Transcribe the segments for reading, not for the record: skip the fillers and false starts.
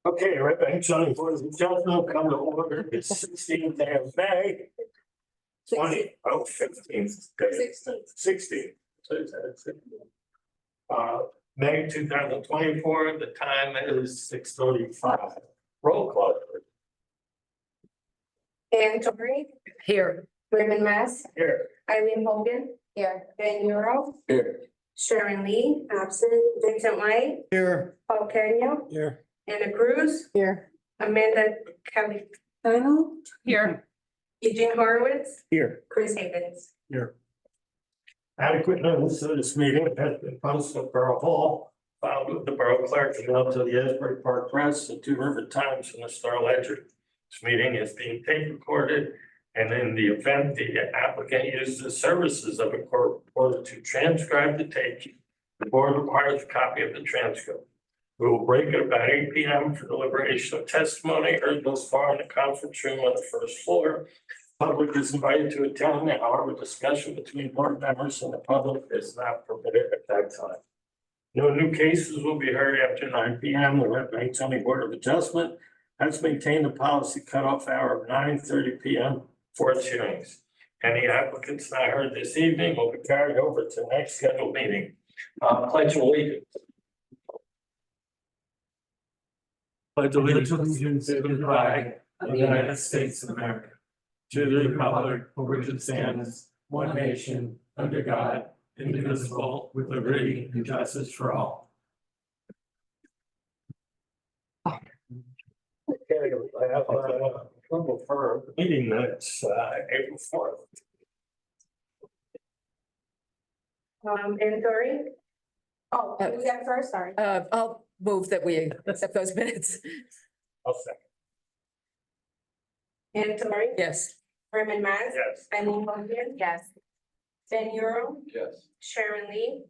Okay, Red Bank zoning board of adjustment come to order. It's 16th day of May. 15th day. 16th. May 2024, the time is 6:35. Roll call. Ann Torrey, Here. Raymond Mass, Here. Eileen Hogan, Here. Ben Euro, Here. Sharon Lee, absent, Vincent White, Here. Paul Canio, Here. Anna Cruz, Here. Amanda Califano, Here. Eugene Horowitz, Here. Chris Havens. Here. Adequate notice of this meeting has been posted at Borough Hall, filed with the Borough Clerk and mailed to the Asbury Park Press, the Two River Times, and the Star Ledger. This meeting is being tape recorded, and in the event the applicant uses the services of a court reporter to transcribe the tape, the board requires a copy of the transcript. We will break at about 8 p.m. for deliberation of testimony heard thus far in the conference room on the first floor. Public is invited to attend, however, discussion between board members and the public is not permitted at that time. No new cases will be heard after 9 p.m. The Red Bank Zoning Board of Adjustment has maintained a policy cutoff hour of 9:30 p.m. for its hearings. Any applicants not heard this evening will be carried over to the next scheduled meeting. Pledge of allegiance. Pledge allegiance to the flag of the United States of America, to the republic for which it stands, one nation, under God, indivisible, with liberty and justice for all. Okay, I have approval for meeting minutes, April 4th. Ann Torrey. Oh, who was that first? Sorry. I'll move that we accept those minutes. I'll second. Ann Torrey, Yes. Raymond Mass, Yes. Eileen Hogan, Yes. Ben Euro, Yes. Sharon Lee.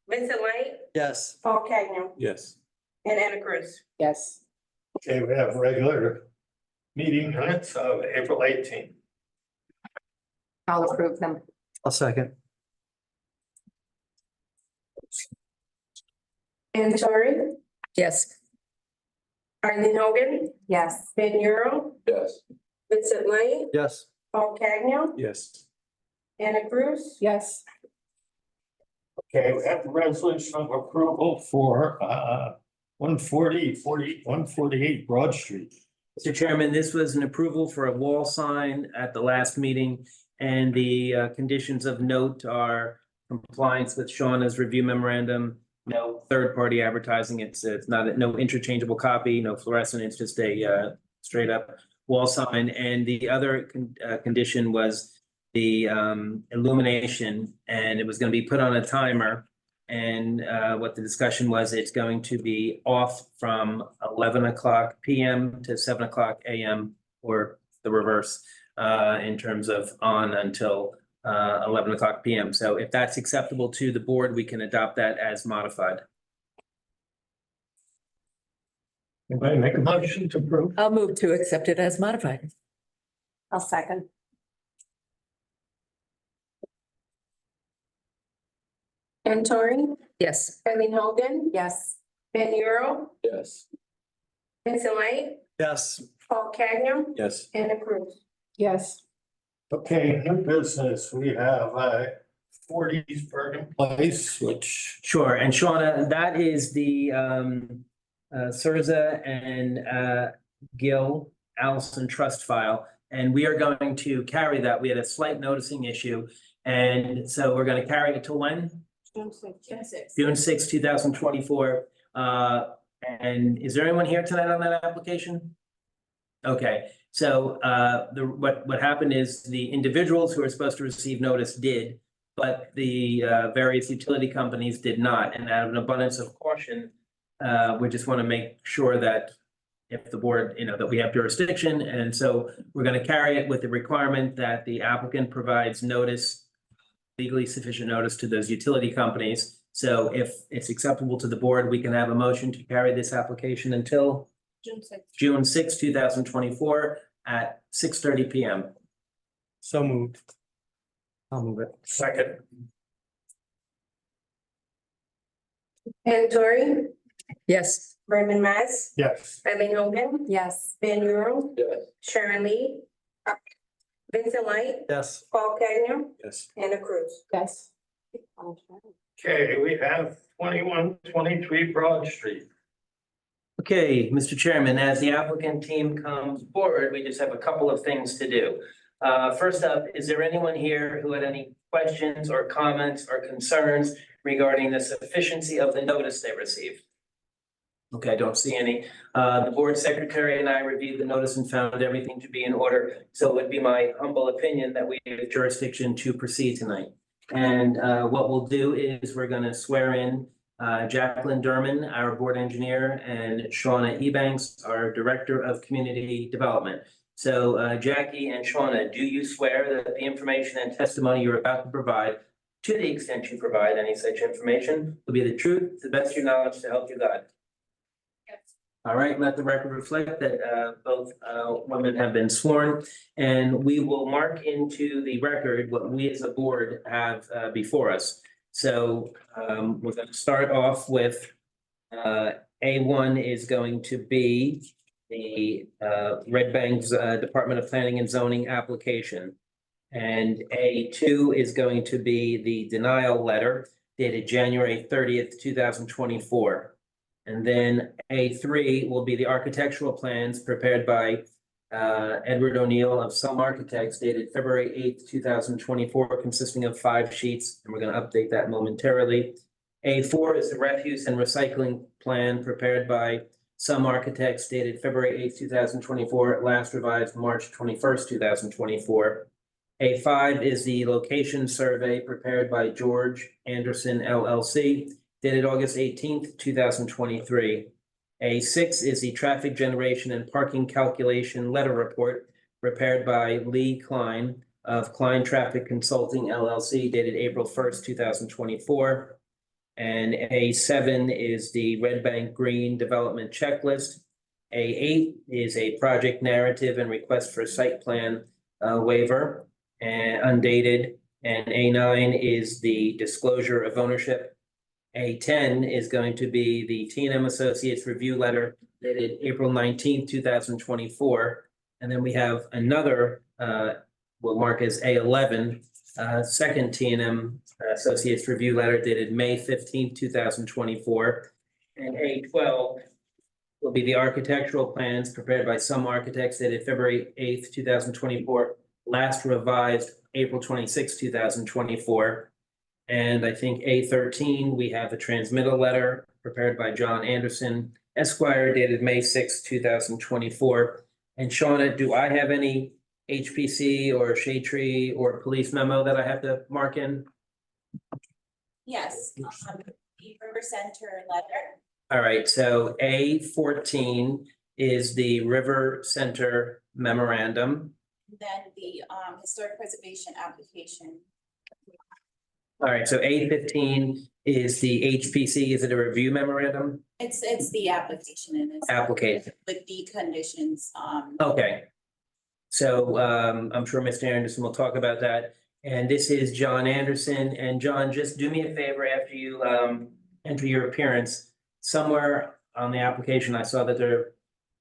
Vincent White, Yes. Paul Canio, Yes. and Anna Cruz. Yes. Okay, we have regular meeting minutes of April 18th. I'll approve them. I'll second. Ann Torrey, Yes. Eileen Hogan, Yes. Ben Euro, Yes. Vincent White, Yes. Paul Canio, Yes. Anna Cruz. Yes. Okay, we have the resolution of approval for 148 Broad Street. Mr. Chairman, this was an approval for a wall sign at the last meeting, and the conditions of note are compliance with Shauna's review memorandum, no third-party advertising. It's not, no interchangeable copy, no fluorescent, it's just a straight up wall sign. And the other condition was the illumination, and it was going to be put on a timer. And what the discussion was, it's going to be off from 11 o'clock PM to 7 o'clock AM, or the reverse, in terms of on until 11 o'clock PM. So if that's acceptable to the board, we can adopt that as modified. Anybody make a motion to approve? I'll move to accept it as modified. I'll second. Ann Torrey, Yes. Eileen Hogan, Yes. Ben Euro, Yes. Vincent White, Yes. Paul Canio, Yes. Anna Cruz. Yes. Okay, new business, we have 40 Bergen Place, which. Sure, and Shauna, that is the Surza and Gill Allison trust file. And we are going to carry that. We had a slight noticing issue. And so we're going to carry it till when? June 6, 2024. And is there anyone here tonight on that application? Okay, so what happened is the individuals who are supposed to receive notice did, but the various utility companies did not. And out of an abundance of caution, we just want to make sure that if the board, that we have jurisdiction. And so we're going to carry it with the requirement that the applicant provides notice, legally sufficient notice to those utility companies. So if it's acceptable to the board, we can have a motion to carry this application until June 6, 2024 at 6:30 PM. So moved. I'll move it. Second. Ann Torrey, Yes. Raymond Mack, Yes. Eileen Hogan, Yes. Van Buren, Yes. Sharon Lee, Vincent Light, Yes. Paul Cagnon, Yes. Anna Cruz. Yes. Okay, we have 2123 Broad Street. Okay, Mr. Chairman, as the applicant team comes forward, we just have a couple of things to do. First up, is there anyone here who had any questions or comments or concerns regarding the sufficiency of the notice they received? Okay, I don't see any. The board secretary and I reviewed the notice and found everything to be in order. So it would be my humble opinion that we have jurisdiction to proceed tonight. And what we'll do is we're gonna swear in Jacqueline Derman, our board engineer, and Shauna Ebanks, our director of community development. So Jackie and Shauna, do you swear that the information and testimony you're about to provide, to the extent you provide any such information, will be the truth, to the best of your knowledge, to help you God? All right, let the record reflect that both women have been sworn, and we will mark into the record what we as a board have before us. So we're going to start off with A1 is going to be the Red Bank's Department of Planning and Zoning application. And A2 is going to be the denial letter dated January 30th, 2024. And then A3 will be the architectural plans prepared by Edward O'Neill of Some Architects dated February 8th, 2024, consisting of 5 sheets, and we're going to update that momentarily. A4 is the refuse and recycling plan prepared by Some Architects dated February 8th, 2024, last revised March 21st, 2024. A5 is the location survey prepared by George Anderson LLC dated August 18th, 2023. A6 is the traffic generation and parking calculation letter report prepared by Lee Klein of Klein Traffic Consulting LLC dated April 1st, 2024. And A7 is the Red Bank Green Development Checklist. A8 is a project narrative and request for site plan waiver and undated. And A9 is the disclosure of ownership. A10 is going to be the T&M Associates review letter dated April 19th, 2024. And then we have another, we'll mark as A11, second T&M Associates review letter dated May 15th, 2024. And A12 will be the architectural plans prepared by Some Architects dated February 8th, 2024, last revised April 26th, 2024. And I think A13, we have a transmittal letter prepared by John Anderson, Esquire, dated May 6, 2024. And Shauna, do I have any HPC or shade tree or police memo that I have to mark in? Yes, the River Center letter. All right, so A14 is the River Center memorandum. Then the historic preservation application. All right, so A15 is the HPC, is it a review memorandum? It's the application and it's. Application. With the conditions, Okay. So I'm sure Mr. Anderson will talk about that. And this is John Anderson. And John, just do me a favor after you enter your appearance. Somewhere on the application, I saw that there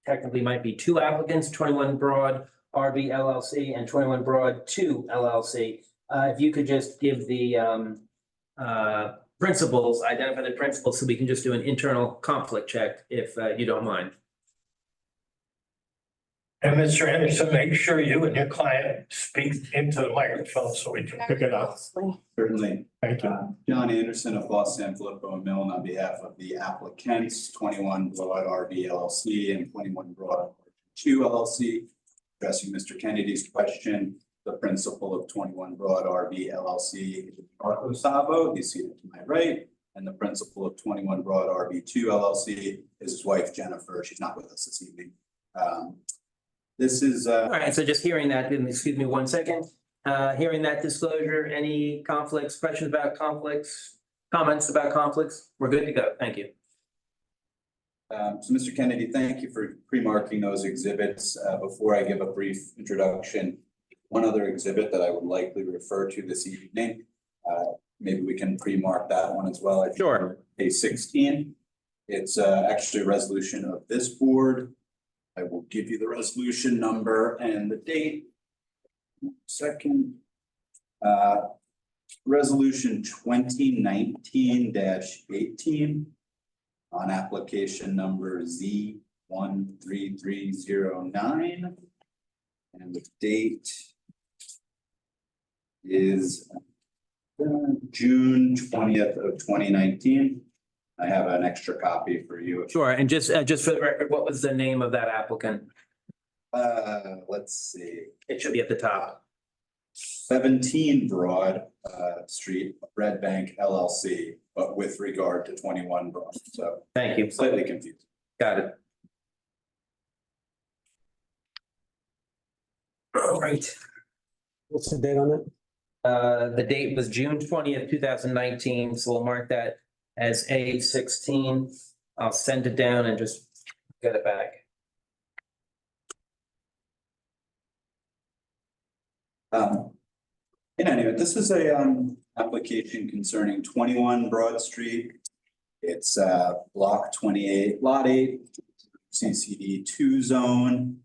technically might be 2 applicants, 21 Broad RV LLC and 21 Broad 2 LLC. If you could just give the principals, identify the principals, so we can just do an internal conflict check if you don't mind. And Mr. Anderson, make sure you and your client speak into the microphone so we can pick it up. Certainly. Thank you. John Anderson of Boston, Filippo and Milne on behalf of the applicants, 21 Broad RV LLC and 21 Broad 2 LLC. Addressing Mr. Kennedy's question, the principal of 21 Broad RV LLC is Marco Savo, he's seated to my right. And the principal of 21 Broad RV 2 LLC is his wife, Jennifer. She's not with us this evening. This is All right, so just hearing that, excuse me 1 second, hearing that disclosure, any conflicts, questions about conflicts, comments about conflicts? We're good to go. Thank you. So Mr. Kennedy, thank you for pre-marking those exhibits. Before I give a brief introduction, one other exhibit that I would likely refer to this evening, maybe we can pre-mark that one as well. Sure. A16. It's actually a resolution of this board. I will give you the resolution number and the date. One second. Resolution 2019-18 on application number Z13309. And the date is June 20th of 2019. I have an extra copy for you. Sure, and just for the record, what was the name of that applicant? Let's see, It should be at the top. 17 Broad Street, Red Bank LLC, but with regard to 21 Broad, so Thank you. slightly confused. Got it. All right. What's the date on that? The date was June 20th, 2019, so we'll mark that as A16. I'll send it down and just get it back. In any event, this is a application concerning 21 Broad Street. It's block 28, lot 8, CCD 2 zone.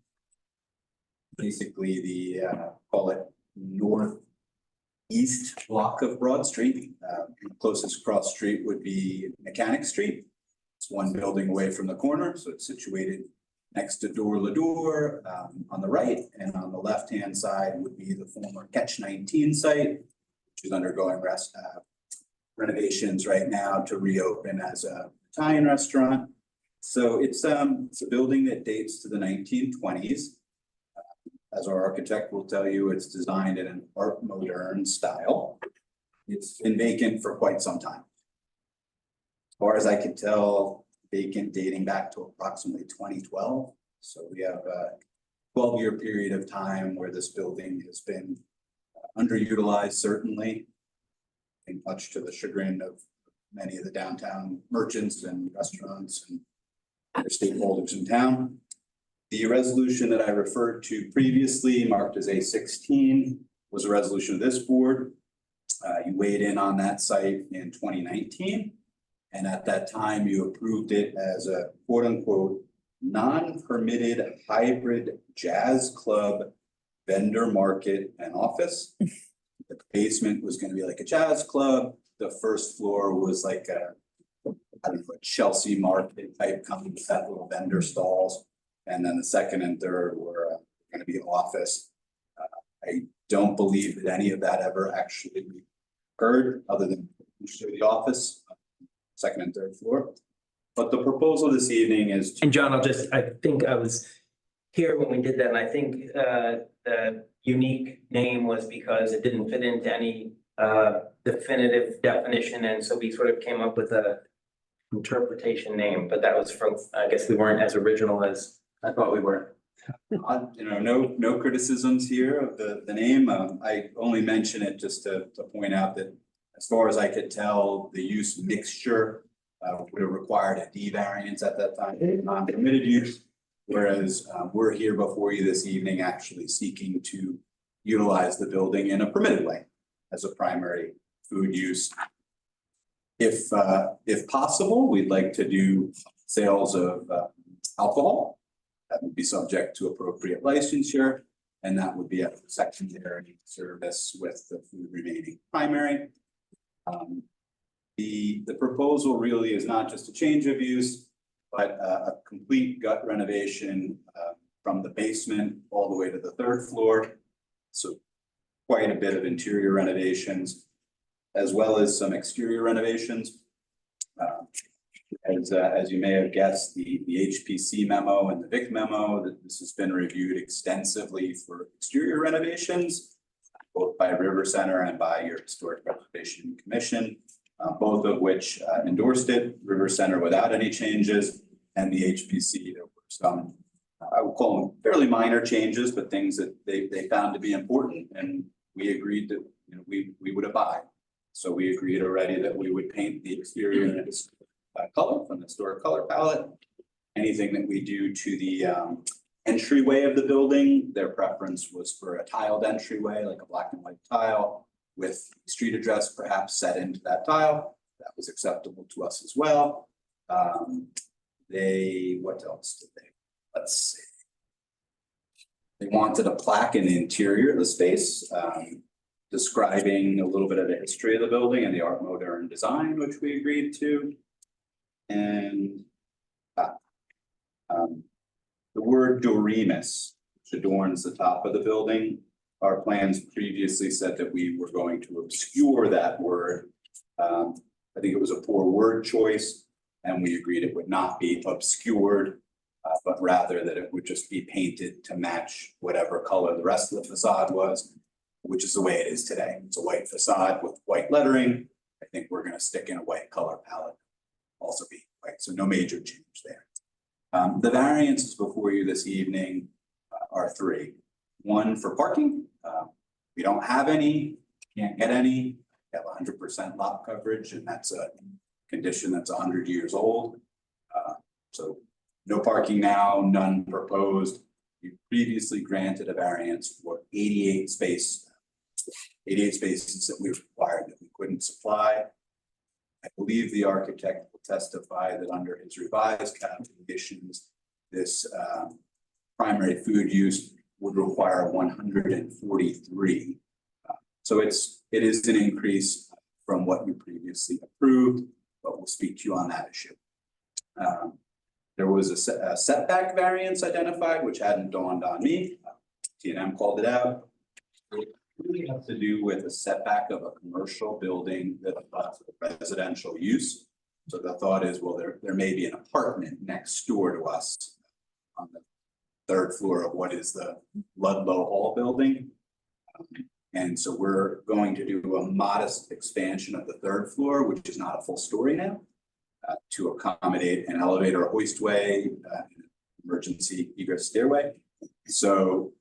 Basically the call it northeast block of Broad Street. Closest cross street would be Mechanic Street. It's one building away from the corner, so it's situated next to Door Lador on the right, and on the left-hand side would be the former Catch 19 site, which is undergoing renovations right now to reopen as a Italian restaurant. So it's a building that dates to the 1920s. As our architect will tell you, it's designed in an art moderne style. It's been vacant for quite some time. As far as I can tell, vacant dating back to approximately 2012. So we have a 12-year period of time where this building has been underutilized, certainly, and much to the chagrin of many of the downtown merchants and restaurants and other stakeholders in town. The resolution that I referred to previously, marked as A16, was a resolution of this board. You weighed in on that site in 2019. And at that time, you approved it as a quote unquote non-permitted hybrid jazz club vendor market and office. The basement was going to be like a jazz club. The first floor was like a Chelsea market type company with that little vendor stalls. And then the second and third were going to be office. I don't believe that any of that ever actually occurred other than the office. Second and third floor. But the proposal this evening is. And John, I think I was here when we did that, and I think the unique name was because it didn't fit into any definitive definition, and so we sort of came up with a interpretation name, but that was from, I guess we weren't as original as I thought we were. No criticisms here of the name. I only mention it just to point out that as far as I could tell, the use mixture would have required a D variance at that time, non-permitted use. Whereas we're here before you this evening actually seeking to utilize the building in a permitted way as a primary food use. If possible, we'd like to do sales of alcohol. That would be subject to appropriate licensure, and that would be a secondary service with the food remaining primary. The proposal really is not just a change of use, but a complete gut renovation from the basement all the way to the third floor. So quite a bit of interior renovations, as well as some exterior renovations. As you may have guessed, the HPC memo and the VIC memo, that this has been reviewed extensively for exterior renovations, both by River Center and by your Historic Preservation Commission, both of which endorsed it. River Center without any changes, and the HPC, there were some, I would call them fairly minor changes, but things that they found to be important, and we agreed that we would abide. So we agreed already that we would paint the exterior in a color from the historic color palette. Anything that we do to the entryway of the building, their preference was for a tiled entryway, like a black and white tile with street address perhaps set into that tile. That was acceptable to us as well. What else did they, let's see. They wanted a plaque in the interior of the space, describing a little bit of the history of the building and the art modern design, which we agreed to. And the word Doremus, which adorns the top of the building. Our plans previously said that we were going to obscure that word. I think it was a poor word choice, and we agreed it would not be obscured, but rather that it would just be painted to match whatever color the rest of the facade was, which is the way it is today. It's a white facade with white lettering. I think we're gonna stick in a white color palette, also be white, so no major change there. The variances before you this evening are three. One for parking. We don't have any, can't get any. We have 100% lot coverage, and that's a condition that's 100 years old. So no parking now, none proposed. You previously granted a variance for 88 spaces that we required that we couldn't supply. I believe the architect will testify that under his revised calculations, this primary food use would require 143. So it is an increase from what we previously approved, but we'll speak to you on that issue. There was a setback variance identified, which hadn't dawned on me. T&M called it out. It really has to do with a setback of a commercial building that allows residential use. So the thought is, well, there may be an apartment next door to us on the third floor of what is the Ludlow Hall building. And so we're going to do a modest expansion of the third floor, which is not a full story now, to accommodate an elevator hoistway, emergency egress stairway. So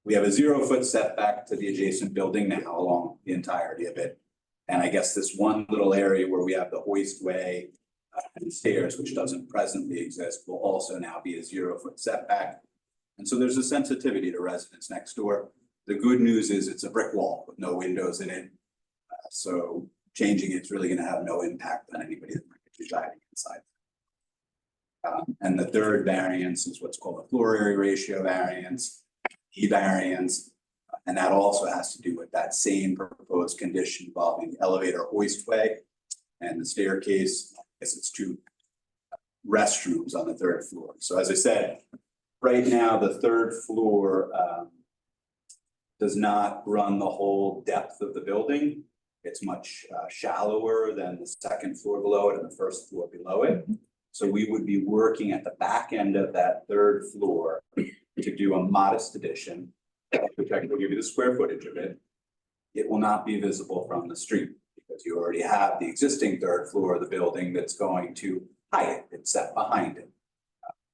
we have a 0-foot setback to the adjacent building now along the entirety of it. And I guess this one little area where we have the hoistway and stairs, which doesn't presently exist, will also now be a 0-foot setback. And so there's a sensitivity to residents next door. The good news is it's a brick wall with no windows in it. So changing it's really going to have no impact on anybody that might be residing inside. And the third variance is what's called a floor area ratio variance, E variance. And that also has to do with that same proposed condition involving the elevator hoistway and the staircase. I guess it's 2 restrooms on the third floor. So as I said, right now, the third floor does not run the whole depth of the building. It's much shallower than the second floor below it and the first floor below it. So we would be working at the back end of that third floor to do a modest addition, which I can give you the square footage of it. It will not be visible from the street because you already have the existing third floor of the building that's going to hide it. It's set behind it.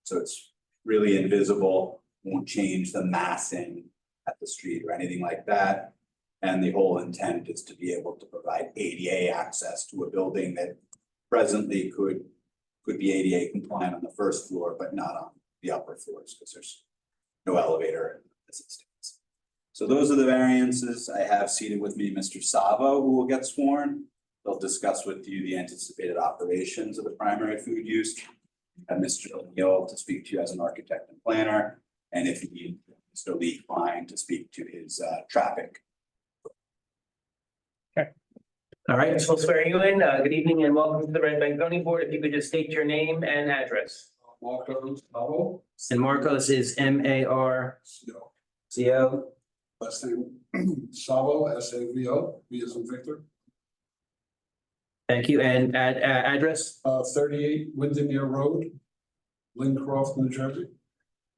So it's really invisible, won't change the massing at the street or anything like that. And the whole intent is to be able to provide ADA access to a building that presently could be ADA compliant on the first floor, but not on the upper floors because there's no elevator as it stands. So those are the variances. I have seated with me Mr. Savo, who will get sworn. They'll discuss with you the anticipated operations of the primary food use. And Mr. O'Neill to speak to you as an architect and planner. And if you need Mr. Lee Klein to speak to his traffic. All right, so we'll swear you in. Good evening and welcome to the Red Bank zoning board. If you could just state your name and address. Marcos Savo. And Marcos is M-A-R-C-O. Last name Savo, S-A-V-O, V as in Victor. Thank you. And address? 38 Windermere Road, Lincroft, New Jersey.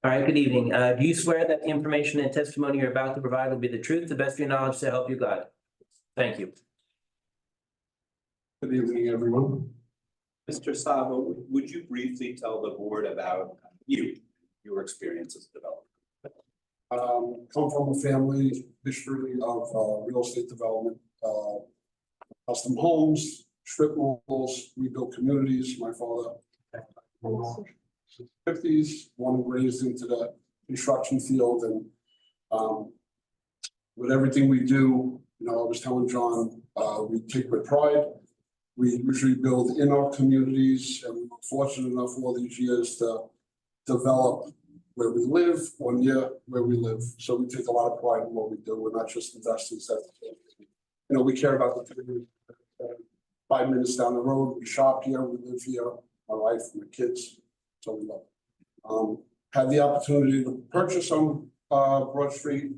All right, good evening. Do you swear that the information and testimony you're about to provide will be the truth, the best of your knowledge to help you God? Thank you. Good evening, everyone. Mr. Savo, would you briefly tell the board about your experience as a developer? Come from a family history of real estate development, custom homes, strip malls, rebuilt communities. My father, 50s, born and raised into the construction field, and with everything we do, I was telling John, we take with pride. We usually build in our communities, and we were fortunate enough all these years to develop where we live, or near where we live. So we take a lot of pride in what we do. We're not just investors that, we care about the community. 5 minutes down the road, we shop here, we live here, my wife, my kids, so we love it. Had the opportunity to purchase on Broad Street,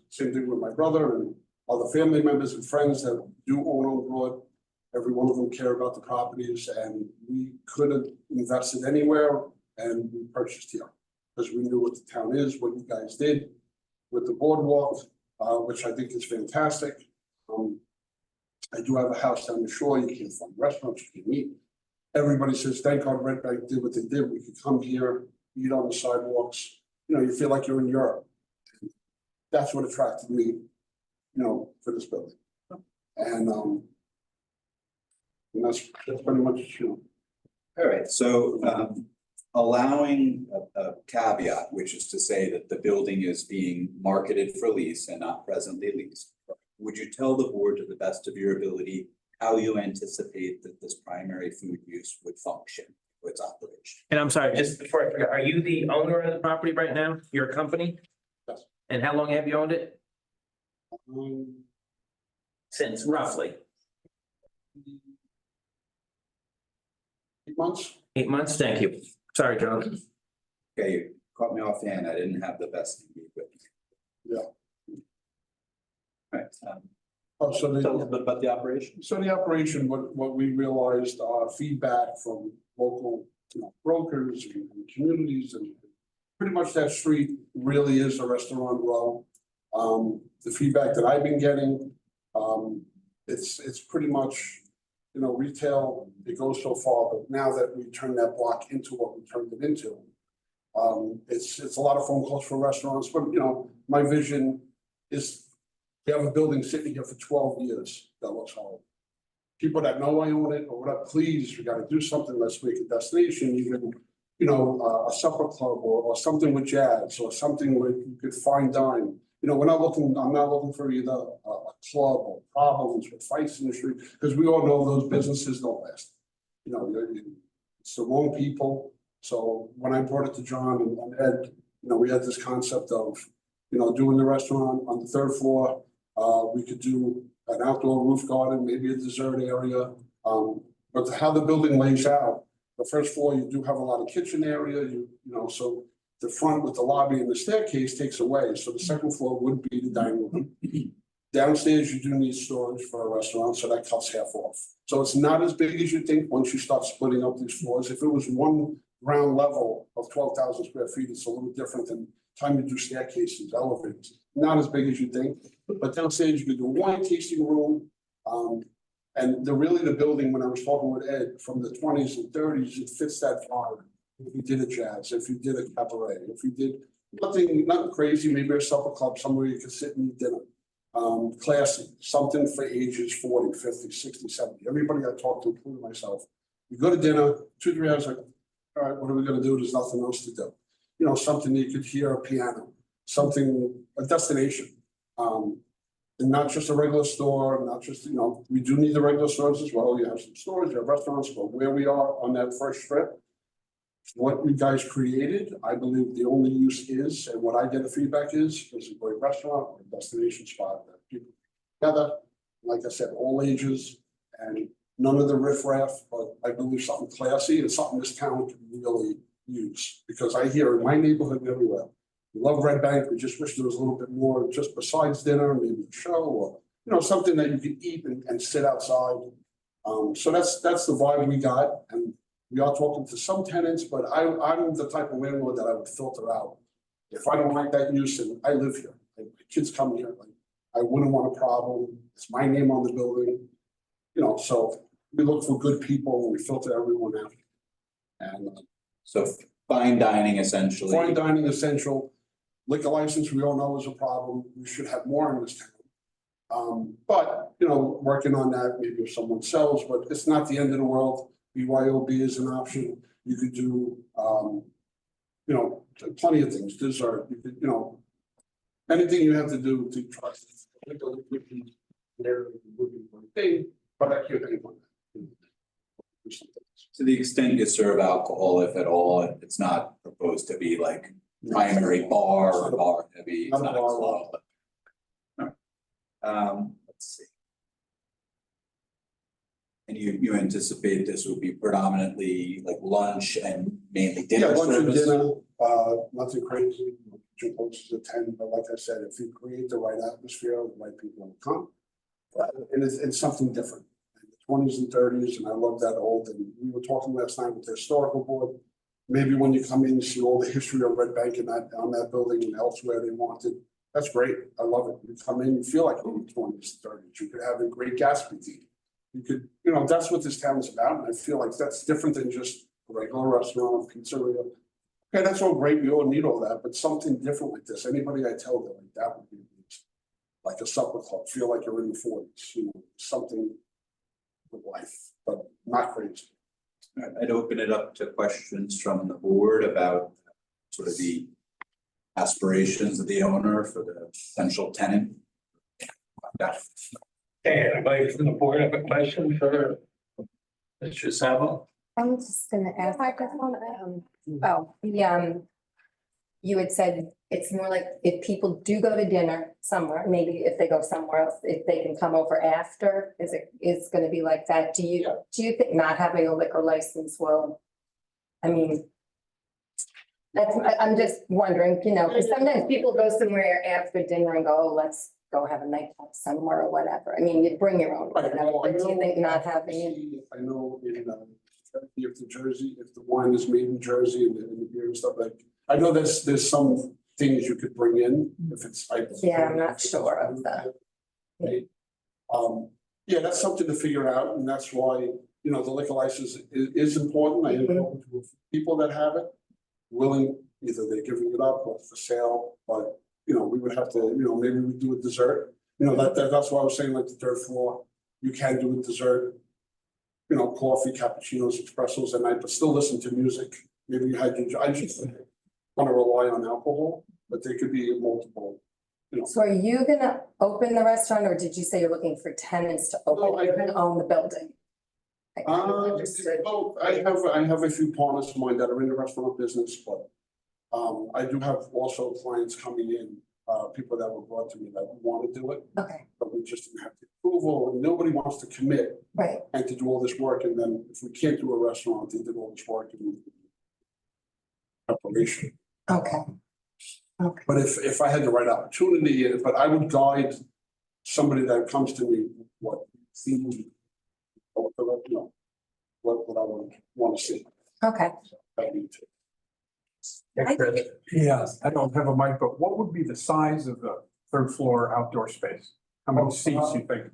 same thing with my brother and other family members and friends that do own on Broad. Every one of them care about the properties, and we could have invested anywhere, and we purchased here. Because we knew what the town is, what you guys did with the boardwalk, which I think is fantastic. I do have a house down the shore, you can find restaurants, you can eat. Everybody says, thank God Red Bank did what they did, we could come here, eat on the sidewalks, you feel like you're in Europe. That's what attracted me, for this building. And that's pretty much, All right, so allowing a caveat, which is to say that the building is being marketed for lease and not presently leased. Would you tell the board to the best of your ability how you anticipate that this primary food use would function with its operation? And I'm sorry, just before I forget, are you the owner of the property right now? Your company? Yes. And how long have you owned it? um, Since roughly 8 months. 8 months? Thank you. Sorry, John. Okay, you caught me offhand, I didn't have the best equipment. Yeah. Right, but the operation? So the operation, what we realized, feedback from local, brokers and communities, and pretty much that street really is a restaurant row. The feedback that I've been getting, it's pretty much, retail, it goes so far, but now that we turned that block into what we turned it into, it's a lot of phone calls for restaurants, but, my vision is we have a building sitting here for 12 years that looks horrible. People that know I own it or whatever, please, we gotta do something, let's make a destination, even, a supper club or something with jazz or something where you could fine dine. I'm not looking for either a club or problems with fights in the street, because we all know those businesses don't last. It's the wrong people. So when I brought it to John and Ed, we had this concept of, doing the restaurant on the 3rd floor. We could do an outdoor roof garden, maybe a dessert area. But how the building lays out, the 1st floor, you do have a lot of kitchen area, so the front with the lobby and the staircase takes away. So the 2nd floor would be the dining room. Downstairs, you do need storage for a restaurant, so that cuts half off. So it's not as big as you think once you start splitting up these floors. If it was one ground level of 12,000 square feet, it's a little different than time to do staircases, elevators. Not as big as you think, but downstairs you could do a wine tasting room. And the building, when I was talking with Ed, from the 20s and 30s, it fits that vibe. If you did a jazz, if you did a cabaret, if you did nothing crazy, maybe a supper club somewhere you could sit and eat dinner. Classy, something for ages 40, 50, 60, 70. Everybody I talked to, including myself, you go to dinner, 2-3 hours, like, all right, what are we gonna do? There's nothing else to do. Something you could hear a piano, a destination. And not just a regular store, not just, we do need the regular stores as well. You have some stores, you have restaurants, but where we are on that first strip, what you guys created, I believe the only use is, and what I get the feedback is a great restaurant or a destination spot that people together, like I said, all ages, and none of the riffraff, but I believe something classy and something this town can really use. Because I hear in my neighborhood and everywhere, we love Red Bank, we just wish there was a little bit more, just besides dinner, maybe a show, or something that you could eat and sit outside. So that's the vibe we got, and we are talking to some tenants, but I'm the type of landlord that I would filter out. If I don't like that use, and I live here, my kids come here, I wouldn't want a problem. It's my name on the building, so we look for good people and we filter everyone out. And So fine dining essentially. fine dining essential, liquor license, we all know is a problem. We should have more in this town. But, working on that, maybe if someone sells, but it's not the end of the world. BYOB is an option. You could do, plenty of things. Dessert, you could, anything you have to do to trust. There would be one thing, but I can't think of that. To the extent you serve alcohol, if at all, it's not proposed to be like primary bar or bar heavy, it's not a club. Let's see. And you anticipate this would be predominantly like lunch and mainly Yeah, dinner lunch and service? dinner, nothing crazy, too close to 10, but like I said, if you create the right atmosphere, the right people will come. And it's something different, in the 20s and 30s, and I love that old, and we were talking last night with the historical board. Maybe when you come in, you see all the history of Red Bank and that, on that building and elsewhere they wanted, that's great, I love it, you come in, you feel like you're in the 20s, 30s, you could have a great Gatsby tea. You could, that's what this town is about, and I feel like that's different than just a regular restaurant, pizzeria. Okay, that's all great, we all need all that, but something different like this, anybody I tell them, like that would be like a supper club, feel like you're in the 40s, something with life, but not crazy. I'd open it up to questions from the board about sort of the aspirations of the owner for the potential tenant. Okay, anybody from the board have a question for Mr. Sabo? I was just gonna ask. You had said it's more like if people do go to dinner somewhere, maybe if they go somewhere else, if they can come over after, is gonna be like that? Do you think not having a liquor license will? I mean. I'm just wondering, because sometimes people go somewhere after dinner and go, oh, let's go have a nightclub somewhere or whatever. I mean, you bring your own, Right, whatever, well, I but do you know- think not having it? I know in if the Jersey, if the wine is made in Jersey and the beer and stuff like, I know there's some things you could bring in if it's. Yeah, I'm not sure of that. Right. Yeah, that's something to figure out, and that's why, the liquor license is important. I know people that have it willing, either they're giving it up or for sale, but we would have to, maybe we do a dessert. That's why I was saying like the third floor, you can do a dessert. Coffee, cappuccinos, espressos at night, but still listen to music. Maybe you had I just want to rely on alcohol, but they could be multiple. So are you gonna open the restaurant, or did you say you're looking for tenants to No, open? You're gonna own the building? I kind of understood. Well, I have a few partners of mine that are in the restaurant business, but I do have also clients coming in, people that were brought to me that want to do it, Okay, but we just didn't have the approval, and nobody wants to commit right, and to do all this work, and then if we can't do a restaurant, they did all this work and preparation. okay. Okay, But if I had the right opportunity, but I would guide somebody that comes to me, what theme, what I would want to see. okay. That'd be it. Yeah, Chris. Yeah, I don't have a mic, but what would be the size of the third floor outdoor space? How many seats you think?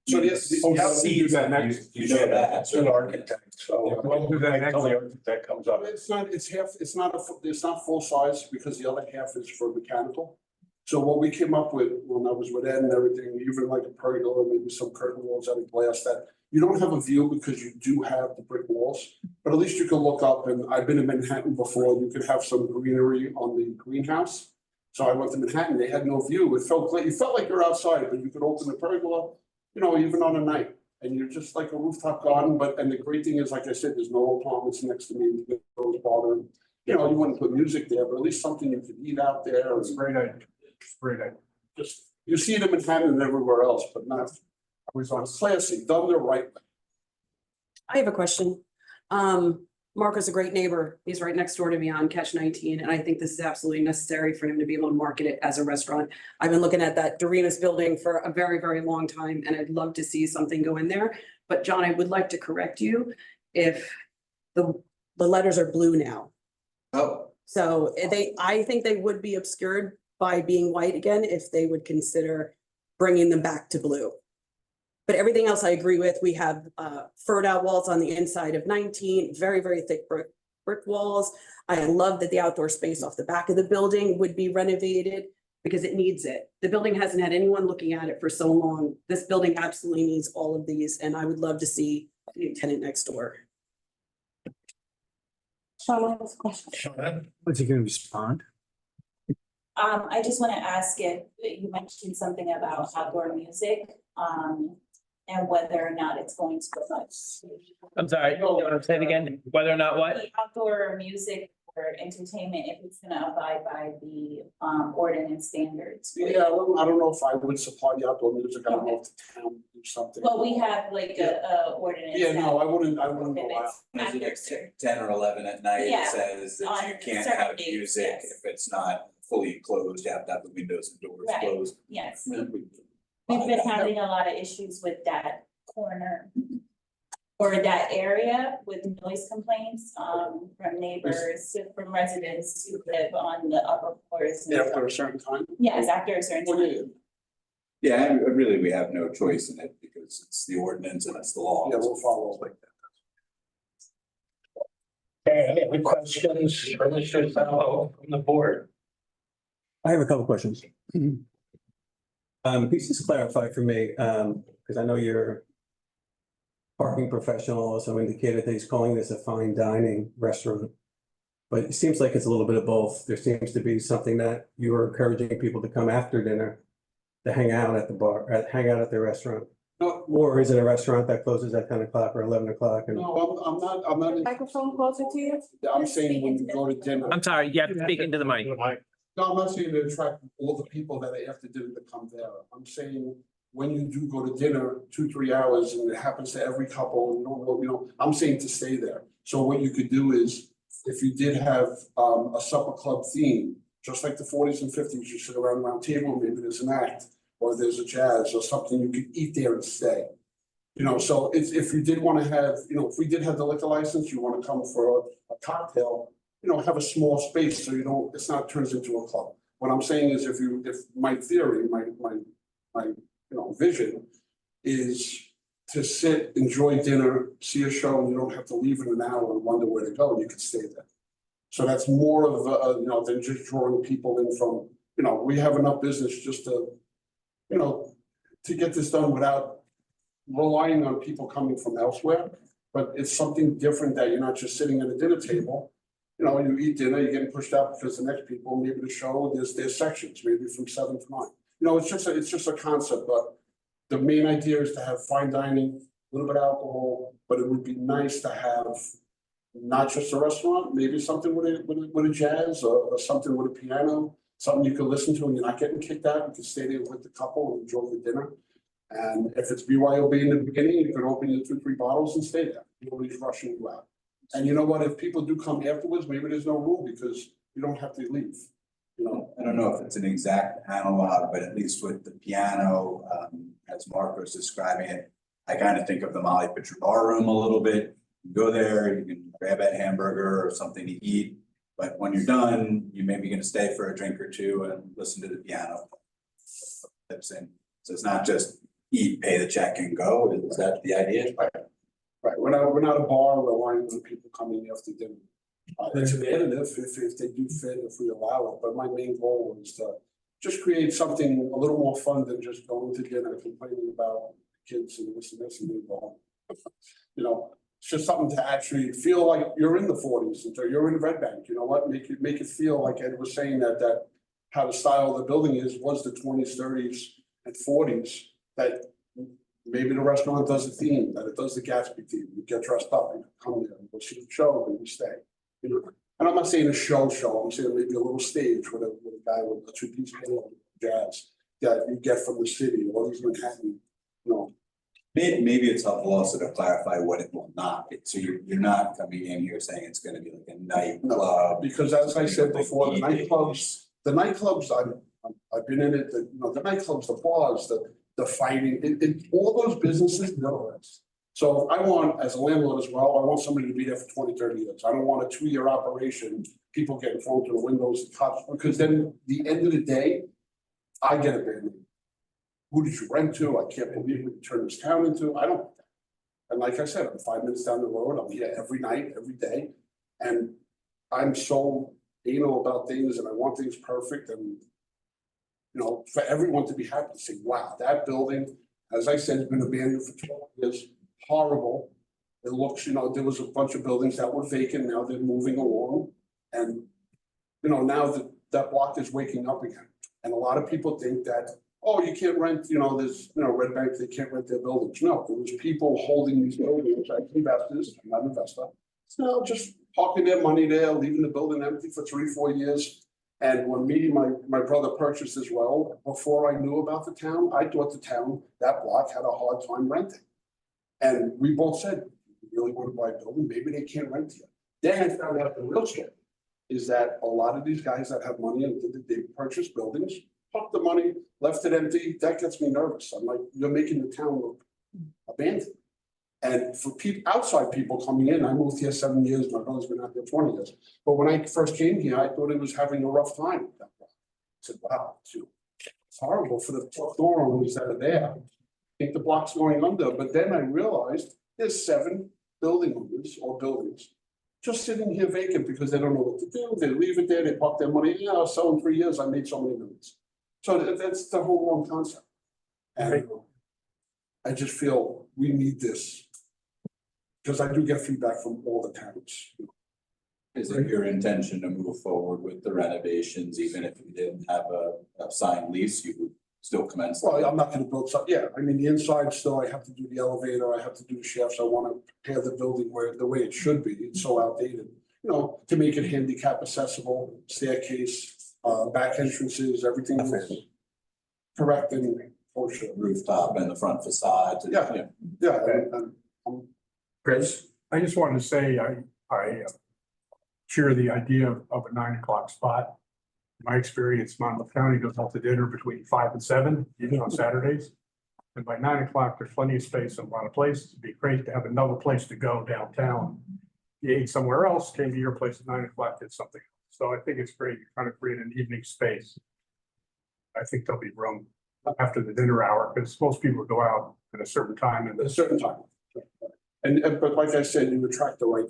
So yes, Oh, yeah, we do that next. You know that. It's an architect, so. We'll do that next. Until the architect comes up. it's not full size because the other half is for mechanical. So what we came up with when I was with Ed and everything, even like a pergola, maybe some curtain walls out of glass that you don't have a view because you do have the brick walls, but at least you can look up, and I've been in Manhattan before, you could have some greenery on the greenhouse. So I went to Manhattan, they had no view, it felt like you're outside, but you could open the pergola, even on a night. And you're just like a rooftop garden, and the great thing is, like I said, there's no apartments next to me, no bother. You wouldn't put music there, but at least something you could eat out there. It's a great idea. It's a great idea. Just, you see it in Manhattan and everywhere else, but not, I was on classy, done the right way. I have a question. Marco's a great neighbor. He's right next door to me on Catch 19, and I think this is absolutely necessary for him to be able to market it as a restaurant. I've been looking at that Doremus building for a very, very long time, and I'd love to see something go in there. But John, I would like to correct you if the letters are blue now. Oh, So I think they would be obscured by being white again if they would consider bringing them back to blue. But everything else I agree with. We have furred out walls on the inside of 19, very, very thick brick walls. I love that the outdoor space off the back of the building would be renovated because it needs it. The building hasn't had anyone looking at it for so long. This building absolutely needs all of these, and I would love to see a new tenant next door. Sean, I have a question. Sean? Was he gonna respond? I just want to ask if you mentioned something about outdoor music. and whether or not it's going to affect I'm sorry, you want to say it again? Whether or not what? the outdoor music or entertainment, if it's gonna abide by the ordinance standards. Yeah, I don't know if I would supply the outdoor music, I don't know if the town would do something. Well, we have like a ordinance. Yeah, no, that I wouldn't allow. prohibits Is it after like certain- 10 or 11 at night, Yeah, it says that you on can't certain have days, music yes. if it's not fully enclosed, you have to have the windows and doors Right. closed. Yes, Yeah, we've been having a lot of issues with that corner. Or that area with noise complaints, from neighbors, from residents who live on the upper floors. and After stuff. a certain time. Yes, after a certain Well, time. yeah, Yeah, and really, we have no choice in it because it's the ordinance and it's the law. yeah, we'll follow like that. Okay, any other questions for Mr. Salvo from the board? I have a couple questions. Can you just clarify for me, because I know you're parking professional also indicated that he's calling this a fine dining restaurant. But it seems like it's a little bit of both. There seems to be something that you are encouraging people to come after dinner to hang out at the bar, hang out at the restaurant. No, Or is it a restaurant that closes at 10 o'clock or 11 o'clock? And no, I'm not, Microphone closer to you? I'm saying when you go to dinner. I'm sorry, you have to speak into the mic. No, I'm not saying to attract all the people that after dinner to come there. I'm saying when you do go to dinner, 2-3 hours, and it happens to every couple, you know, I'm saying to stay there. So what you could do is, if you did have a supper club theme, just like the 40s and 50s, you sit around a round table, maybe there's an act, or there's a jazz or something, you could eat there and stay. You know, so if you did want to have, you know, if we did have the liquor license, you want to come for a cocktail, you know, have a small space so you don't, it's not turns into a club. What I'm saying is if my theory, my you know, vision is to sit, enjoy dinner, see a show, and you don't have to leave in an hour and wonder where to go, you could stay there. So that's more of a, you know, than just drawing people in from, you know, we have enough business just to, you know, to get this done without relying on people coming from elsewhere. But it's something different that you're not just sitting at a dinner table. You know, you eat dinner, you're getting pushed out because the next people, maybe the show, there's sections, maybe from 7 to 9. You know, it's just a concept, but the main idea is to have fine dining, a little bit of alcohol, but it would be nice to have not just a restaurant, maybe something with a jazz or something with a piano, something you can listen to and you're not getting kicked out. You can stay there with the couple and enjoy the dinner. And if it's BYOB in the beginning, you can open your 2-3 bottles and stay there. Nobody's rushing you out. And you know what? If people do come afterwards, maybe there's no rule because you don't have to leave. You know, I don't know if it's an exact analog, but at least with the piano, as Mark was describing it, I kind of think of the Molly Pitcher Bar Room a little bit. You go there, you can grab a hamburger or something to eat, but when you're done, you may be going to stay for a drink or two and listen to the piano. So it's not just eat, pay the check and go. Is that the idea? right, we're not a bar relying on people coming after dinner. It's an additive if they do fit, if we allow it, but my main goal is to just create something a little more fun than just going to dinner, complaining about kids and this and that. You know, it's just something to actually feel like you're in the 40s, or you're in Red Bank, you know what, make it feel like Ed was saying that how the style of the building was the 20s, 30s, and 40s, that maybe the restaurant does a theme, that it does the Gatsby theme, you get dressed up, and you come there, and go see the show, and you stay. You know, and I'm not saying a show, I'm saying maybe a little stage with a guy with a 2-piece band, jazz that you get from the city, or these Manhattan, you know. Maybe it's helpful also to clarify what it will not be. So you're not coming in here saying it's going to be like a nightclub. Because as I said before, the nightclubs, I've been in it, you know, the nightclubs, the bars, the fighting, all those businesses know this. So I want, as a landlord as well, I want somebody to be there for 20-30 years. I don't want a 2-year operation, people getting thrown through the windows, and cops, because then the end of the day, I get abandoned. Who did you rent to? I can't believe what you turned this town into. I don't. And like I said, I'm 5 minutes down the road. I'm here every night, every day. And I'm so anal about things and I want things perfect. And, you know, for everyone to be happy to say, wow, that building, as I said, has been abandoned for 12 years. Horrible. It looks, you know, there was a bunch of buildings that were vacant. Now they're moving along. And, you know, now that block is waking up again. And a lot of people think that oh, you can't rent, there's, Red Bank, they can't rent their buildings. No, there was people holding these buildings, like investors, I'm not an investor. So just parking their money there, leaving the building empty for 3-4 years. And when my brother purchased as well, before I knew about the town, I thought the town, that block had a hard time renting. And we both said, you really want to buy a building, maybe they can't rent here. Then I found out the real story is that a lot of these guys that have money and they purchase buildings, took the money, left it empty. That gets me nervous. I'm like, you're making the town look abandoned. And for outside people coming in, I moved here 7 years, my brother's been out there 20 years. But when I first came here, I thought it was having a rough time. I said, wow, it's horrible for the door owners that are there. I think the block's going under. But then I realized there's 7 building owners or buildings just sitting here vacant because they don't know what to do. They leave it there, they park their money. Yeah, I was selling 3 years, I made so many millions. So that's the whole wrong concept. And I just feel we need this. Because I do get feedback from all the towns. Is it your intention to move forward with the renovations, even if you didn't have a signed lease, you would still commence? Well, I'm not gonna build something, yeah, I mean, the inside still, I have to do the elevator, I have to do the shafts, I wanna prepare the building the way it should be, it's so outdated. To make it handicap accessible, staircase, back entrances, everything is correct and kosher. Rooftop and the front facade. Yeah, and Chris? I just wanted to say, I share the idea of a 9 o'clock spot. In my experience, Monmouth County goes out to dinner between 5 and 7, even on Saturdays. And by 9 o'clock, there's plenty of space in a lot of places. It'd be great to have another place to go downtown. You ate somewhere else, came to your place at 9 o'clock, did something. So I think it's great. You're trying to create an evening space. I think there'll be room after the dinner hour, because most people go out at a certain time and at a certain time. But like I said, you attract the right,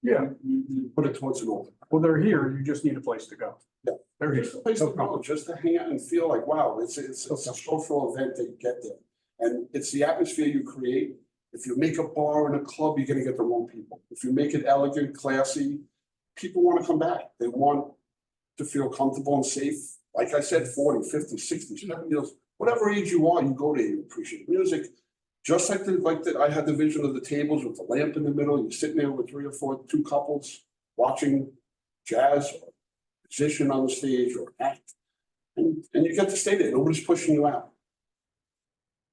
yeah, you put it towards an older. well, they're here. You just need a place to go. Yeah. They're here. Just a place to go, just to hang out and feel like, wow, it's a social event to get there. And it's the atmosphere you create. If you make a bar and a club, you're gonna get the wrong people. If you make it elegant, classy, people want to come back. They want to feel comfortable and safe. Like I said, 40, 50, 60, 70 years, whatever age you are, you go there, you appreciate music. Just like I had the vision of the tables with the lamp in the middle, you're sitting there with 3 or 4, 2 couples watching jazz or musician on the stage or act. And you get to stay there, nobody's pushing you out.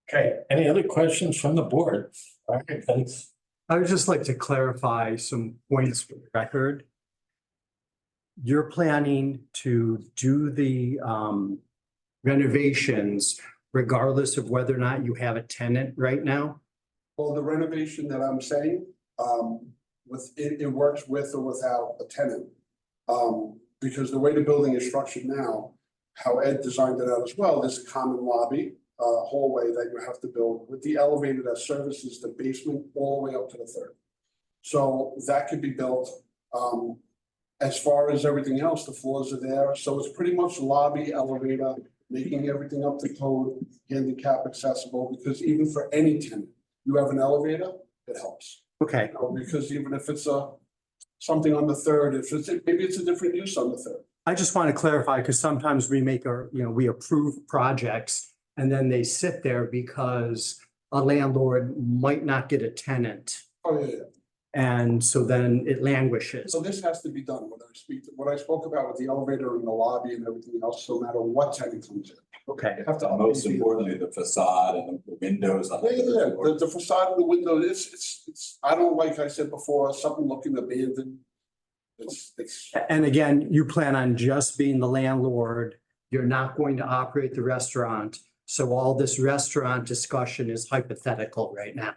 Okay, any other questions from the board? All right, thanks. I would just like to clarify some points for the record. You're planning to do the renovations regardless of whether or not you have a tenant right now? Well, the renovation that I'm saying, it works with or without a tenant. Because the way the building is structured now, how Ed designed it out as well, there's a common lobby, hallway that you have to build with the elevator that services the basement all the way up to the 3rd. So that could be built. As far as everything else, the floors are there. So it's pretty much lobby, elevator, making everything up to code, handicap accessible, because even for any tenant, you have an elevator, it helps. Okay, Because even if it's something on the 3rd, maybe it's a different use on the 3rd. I just want to clarify because sometimes we we approve projects and then they sit there because a landlord might not get a tenant. Oh, yeah. And so then it languishes. So this has to be done, what I spoke about with the elevator and the lobby and everything else, no matter what tenant comes in. Okay. You have to Most importantly, the facade and the windows on Yeah, the facade of the window, it's, I don't, like I said before, something looking abandoned. It's, And again, you plan on just being the landlord. You're not going to operate the restaurant. So all this restaurant discussion is hypothetical right now.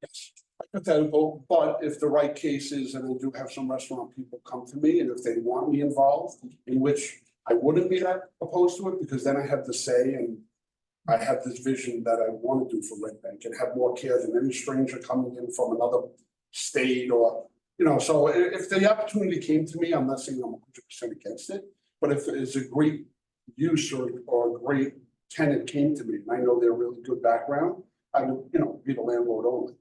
yes, hypothetical, but if the right case is, and I do have some restaurant people come to me, and if they want me involved, in which I wouldn't be that opposed to it, because then I have to say, and I have this vision that I want to do for Red Bank and have more care than any stranger coming in from another state or, so if the opportunity came to me, I'm not saying I'm 100% against it, but if it's a great use or a great tenant came to me, and I know they're really good background, I would, be the landlord only.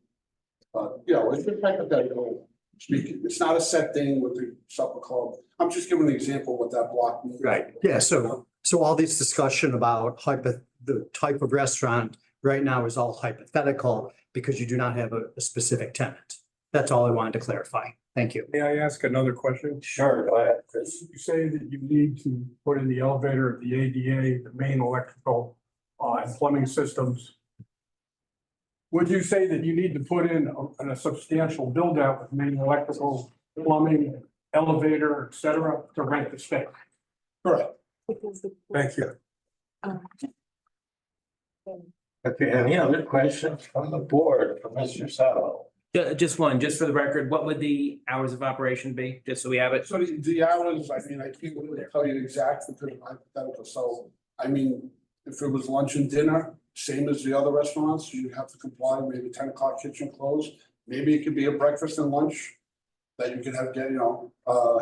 But, it's just hypothetical speaking. It's not a set thing with the supper club. I'm just giving an example of what that block means. Right. Yeah. So So all this discussion about the type of restaurant right now is all hypothetical because you do not have a specific tenant. That's all I wanted to clarify. Thank you. May I ask another question? Sure, go ahead, Chris. You say that you need to put in the elevator, the ADA, the main electrical, and plumbing systems. Would you say that you need to put in a substantial build out with main electrical, plumbing, elevator, et cetera, to rent the space? Correct. Thank you. Okay, any other questions from the board for Mr. Sabo? Just one, just for the record, what would the hours of operation be, just so we have it? So the hours, I mean, I can't really tell you exactly because of hypothetical, so, I mean, if it was lunch and dinner, same as the other restaurants, you have to comply, maybe 10 o'clock kitchen closed. Maybe it could be a breakfast and lunch that you can have, get,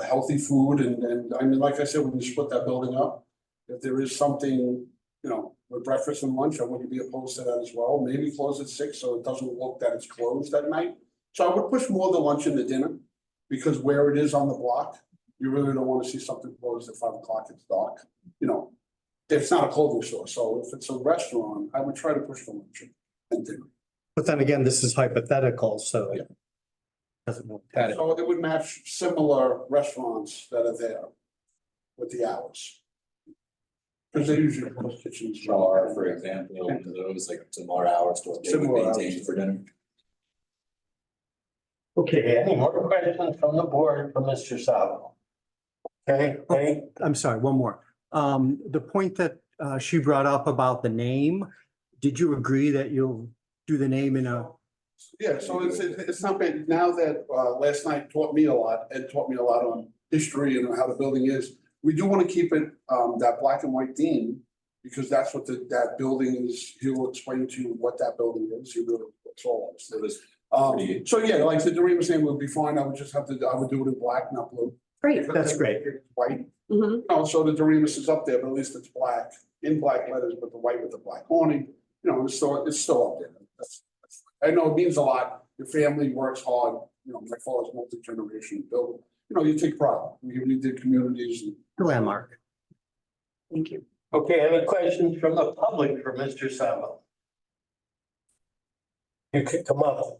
healthy food and I mean, like I said, when you split that building up, if there is something, with breakfast and lunch, I wouldn't be opposed to that as well. Maybe close at 6, so it doesn't look that it's closed at night. So I would push more the lunch and the dinner, because where it is on the block, you really don't want to see something closed at 5 o'clock, it's dark. It's not a clothing store, so if it's a restaurant, I would try to push the lunch and dinner. But then again, this is hypothetical, so. Yeah. Doesn't work. So it would match similar restaurants that are there with the hours. Because they usually close kitchens. Bar, for example, those like similar hours to what they would Similar hours. maintain for dinner. Okay, any more questions from the board for Mr. Sabo? Okay, hey, I'm sorry, one more. The point that she brought up about the name, did you agree that you'll do the name in a? Yeah, so it's not bad. Now that last night taught me a lot, Ed taught me a lot on history and how the building is. We do want to keep it that black and white theme, because that's what that building is. He'll explain to you what that building is. He really, it's all of It was So yeah, like the Doremus name would be fine. I would just have to, I would do it in black, not blue. Great, that's great. White. Mhm. No, so the Doremus is up there, but at least it's black, in black letters, but the white with the black awning, it's still up there. I know it means a lot. Your family works hard, my father's multi-generation building. You take pride. We did communities and The landmark. Thank you. okay, any questions from the public for Mr. Sabo? You can come up.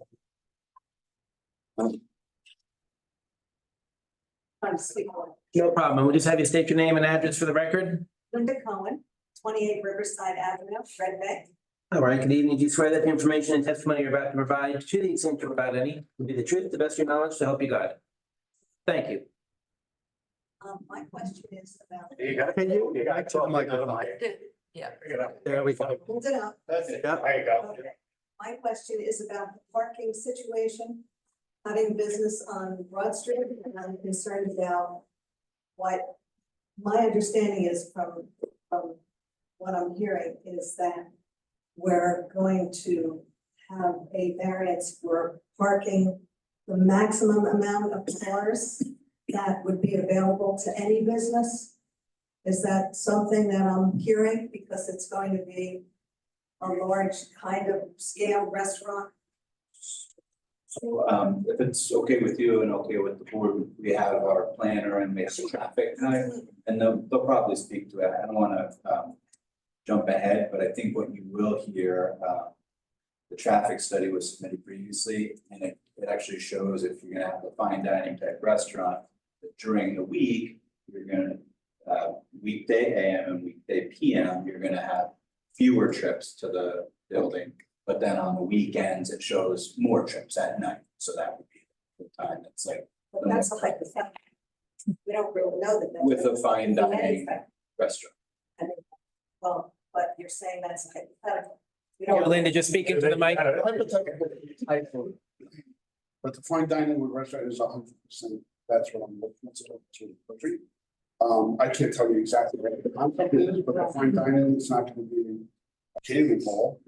I'm Sweetwater. No problem. We'll just have you state your name and address for the record. Linda Cohen, 28 Riverside Avenue, Red Bank. All right, good evening. Do you swear that the information and testimony you're about to provide, to the extent you're about any, will be the truth, the best of your knowledge, to help you God? Thank you. My question is about. You got Can you- got to the microphone. Yeah. Pick it up. There we go. Hold it up. That's it. Yeah. There you go. Okay. My question is about the parking situation. Having business on Broad Street, and I'm concerned about what my understanding is from what I'm hearing is that we're going to have a variance for parking the maximum amount of cars that would be available to any business. Is that something that I'm hearing? Because it's going to be a large kind of scale restaurant. So if it's okay with you and okay with the board, we have our planner and we have the traffic tonight, and they'll probably speak to it. I don't wanna jump ahead, but I think what you will hear, the traffic study was submitted previously, and it actually shows if you're gonna have a fine dining type restaurant, that during the week, you're gonna weekday AM and weekday PM, you're gonna have fewer trips to the building. But then on the weekends, it shows more trips at night, so that would be the time, it's like. But that's a hypothetical. We don't really know that. With a fine dining restaurant. Well, but you're saying that's a hypothetical. We Yeah, don't. Linda, just speak into the mic. But the fine dining with restaurant is 100%. That's what I'm looking to. I can't tell you exactly what the concept is, but the fine dining is not going to be a catering hall,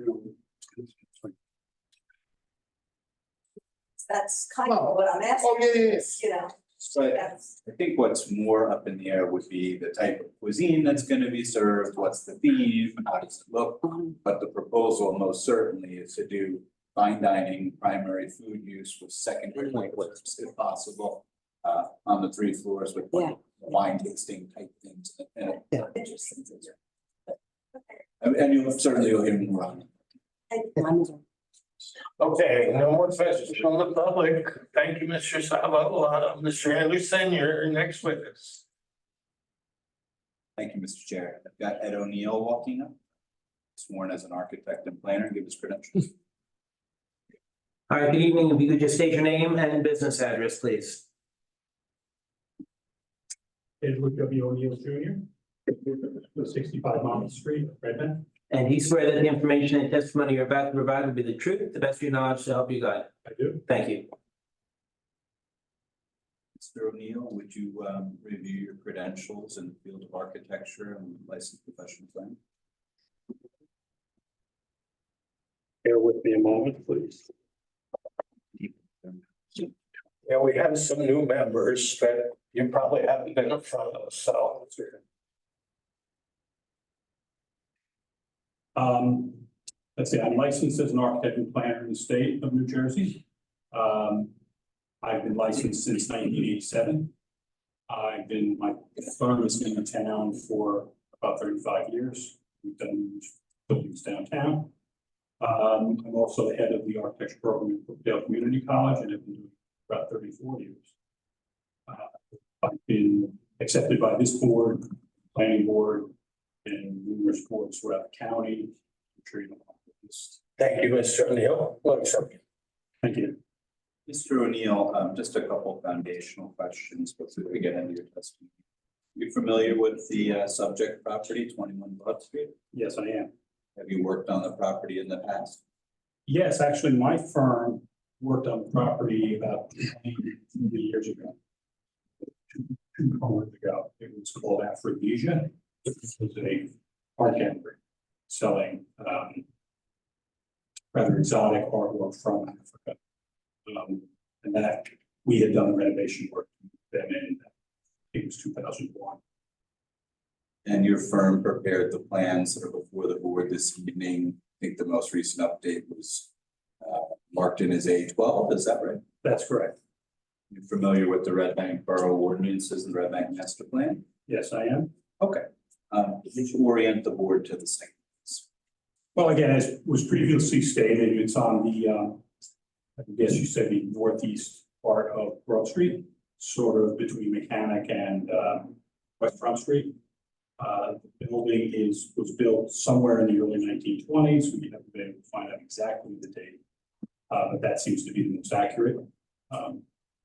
That's kind of what I'm asking. Oh, yeah. You know, But that's, I think what's more up in the air would be the type of cuisine that's gonna be served, what's the theme, how does it look? But the proposal most certainly is to do fine dining, primary food use with secondary liquids if possible. On the 3 floors with Yeah. wine tasting type things. Yeah. Interesting. And you'll certainly hear more on it. Okay, no more questions from the public. Thank you, Mr. Sabo. Mr. Anderson, your next witness. Thank you, Mr. Chair. I've got Ed O'Neill walking up. Sworn as an architect and planner, give his credentials. All right, good evening. If you could just state your name and business address, please. Edward W. O'Neill Jr. 65 Monmouth Street, Redmond. And do you swear that the information and testimony you're about to provide will be the truth, the best of your knowledge to help you God? I do. Thank you. Mr. O'Neill, would you review your credentials in the field of architecture and licensed professional planner? Bear with me a moment, please. Yeah, we have some new members that you probably haven't been in front of, so. Let's see, I'm licensed as an architect and planner in the state of New Jersey. I've been licensed since 1987. My firm has been in town for about 35 years. We've done buildings downtown. I'm also the head of the architecture program at Brookdale Community College and have been doing it for about 34 years. I've been accepted by this board, planning board, and numerous boards throughout the county. I'm sure you know this. Thank you, Mr. O'Neill. One second. Thank you. Mr. O'Neill, just a couple foundational questions before we get into your testimony. You familiar with the subject property, 21 Broad Street? Yes, I am. Have you worked on the property in the past? Yes, actually, my firm worked on the property about 3 years ago. Two hours ago. It was called Aphrodisia. It was a art gallery selling rather exotic artwork from Africa. And that we had done the renovation work then in, I think it was 2001. And your firm prepared the plans that are before the board this evening. I think the most recent update was marked in as A12, is that right? That's correct. You're familiar with the Red Bank Borough ordinances and Red Bank Master Plan? Yes, I am. Okay. Did you orient the board to the same? Well, again, as was previously stated, it's on the, I guess you said the northeast part of Broad Street, sort of between Mechanic and West Front Street. The building was built somewhere in the early 1920s. We haven't been able to find out exactly the date, but that seems to be the most accurate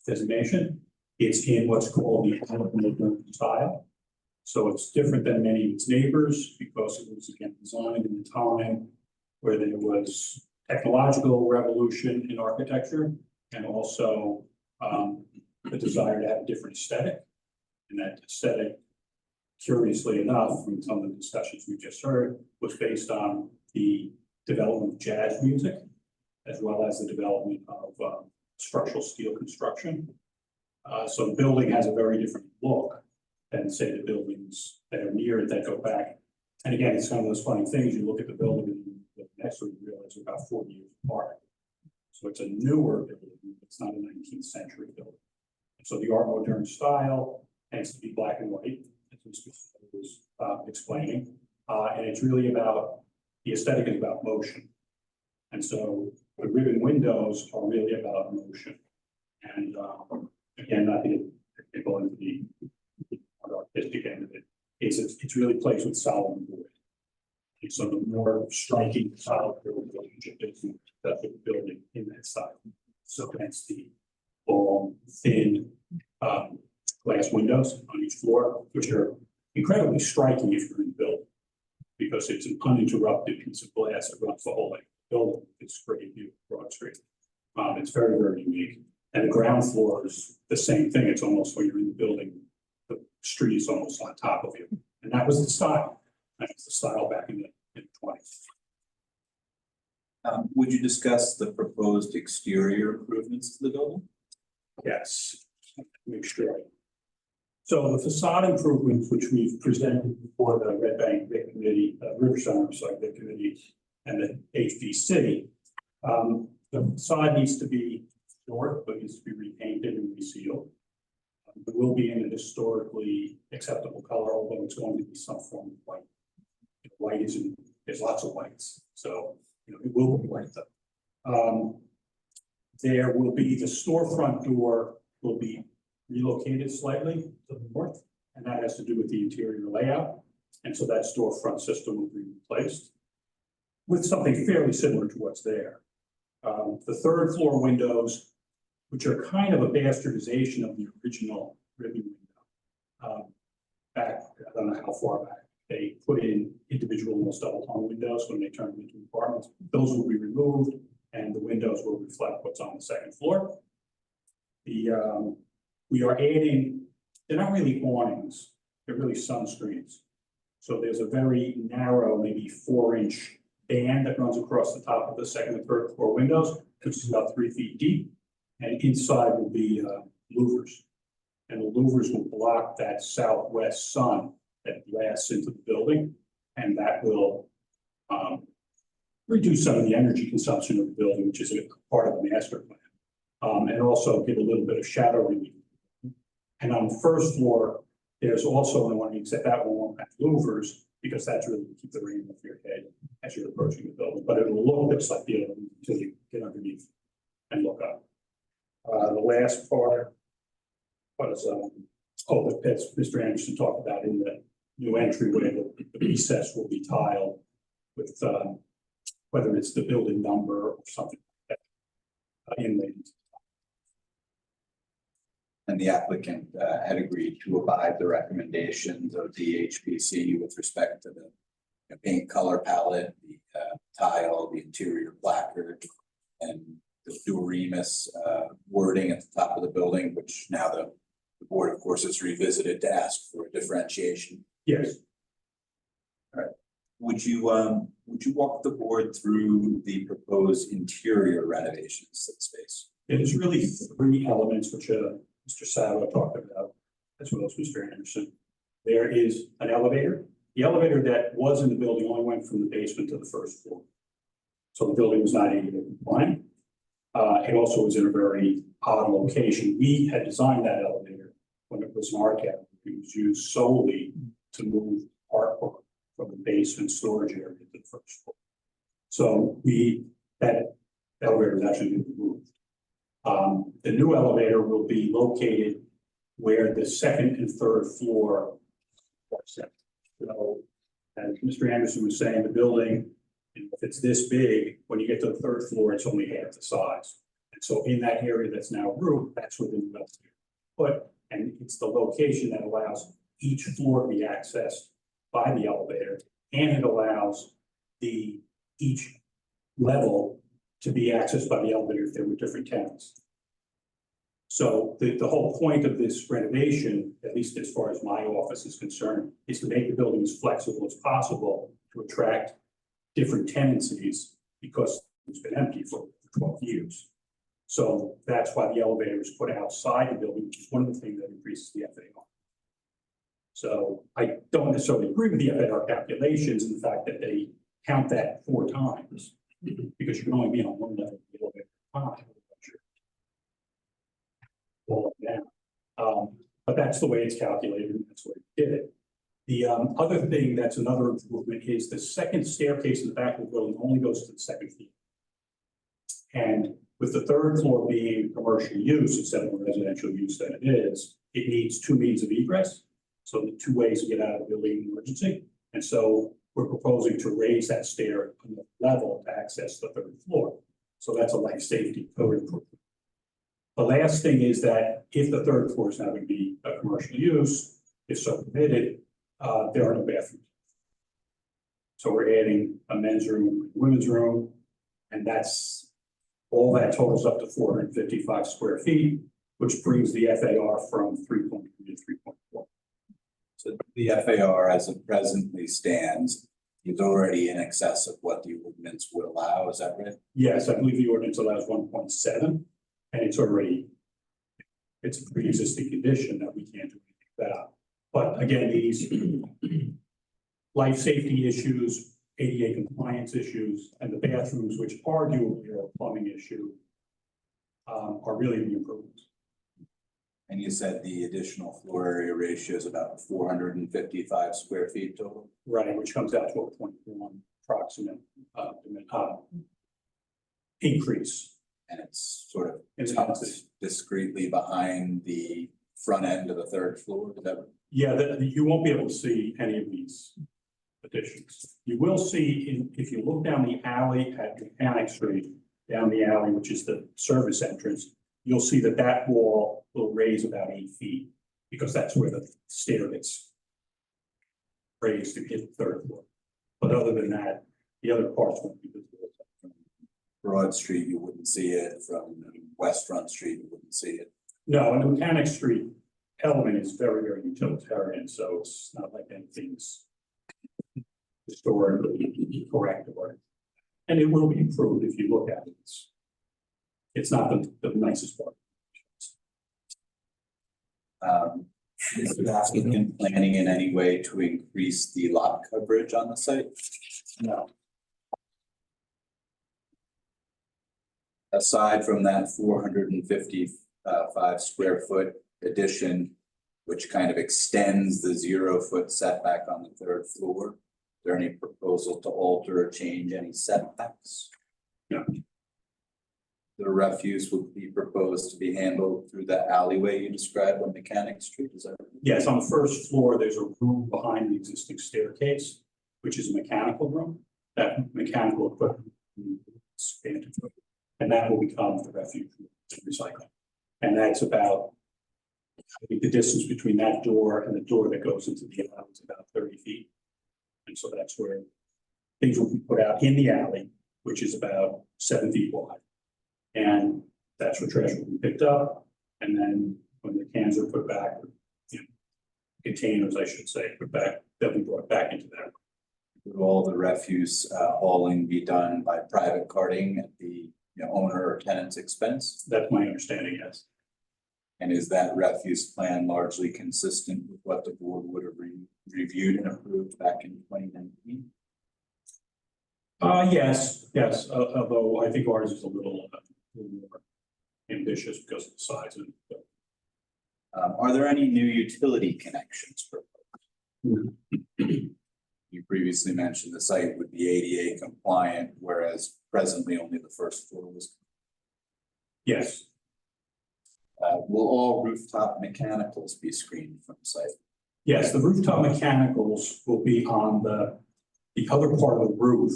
designation. It's in what's called the modern style. So it's different than many of its neighbors because it was again designed in a time where there was technological revolution in architecture and also the desire to have a different aesthetic. And that aesthetic, curiously enough, from some of the discussions we just heard, was based on the development of jazz music, as well as the development of structural steel construction. So the building has a very different look than, say, the buildings that are near it that go back. And again, it's one of those funny things, you look at the building and you look next to it, you realize it's about 40 years apart. So it's a newer building, it's not a 19th century building. And so the Art Moderne style tends to be black and white, as Mr. was explaining. And it's really about, the aesthetic is about motion. And so the ribbon windows are really about motion. And again, not to get technical into the artistic end of it, it's really plays with solid wood. And so the more striking the solid relationship is, that's the building in that style. So hence the long, thin glass windows on each floor, which are incredibly striking if you're in the building, because it's an uninterrupted piece of glass that runs the whole length of the building. It's great view of Broad Street. It's very, very unique. And the ground floor is the same thing. It's almost when you're in the building, the street is almost on top of you. And that was the style. That was the style back in the 20s. Would you discuss the proposed exterior improvements to the building? Yes, make sure. So the facade improvements, which we've presented before the Red Bank Vic Committee, Riverside Vic Committee, and the HDC, the facade needs to be short, but needs to be repainted and resealed. It will be in a historically acceptable color, although it's going to be some form of white. White isn't, there's lots of whites, so, it will be white though. There will be, the storefront door will be relocated slightly to the north, and that has to do with the interior layout. And so that storefront system will be replaced with something fairly similar to what's there. The third floor windows, which are kind of a bastardization of the original ribbon window. Back, I don't know how far back, they put in individual almost double hung windows when they turned them into apartments. Those will be removed and the windows will reflect what's on the second floor. We are adding, they're not really awnings, they're really sunscreens. So there's a very narrow, maybe 4-inch band that runs across the top of the second and third floor windows, which is about 3 feet deep. And inside will be louvers. And the louvers will block that southwest sun that blasts into the building. And that will reduce some of the energy consumption of the building, which is a part of the master plan. And also give a little bit of shadow relief. And on the first floor, there's also an awning, except that one won't have louvers, because that's really to keep the rain off your head as you're approaching the building. But it'll look just like the other one until you get underneath and look up. The last part was, that's Mr. Anderson talked about in the new entryway, the recess will be tiled with, whether it's the building number or something like that, inlaid. And the applicant had agreed to abide the recommendations of the HPC with respect to the paint color palette, the tile, the interior placard, and the Durimus wording at the top of the building, which now the board, of course, has revisited to ask for differentiation. Yes. All right. Would you walk the board through the proposed interior renovations to the space? It is really 3 elements which Mr. Savo talked about, as well as Mr. Anderson. There is an elevator. The elevator that was in the building only went from the basement to the first floor. So the building was not ADA compliant. It also was in a very odd location. We had designed that elevator when it was an art gallery. It was used solely to move artwork from the basement storage area to the first floor. So that elevator is actually being removed. The new elevator will be located where the second and third floor are set. So, as Mr. Anderson was saying, the building, if it's this big, when you get to the third floor, it's only half the size. And so in that area that's now roofed, that's where the new elevator put, and it's the location that allows each floor to be accessed by the elevator, and it allows each level to be accessed by the elevator if there were different tenants. So the whole point of this renovation, at least as far as my office is concerned, is to make the building as flexible as possible to attract different tenancies, because it's been empty for 12 years. So that's why the elevator is put outside the building, which is one of the things that increases the FAR. So I don't necessarily agree with the FAR calculations and the fact that they count that 4 times, because you can only be on one level of the elevator at a time. But that's the way it's calculated, and that's the way we did it. The other thing that's another improvement is the second staircase in the back of the building only goes to the second floor. And with the third floor being commercial use instead of a residential use that it is, it needs 2 means of egress. So the 2 ways to get out of the building in emergency. And so we're proposing to raise that stair on the level to access the third floor. So that's a life safety code improvement. The last thing is that if the third floor is now going to be a commercial use, if so permitted, there are no bathrooms. So we're adding a men's room, a women's room, and that's all that totals up to 455 square feet, which brings the FAR from 3.3 to 3.4. So the FAR as it presently stands is already in excess of what the ordinance would allow, is that right? Yes, I believe the ordinance allows 1.7, and it's a pre-existing condition that we can't do anything about. But again, these life safety issues, ADA compliance issues, and the bathrooms, which arguably are a plumbing issue, are really the improvements. And you said the additional floor area ratio is about 455 square feet total? Right, which comes out to a 0.1 approximate, increase. And it's sort of In the tucked density. discreetly behind the front end of the third floor, is that? Yeah, you won't be able to see any of these additions. You will see if you look down the alley at Mechanic Street, down the alley, which is the service entrance, you'll see that that wall will raise about 8 feet because that's where the stair gets raised to hit the third floor. But other than that, the other parts won't be visible. Broad Street, you wouldn't see it. From West Front Street, you wouldn't see it. No, and the Mechanic Street element is very, very utilitarian, so it's not like anything's historically correct or, and it will be improved if you look at it. It's not the nicest part. Is the applicant planning in any way to increase the lot coverage on the site? No, Aside from that 455 square foot addition, which kind of extends the 0 foot setback on the third floor, is there any proposal to alter or change any setbacks? No. The refuse would be proposed to be handled through the alleyway you described on Mechanic Street, is that? Right? yes, on the first floor, there's a room behind the existing staircase, which is a mechanical room. That mechanical equipment will be expanded, and that will become the refuge and recycling. And that's about, I think the distance between that door and the door that goes into the alley is about 30 feet. And so that's where things will be put out in the alley, which is about 7 feet wide. And that's where trash will be picked up. And then when the cans are put back, you know, containers, I should say, put back, they'll be brought back into that. Would all the refuse hauling be done by private carting at the owner or tenant's expense? That's my understanding, yes. And is that refuse plan largely consistent with what the board would have reviewed and approved back in 2019? Yes, although I think ours is a little more ambitious because of the size of it. Are there any new utility connections proposed? You previously mentioned the site would be ADA compliant, whereas presently only the first floor was. Yes, Will all rooftop mechanicals be screened from site? yes, the rooftop mechanicals will be on the other part of the roof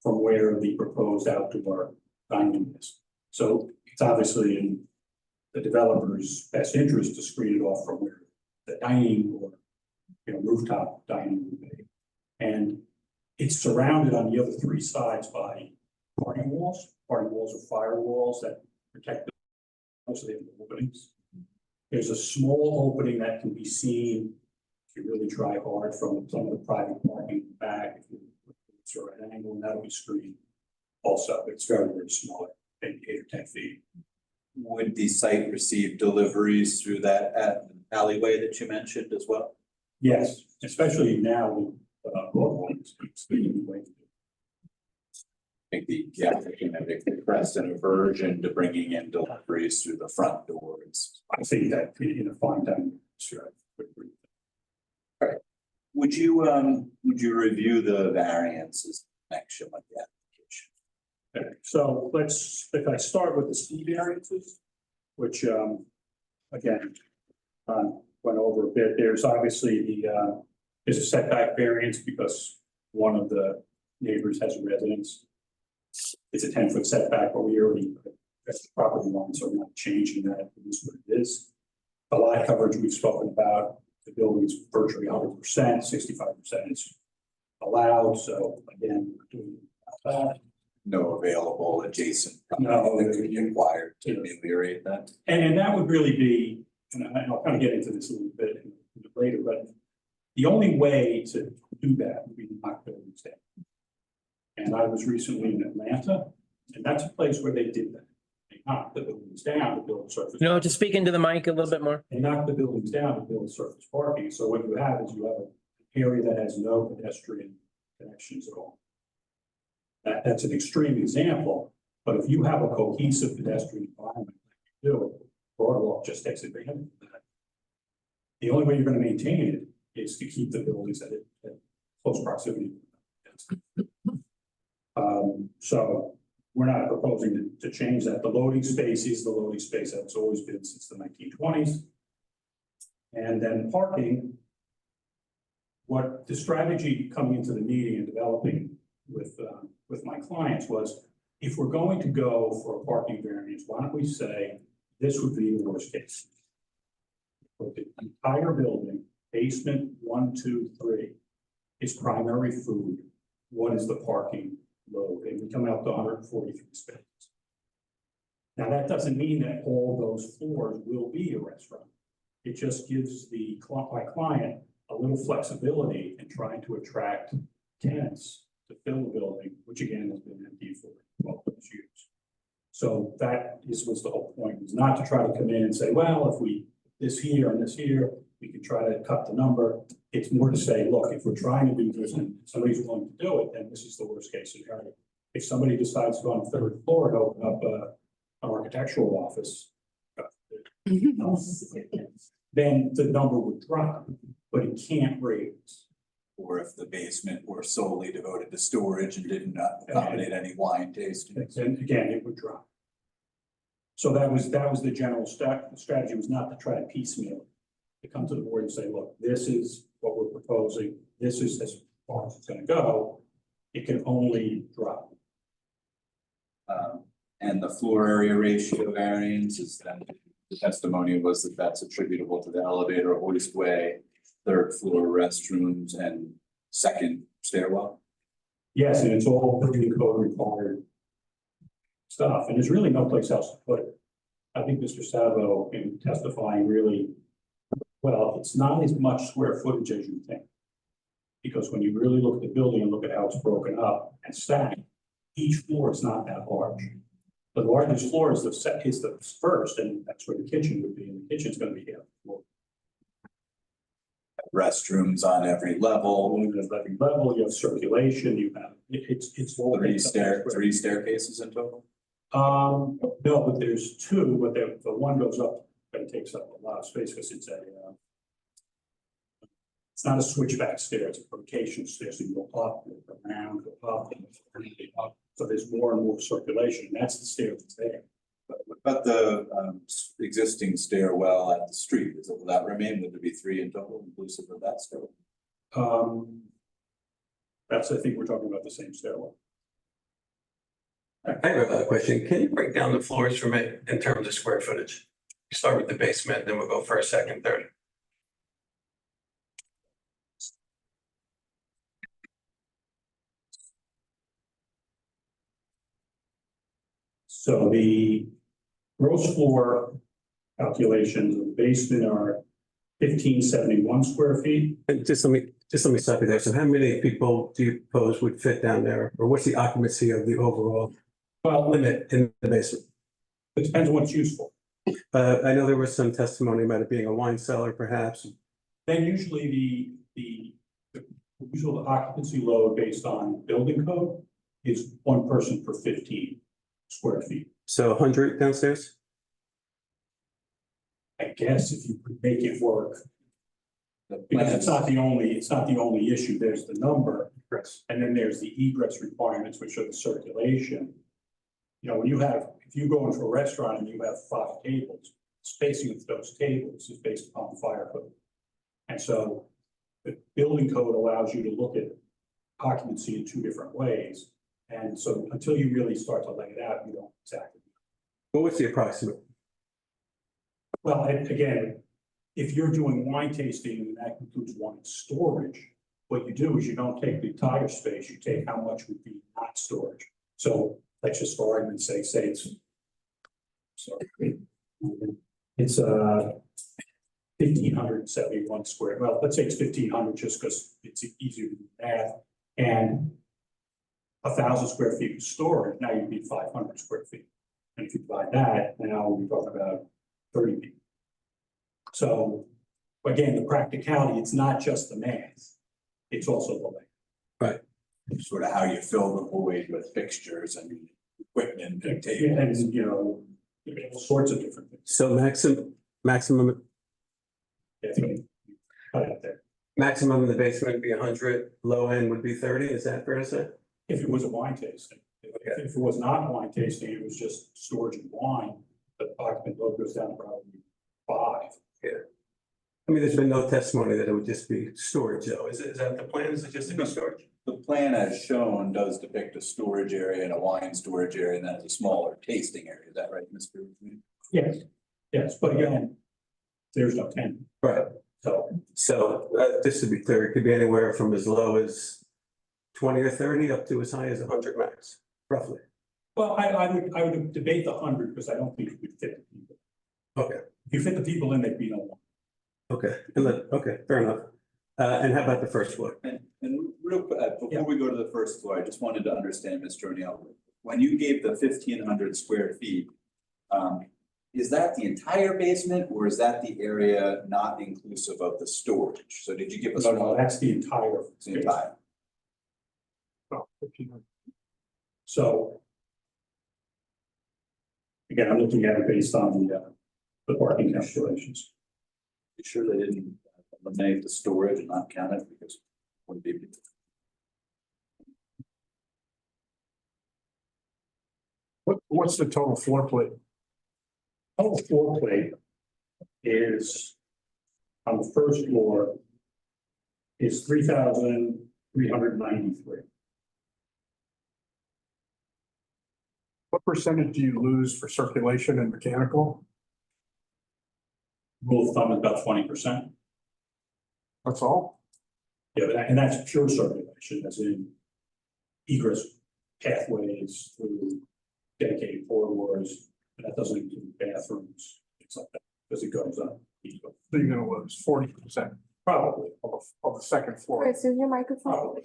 from where the proposed outdoor dining is. So it's obviously in the developer's best interest to screen it off from where the dining or, rooftop dining would be. And it's surrounded on the other 3 sides by party walls. Party walls are firewalls that protect the, most of the openings. There's a small opening that can be seen if you really try hard from some of the private parking back. If you look at the right angle, and that'll be screened also. It's very, very small, maybe 8 or 10 feet. Would the site receive deliveries through that alleyway that you mentioned as well? Yes, especially now with Broadway's. I think the applicant had expressed an aversion to bringing in deliveries through the front doors. I think that in a fine time, sure. Would you review the variances in connection with the application? Okay, so if I start with the C variances, which, again, went over a bit, there's obviously there's a setback variance because one of the neighbors has a residence. It's a 10-foot setback, but we already, that's the property line, so we're not changing that, it is what it is. The lot coverage we've spoken about, the building's virtually 100%, 65% is allowed, so again, we're doing that. No available adjacent No. property that could be acquired to ameliorate that? And that would really be, and I'll kind of get into this a little bit later, but the only way to do that would be to knock buildings down. And I was recently in Atlanta, and that's a place where they did that. They knocked the buildings down to build surface. No, just speak into the mic a little bit more. They knocked the buildings down to build surface parking. So what you have is you have an area that has no pedestrian connections at all. That's an extreme example, but if you have a cohesive pedestrian environment, like you do, Broadwalk just takes advantage of that. The only way you're gonna maintain it is to keep the buildings at close proximity. So we're not proposing to change that. The loading space is the loading space that it's always been since the 1920s. And then parking. What the strategy coming into the meeting and developing with my clients was, if we're going to go for a parking variance, why don't we say this would be the worst case? Put the entire building, basement 1, 2, 3, is primary food. What is the parking load? And we come out to 143 spaces. Now, that doesn't mean that all those floors will be a restaurant. It just gives my client a little flexibility in trying to attract tenants to fill the building, which again has been empty for 12 years. So that was the whole point, was not to try to come in and say, well, if we this here and this here, we can try to cut the number. It's more to say, look, if we're trying to do this and somebody's willing to do it, then this is the worst case scenario. If somebody decides to go on the 3rd floor and open up an architectural office, then the number would drop, but it can't raise. Or if the basement were solely devoted to storage and didn't accommodate any wine tasting. Then again, it would drop. So that was the general strategy, was not to try to piecemeal it. To come to the board and say, look, this is what we're proposing, this is as far as it's gonna go, it can only drop. And the floor area ratio variance is then, the testimony was that that's attributable to the elevator, hoistway, 3rd floor restrooms, and 2nd stairwell. Yes, and it's all building code required stuff, and there's really no place else to put it. I think Mr. Savo, in testifying, really, well, it's not as much square footage as you think. Because when you really look at the building and look at how it's broken up and stacked, each floor is not that large. The largest floor is the first, and that's where the kitchen would be, and the kitchen's gonna be here. Restrooms on every level, Every level, you have circulation, you have, it's all. 3 staircases in total. No, but there's 2, but the one goes up, but it takes up a lot of space because it's it's not a switchback stair, it's a rotation stair, so you go up, go around, go up, up. So there's more and more circulation, and that's the stair that's there. But the existing stairwell at the street, will that remain? Would there be 3 in total inclusive of that stairwell? I think we're talking about the same stairwell. I have another question. Can you break down the floors for me in terms of square footage? You start with the basement, then we'll go first, second, third. So the gross floor calculations of the basement are 1571 square feet. And just let me stop you there. So how many people do you propose would fit down there? Or what's the occupancy of the overall limit in the basement? It depends on what it's used for. I know there was some testimony about it being a wine cellar, perhaps. Then usually the usual occupancy load based on building code is 1 person per 15 square feet. So 100 downstairs? I guess if you could make it work. Because it's not the only issue. There's the number, and then there's the egress requirements, which are the circulation. You know, when if you go into a restaurant and you have 5 tables, spacing of those tables is based upon fire code. And so the building code allows you to look at occupancy in 2 different ways. And so until you really start to lay it out, you don't exactly. Well, what's the approximate? Well, and again, if you're doing wine tasting and that includes wine storage, what you do is you don't take the entire space, you take how much would be not storage. So let's just for argument's sake, say it's 1,571 square. Well, let's say it's 1,500 just because it's easier to do math. And 1,000 square feet of storage, now you need 500 square feet. And if you divide that, now we're talking about 30 feet. So again, the practicality, it's not just the math, it's also the layout. Right. Sort of how you fill the void with fixtures and equipment and tables. And, you know, all sorts of different things. So maximum, I think cut out there. Maximum in the basement would be 100, low end would be 30, is that fair to say? If it was a wine tasting. If it was not wine tasting, it was just storage of wine, the occupant load goes down to probably 5. I mean, there's been no testimony that it would just be storage though, is that the plan, is it just to be storage? The plan as shown does depict a storage area and a wine storage area, and that's a smaller tasting area, is that right, Mr.? Yes, yes, but again, there's no tenant, Right, so just to be clear, it could be anywhere from as low as 20 or 30 up to as high as 100 max, roughly. well, I would debate the 100 because I don't think it would fit the people. Okay, If you fit the people in, they'd be no one. okay, okay, fair enough. And how about the first floor? And real quick, before we go to the first floor, I just wanted to understand, Mr. O'Neill, when you gave the 1,500 square feet, is that the entire basement or is that the area not inclusive of the storage? So did you give us? No, that's the entire. The entire. Oh, 1,500. So. Again, I'm looking at it based on the parking calculations. You sure they didn't eliminate the storage and not count it because it wouldn't be. What's the total floor plate? Total floor plate is on the first floor is 3,393. What percentage do you lose for circulation and mechanical? Rule of thumb is about 20%. That's all? Yeah, and that's pure circulation, as in egress pathways through dedicated corridors, and that doesn't include bathrooms, things like that, because it goes up. So you're gonna lose 40% Probably. of the second floor. Chris, is your microphone? Probably.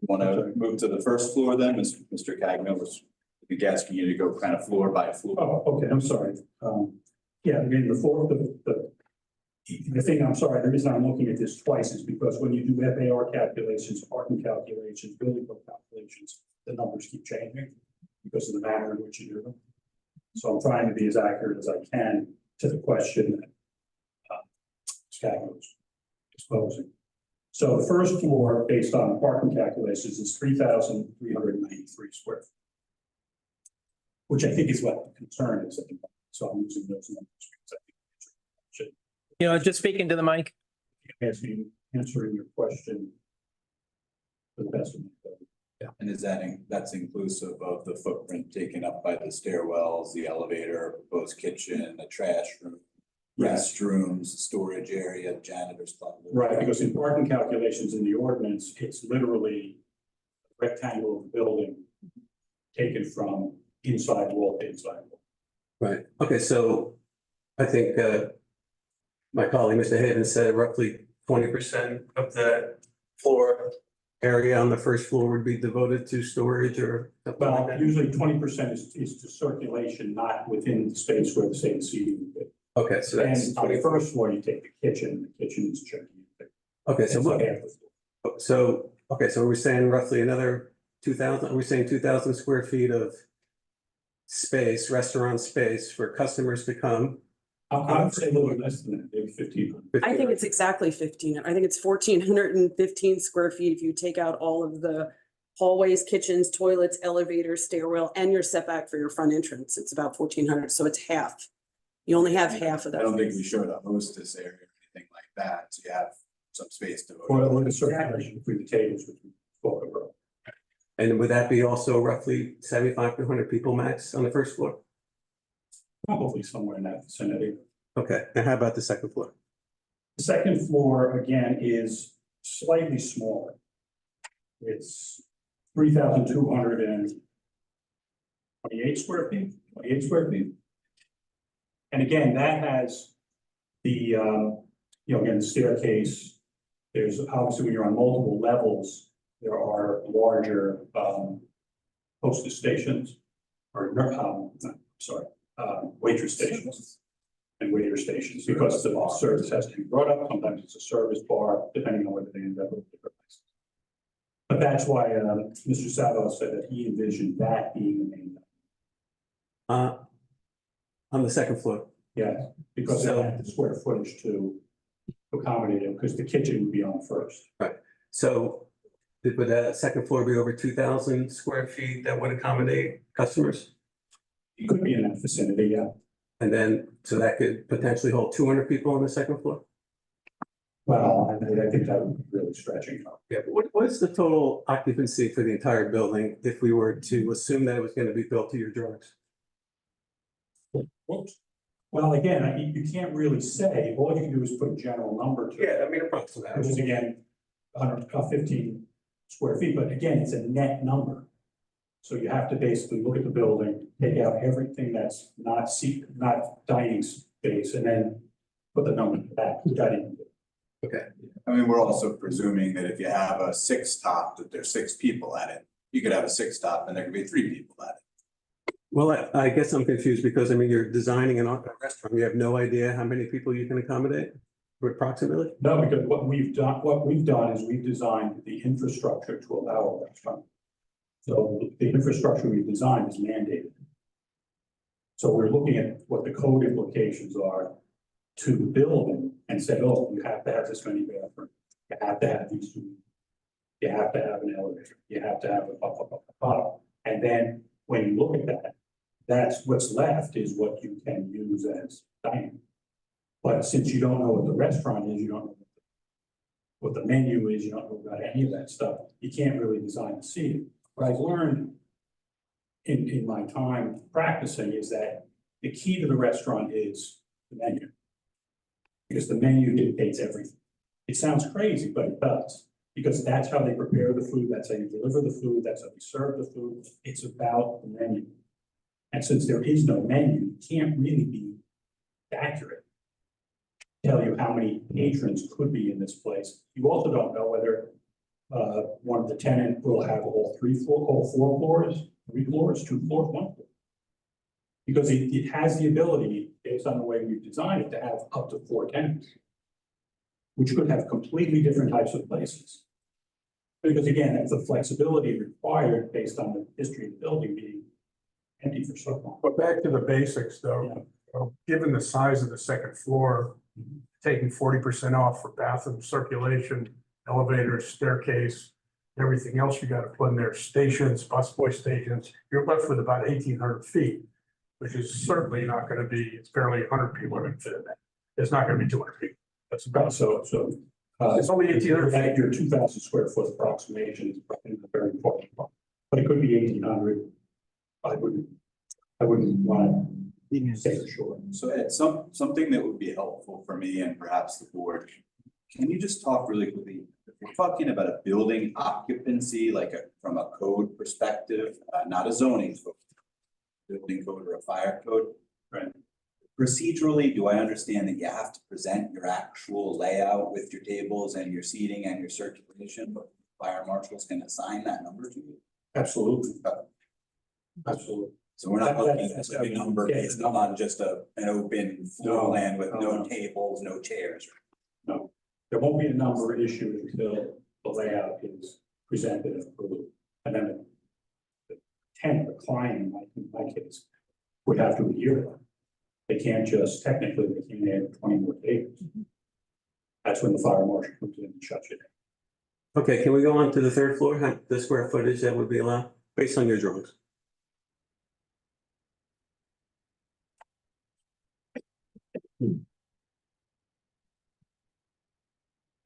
Want to move to the first floor then, Mr. Cagno was asking you to go kind of floor by floor. Oh, okay, I'm sorry. Yeah, I mean, the thing, I'm sorry, the reason I'm looking at this twice is because when you do FAR calculations, parking calculations, building code calculations, the numbers keep changing because of the manner in which you do them. So I'm trying to be as accurate as I can to the question that Scott was exposing. So the first floor, based on parking calculations, is 3,393 square feet, which I think is what the concern is. So I'm using those numbers because I think You know, just speaking to the mic. answering your question to the best of my ability. And is that's inclusive of the footprint taken up by the stairwells, the elevator, proposed kitchen, the trash room, Yes. restrooms, storage area, janitor's closet? Right, because in parking calculations in the ordinance, it's literally a rectangle of the building taken from inside wall to inside wall. Right, okay, so I think my colleague, Mr. Havens, said roughly 20% of the floor area on the first floor would be devoted to storage or something like Well, that? usually 20% is to circulation, not within the space where the same seating would be. Okay, so that's And on the 20. first floor, you take the kitchen is checking. Okay, so It's what, like half the floor. so we're saying roughly another 2,000, are we saying 2,000 square feet of space, restaurant space for customers to come? I would say a little bit less than that, maybe 1,500. I think it's exactly 15. I think it's 1,415 square feet if you take out all of the hallways, kitchens, toilets, elevators, stairwell, and your setback for your front entrance. It's about 1,400, so it's half. You only have half of I that. don't think we showed a hostess area or anything like that, so you have some space to. Or look at circulation between the tables, which we spoke about. And would that be also roughly 75 to 100 people max on the first floor? Probably somewhere in that vicinity. Okay, and how about the second floor? The second floor, again, is slightly smaller. It's 3,228 square feet, 28 square feet. And again, that has the, again, the staircase. There's obviously when you're on multiple levels, there are larger hostess stations or, waitress stations and waiter stations because the service has to be brought up. Sometimes it's a service bar, depending on whether they end up with different places. But that's why Mr. Savo said that he envisioned that being the main. On the second floor. Yes, because they have the square footage to accommodate it, because the kitchen would be on first. So would that second floor be over 2,000 square feet that would accommodate customers? It could be in that vicinity, yeah. And then, so that could potentially hold 200 people on the second floor? Well, I think that would be really stretching it out. Yeah, but what is the total occupancy for the entire building if we were to assume that it was gonna be built to your drawings? Well, again, you can't really say, all you can do is put a general number to it. Yeah, I mean, approximately. Which is again, 115 square feet, but again, it's a net number. So you have to basically look at the building, take out everything that's not not dining space, and then put the number back, dining. I mean, we're also presuming that if you have a six top, that there's six people at it. You could have a six top and there could be three people at it. Well, I guess I'm confused because, I mean, you're designing a restaurant, you have no idea how many people you can accommodate approximately? No, because what we've done is we've designed the infrastructure to allow a restaurant. So the infrastructure we've designed is mandated. So we're looking at what the code implications are to the building and say, oh, you have to have this many bathrooms, you have to have these, you have to have an elevator, you have to have a. And then when you look at that, that's what's left is what you can use as dining. But since you don't know what the restaurant is, you don't know what the menu is, you don't know about any of that stuff, you can't really design the seating. What I've learned in my time practicing is that the key to the restaurant is the menu. Because the menu dictates everything. It sounds crazy, but it does. Because that's how they prepare the food, that's how you deliver the food, that's how you serve the food. It's about the menu. And since there is no menu, it can't really be accurate. Tell you how many patrons could be in this place. You also don't know whether one of the tenant will have all four floors, 3 floors, 2 floors, 1 floor. Because it has the ability, based on the way we've designed it, to have up to 4 tenants. Which could have completely different types of places. Because again, that's the flexibility required based on the history of the building being empty for so long. But back to the basics though, given the size of the second floor, taking 40% off for bathroom circulation, elevators, staircase, everything else you gotta put in there, stations, busboy stations, you're left with about 1,800 feet, which is certainly not gonna be, it's barely 100 people are gonna fit in that. It's not gonna be 200 people. That's about so. It's only 1,800 feet. Your 2,000 square foot approximation is probably a very important one, but it could be 1,800. I wouldn't want to say for sure. So Ed, something that would be helpful for me and perhaps the board, can you just talk really quickly, if we're talking about a building occupancy, like from a code perspective, not a zoning code, building code or a fire code, right? Procedurally, do I understand that you have to present your actual layout with your tables and your seating and your circulation, but fire marshals can assign that number to you? Absolutely. Absolutely. So we're not looking at That's- a number based on just an open floor plan with no tables, no chairs. No, there won't be a number issued until the layout is presented and approved. And then the tenant, the client, in my case, would have to adhere to that. They can't just, technically, they can't add 20 more tables. That's when the fire marshal comes in and shuts it down. Okay, can we go on to the third floor, the square footage that would be allowed based on your drawings?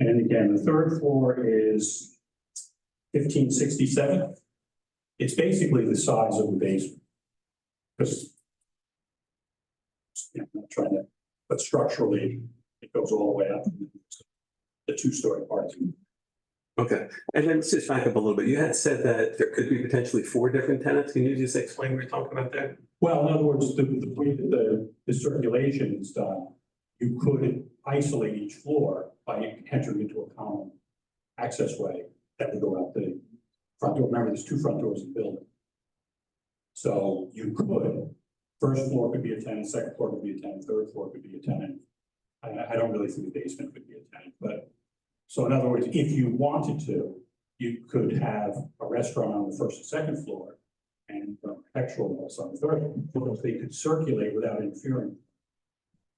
And again, the third floor is 1567. It's basically the size of the basement. Because I'm not trying to, but structurally, it goes all the way up. The 2-story parts. Okay, and then just back up a little bit. You had said that there could be potentially 4 different tenants. Can you just explain what you're talking about there? Well, in other words, the way that the circulation is done, you could isolate each floor by entering into a common access way that would go out the front door. Remember, there's 2 front doors in the building. So you could, first floor could be a tenant, second floor could be a tenant, third floor could be a tenant. I don't really think the basement could be a tenant, but so in other words, if you wanted to, you could have a restaurant on the first and second floor and architectural walls on the third, so they could circulate without interfering.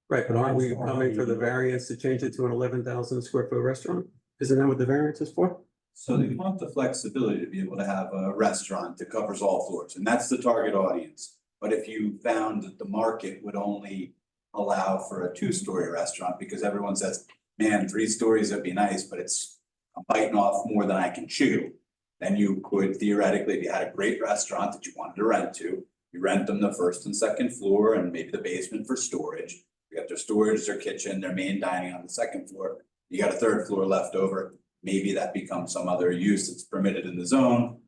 Right, but aren't we coming for the variance to change it to an 11,000 square foot restaurant? Isn't that what the variance is for? So they want the flexibility to be able to have a restaurant that covers all floors, and that's the target audience. But if you found that the market would only allow for a two-story restaurant, because everyone says, man, 3 stories, that'd be nice, but I'm biting off more than I can chew. Then you could theoretically, if you had a great restaurant that you wanted to rent to, you rent them the first and second floor and maybe the basement for storage. You got their storage, their kitchen, their main dining on the second floor. You got a third floor left over. Maybe that becomes some other use that's permitted in the zone,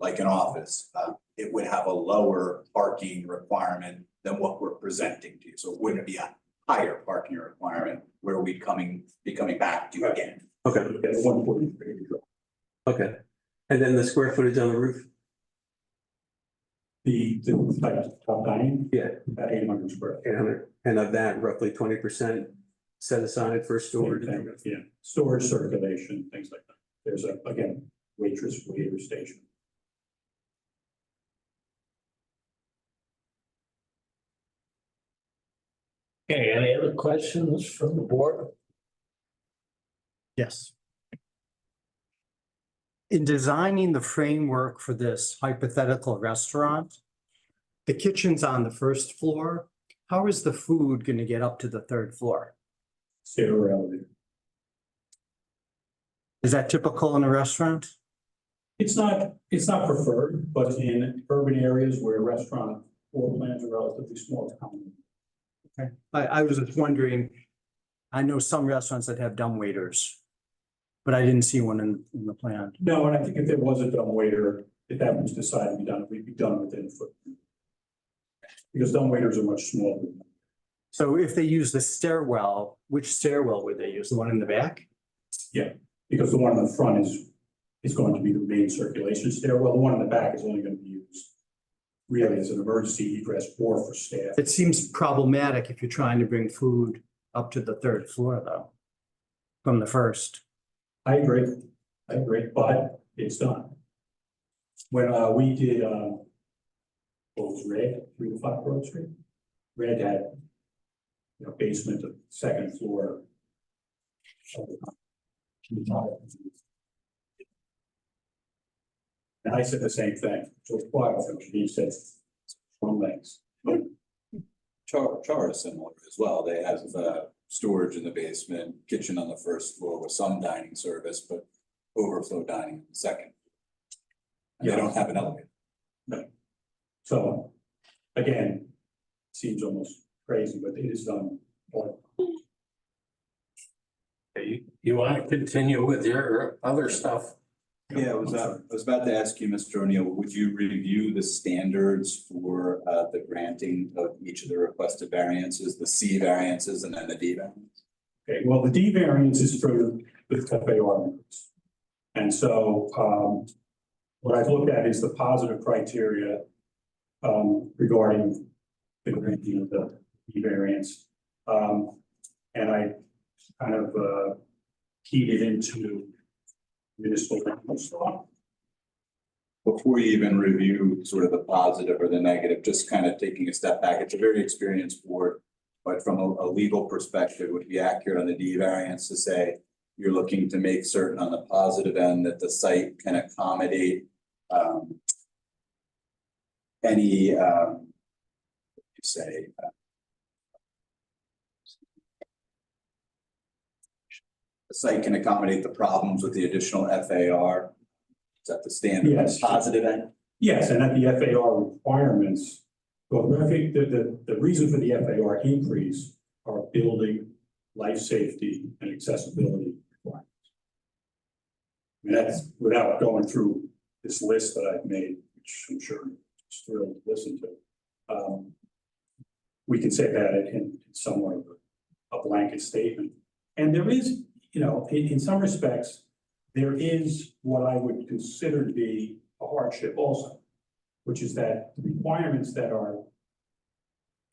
like an office. It would have a lower parking requirement than what we're presenting to you. So it wouldn't be a higher parking requirement where we'd be coming back to you again. Okay, At 143. okay. And then the square footage on the roof? The like top dining, Yeah, about 800 square. 800, and of that, roughly 20% set aside for storage. Yeah, storage, circulation, things like that. There's again, waiter station. Okay, any other questions from the board? Yes. In designing the framework for this hypothetical restaurant, the kitchen's on the first floor. How is the food going to get up to the third floor? Stair elevator. Is that typical in a restaurant? It's not preferred, but in urban areas where restaurant floor plans are relatively small, it's common. Okay. I was just wondering, I know some restaurants that have dumb waiters, but I didn't see one in the plan. No, and I think if there was a dumb waiter, if that was decided to be done, we'd be done within a foot. Because dumb waiters are much smaller. So if they use the stairwell, which stairwell would they use? The one in the back? Yeah, because the one in the front is going to be the main circulation stairwell. The one in the back is only going to be used really as an emergency egress or for staff. It seems problematic if you're trying to bring food up to the third floor though, from the first. I agree, but it's done. When we did, what was Red, 3 to 5 Broad Street? Red had, basement of second floor. And I said the same thing, so it's quiet, he said, one legs. Char is similar as well. They have storage in the basement, kitchen on the first floor with some dining service, but overflow dining on the second. And they don't have an elevator. So, again, seems almost crazy, but it is done. You want to continue with your other stuff? Yeah, I was about to ask you, Mr. O'Neill, would you review the standards for the granting of each of the requested variances, the C variances and then the D variance? Okay, well, the D variance is for the FAR members. And so, what I've looked at is the positive criteria regarding the granting of the D variance. And I kind of keyed it into municipal law. Before you even review sort of the positive or the negative, just kind of taking a step back, it's a very experienced board. But from a legal perspective, would it be accurate on the D variance to say you're looking to make certain on the positive end that the site can accommodate any the site can accommodate the problems with the additional FAR? Is that the standard, Yes. positive end? Yes, and at the FAR requirements, well, I think the reason for the FAR increase are building, life safety and accessibility requirements. I mean, that's without going through this list that I've made, which I'm sure you're thrilled to listen to. We can say that in somewhat of a blanket statement. And there is, in some respects, there is what I would consider to be a hardship also, which is that the requirements that are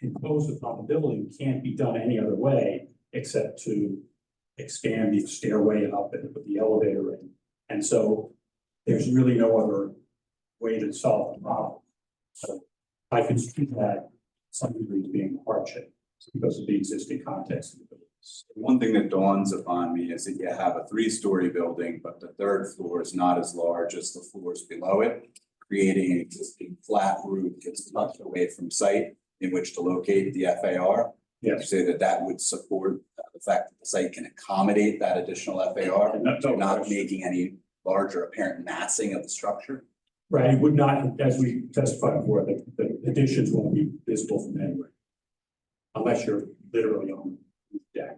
imposed upon the building can't be done any other way except to expand the stairway up and put the elevator in. And so there's really no other way to solve the problem. So I can see that some degree being a hardship because of the existing context of the buildings. One thing that dawns upon me is that you have a three-story building, but the third floor is not as large as the floors below it, creating an existing flat roof that's tucked away from site in which to locate the FAR. You Yes. say that that would support the fact that the site can accommodate that additional FAR, And that's all not right. making any larger apparent massing of the structure. Right, it would not, as we testified before, the additions won't be visible from anywhere. Unless you're literally on the deck.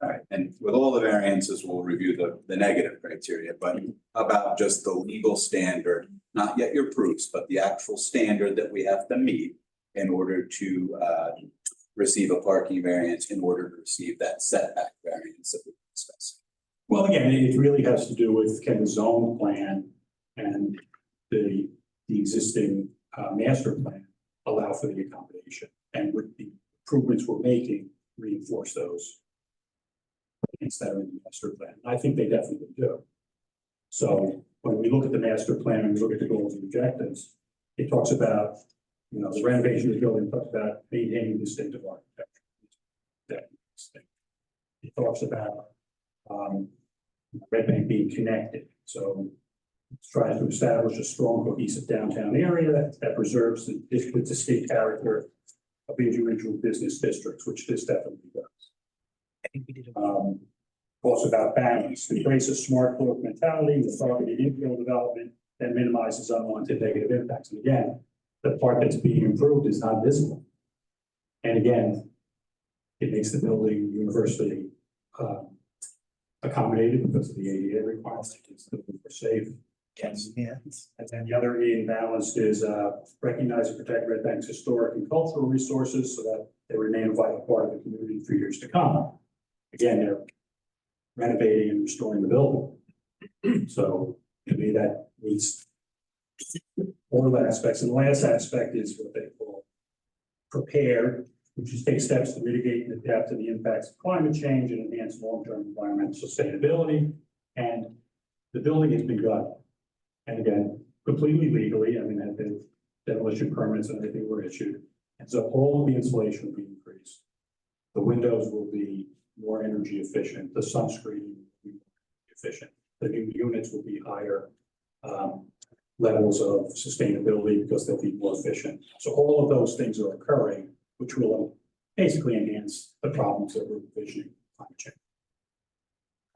All right, and with all the variances, we'll review the negative criteria, but how about just the legal standard, not yet your proofs, but the actual standard that we have to meet in order to receive a parking variance, in order to receive that setback variance that we discussed. Well, again, it really has to do with can the zone plan and the existing master plan allow for the accommodation, and would the improvements we're making reinforce those instead of in the master plan? I think they definitely do. So when we look at the master plan and we look at the goals and objectives, it talks about, you know, the renovation of the building, talks about maintaining distinctive architecture. That thing. It talks about Red Bank being connected, so it's trying to establish a strong cohesive downtown area that preserves the distinct character of individual business districts, which this definitely does. Also about balance, embrace a smart growth mentality with targeted infill development that minimizes unwanted negative impacts. And again, the part that's being improved is not visible. And again, it makes the building universally accommodated because of the ADA requirements, it's the building for safe. Yes. And then the other being balanced is recognize and protect Red Bank's historic and cultural resources so that they remain a vital part of the community for years to come. Again, they're renovating and restoring the building. So to me, that meets all the aspects. And the last aspect is what they call prepared, which is take steps to mitigate and adapt to the impacts of climate change and enhance long-term environmental sustainability. And the building has been done. And again, completely legally, I mean, the demolition permits and everything were issued. And so all of the insulation will be increased. The windows will be more energy efficient, the sunscreen will be more efficient. The new units will be higher levels of sustainability because they'll be more efficient. So all of those things are occurring, which will basically enhance the problems that we're envisioning climate change.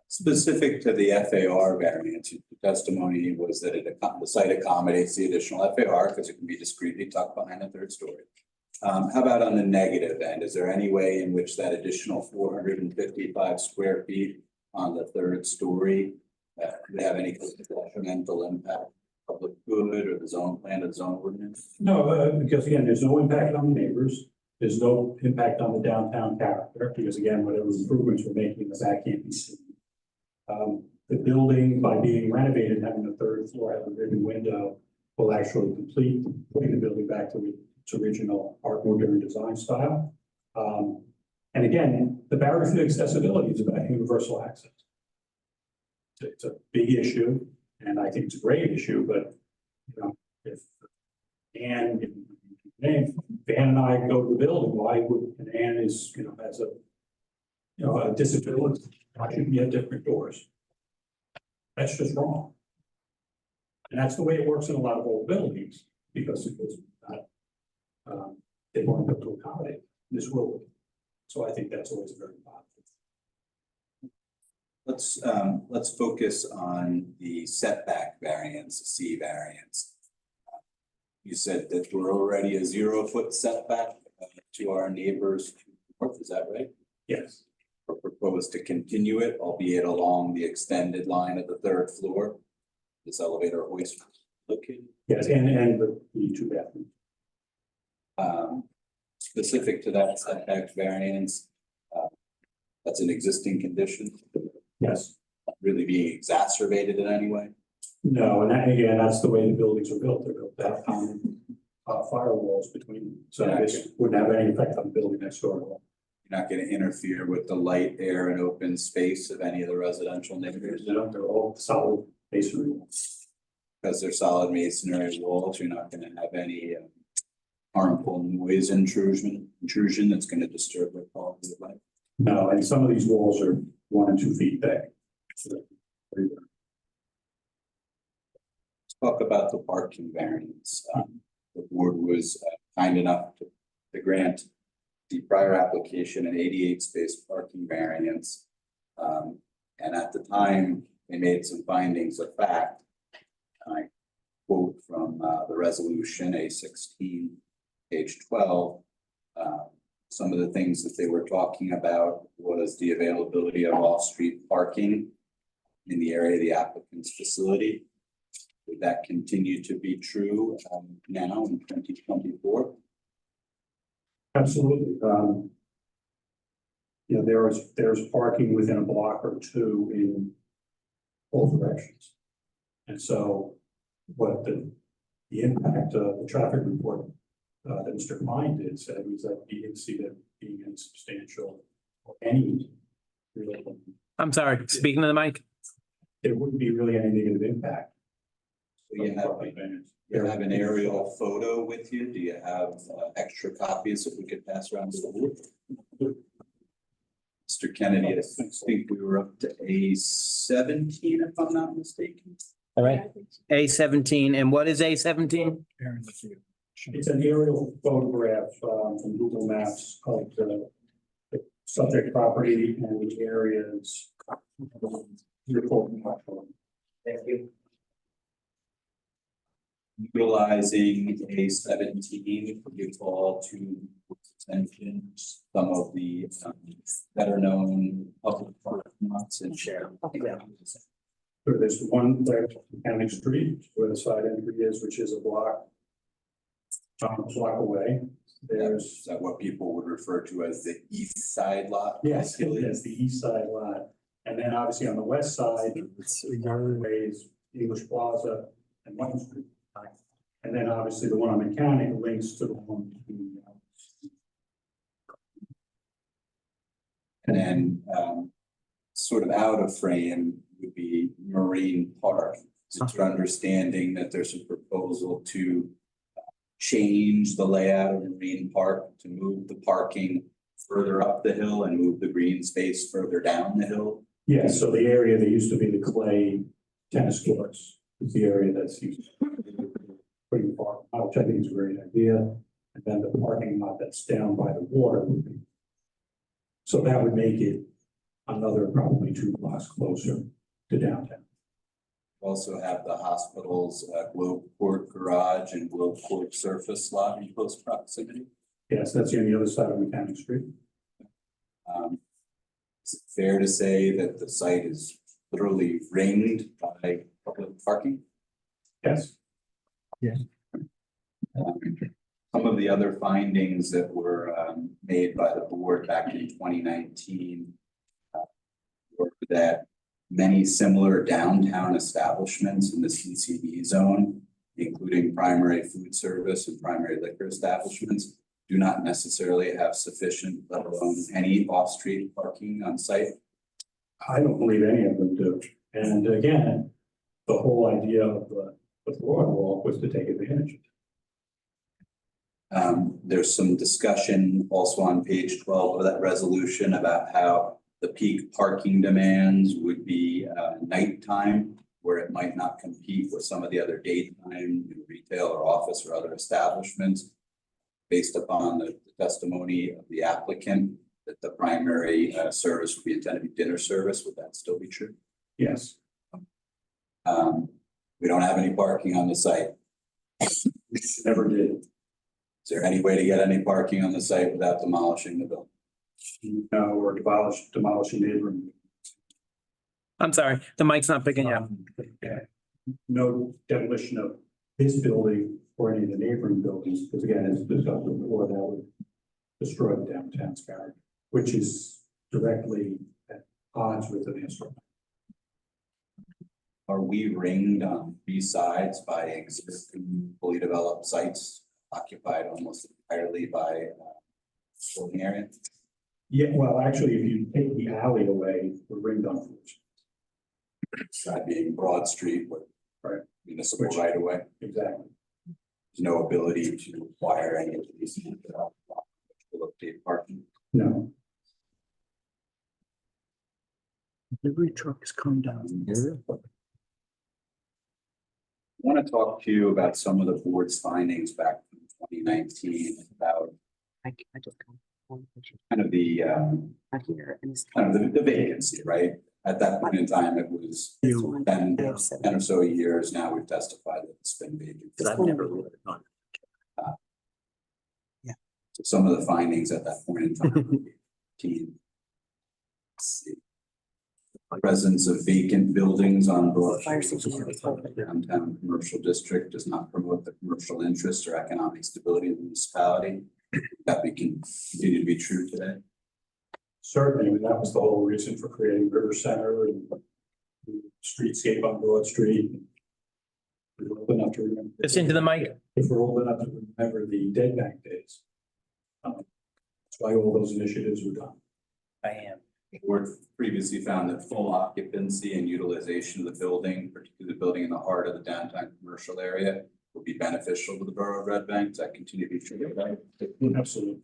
Specific to the FAR variance, the testimony was that the site accommodates the additional FAR because it can be discreetly tucked behind the third story. How about on the negative end? Is there any way in which that additional 455 square feet on the third story could have any detrimental impact, public good or the zone plan or the zone ordinance? No, because again, there's no impact on the neighbors. There's no impact on the downtown character, because again, whatever improvements we're making in the back can't be seen. The building, by being renovated, having the third floor, have a ribbon window, will actually complete putting the building back to its original Art Moderne design style. And again, the barrier to accessibility is about universal access. It's a big issue, and I think it's a great issue, but you know, if Ann and I go to the building, why would, and Ann is, you know, has a disability, why shouldn't we have different doors? That's just wrong. And that's the way it works in a lot of old buildings, because it was not, they weren't able to accommodate. This will. So I think that's always very positive. Let's focus on the setback variance, C variance. You said that we're already a 0-foot setback to our neighbors to the north, is that right? Yes. Or proposed to continue it, albeit along the extended line of the third floor. This elevator hoist located. Yes, and the two bathrooms. Specific to that setback variance, that's an existing condition. Yes. Not really being exacerbated in any way. No, and that, again, that's the way the buildings are built. They're built to have common firewalls between them. So this wouldn't have any effect on the building next door at all. You're not going to interfere with the light, air, and open space of any of the residential neighbors. They're all solid masonry walls. because they're solid masonry walls, you're not gonna have any harmful noise intrusion that's gonna disturb their quality of life. No, and some of these walls are 1 and 2 feet thick. So, Let's talk about the parking variance. The board was kind enough to grant the prior application an 88 space parking variance. And at the time, they made some findings of fact. I quote from the resolution A16, page 12. Some of the things that they were talking about was the availability of off-street parking in the area of the applicant's facility. Would that continue to be true now in 2024? absolutely. There's parking within a block or two in both directions. And so what the impact of the traffic report that Mr. Klein did said was that he didn't see that being insubstantial or any real, I'm sorry, speaking to the mic. there wouldn't be really any negative impact. So you have an aerial photo with you? Do you have extra copies that we could pass around to the board? Mr. Kennedy, I think we were up to A17, if I'm not mistaken. All right. A17, and what is A17? It's an aerial photograph from Google Maps of the subject property and the areas. Thank you. Utilizing A17, we call to attention some of the better known public parking lots and share. So there's one there, County Street, where the side entry is, which is a block away. There's, Is that what people would refer to as the east side lot? yes, that's the east side lot. And then obviously on the west side, it's ways English Plaza and One Street. And then obviously the one on Mechanic links to the one. And then sort of out of frame would be Marine Park. It's your understanding that there's a proposal to change the layout of Marine Park to move the parking further up the hill and move the green space further down the hill. Yeah, so the area that used to be the clay tennis courts is the area that's used. Pretty far, which I think is a great idea. And then the parking lot that's down by the water would be. So that would make it another probably 2 blocks closer to downtown. Also have the hospital's Globe Court garage and Globe Court surface lot in close proximity. Yes, that's on the other side of Mechanic Street. Is it fair to say that the site is literally ringed by public parking? Yes. Some of the other findings that were made by the board back in 2019 were that many similar downtown establishments in the CCD zone, including primary food service and primary liquor establishments, do not necessarily have sufficient, let alone any off-street parking on site. I don't believe any of them do. And again, the whole idea of the boardwalk was to take advantage of it. There's some discussion also on page 12 of that resolution about how the peak parking demands would be nighttime, where it might not compete with some of the other daytime retail or office or other establishments. Based upon the testimony of the applicant, that the primary service would be intended to be dinner service, would that still be true? Yes. We don't have any parking on the site. Never did. Is there any way to get any parking on the site without demolishing the building? No, or demolishing neighboring. I'm sorry, the mic's not picking up. Yeah. No demolition of this building or any of the neighboring buildings, because again, as discussed before, that would destroy the downtown's character, which is directly at odds with the master plan. Are we ringed on 3 sides by existing fully developed sites occupied almost entirely by building area? Yeah, well, actually, if you take the alley away, we're ringed on 4 sides. Side being Broad Street, where municipal Which- right away. Exactly. There's no ability to acquire any of these. Will update parking. No. Delivery trucks come down. I want to talk to you about some of the board's findings back from 2019 about I just come. kind of the Out here and it's. kind of the vacancy, right? At that point in time, it was You, 10 or so years. Now we've testified that it's been vacant. because I've never lived on. So some of the findings at that point in time. Let's see. Presence of vacant buildings on Broad Fire Street station. downtown commercial district does not promote the commercial interest or economic stability of the municipality. That we can continue to be true today. Certainly, I mean, that was the whole reason for creating River Center and the streetscape on Broad Street. We're old enough to remember. Just into the mic. If we're old enough to remember the dead bank days. That's why all those initiatives were done. I am. The board previously found that full occupancy and utilization of the building, particularly the building in the heart of the downtown commercial area, will be beneficial to the borough of Red Bank. Does that continue to be true? Absolutely.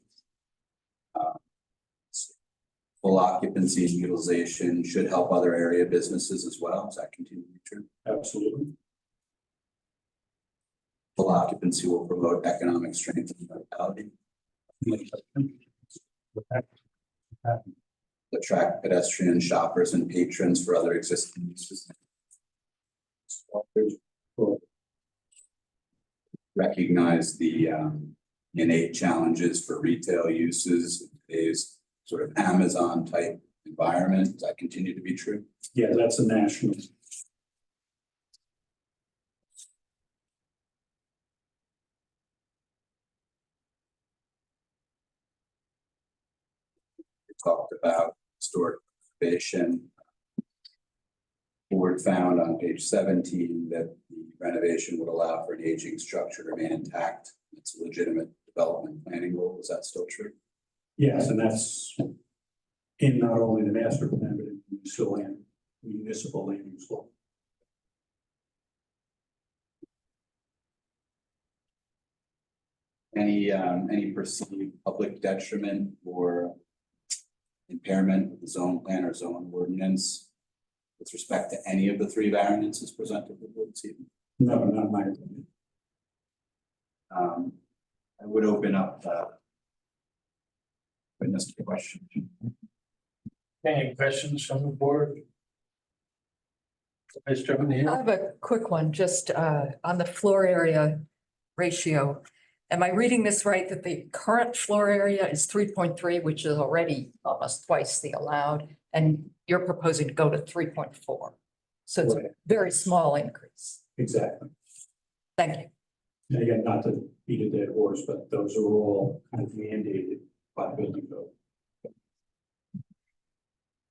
Full occupancy and utilization should help other area businesses as well. Does that continue to be true? Absolutely. Full occupancy will promote economic strength and vitality, attract pedestrian shoppers and patrons for other existing uses. Recognize the innate challenges for retail uses in today's sort of Amazon type environment. Does that continue to be true? Yeah, that's a national. We talked about historic preservation. Board found on page 17 that the renovation would allow for an aging structure to remain intact. It's a legitimate development planning goal. Is that still true? Yes, and that's in not only the master plan, but in municipal land use law. Any perceived public detriment or impairment of the zone plan or zone ordinance with respect to any of the three variances presented to the board this evening? No, not my opinion. I would open up witness to question. Any questions from the board? Mr. I O'Neill? have a quick one, just on the floor area ratio. Am I reading this right, that the current floor area is 3.3, which is already almost twice the allowed, and you're proposing to go to 3.4? So it's a Right. very small increase. Exactly. Thank you. And again, not to beat a dead horse, but those are all kind of mandated by the building code.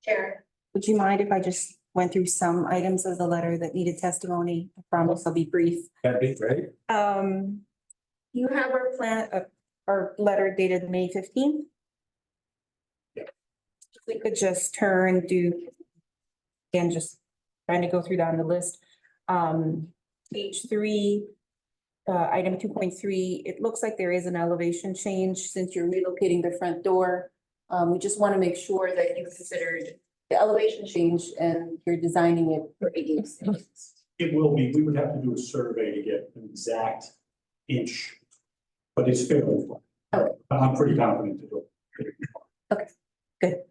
Sharon? Would you mind if I just went through some items of the letter that needed testimony? I promise I'll be brief. That'd be great. You have our plan, our letter dated May 15th? Yeah. If we could just turn, again, just trying to go through down the list. Page 3, item 2.3, it looks like there is an elevation change since you're relocating the front door. We just want to make sure that you considered the elevation change and you're designing it for ADA standards. It will be, we would have to do a survey to get an exact inch, but it's fairly flat. Okay. I'm pretty confident to do it. Good.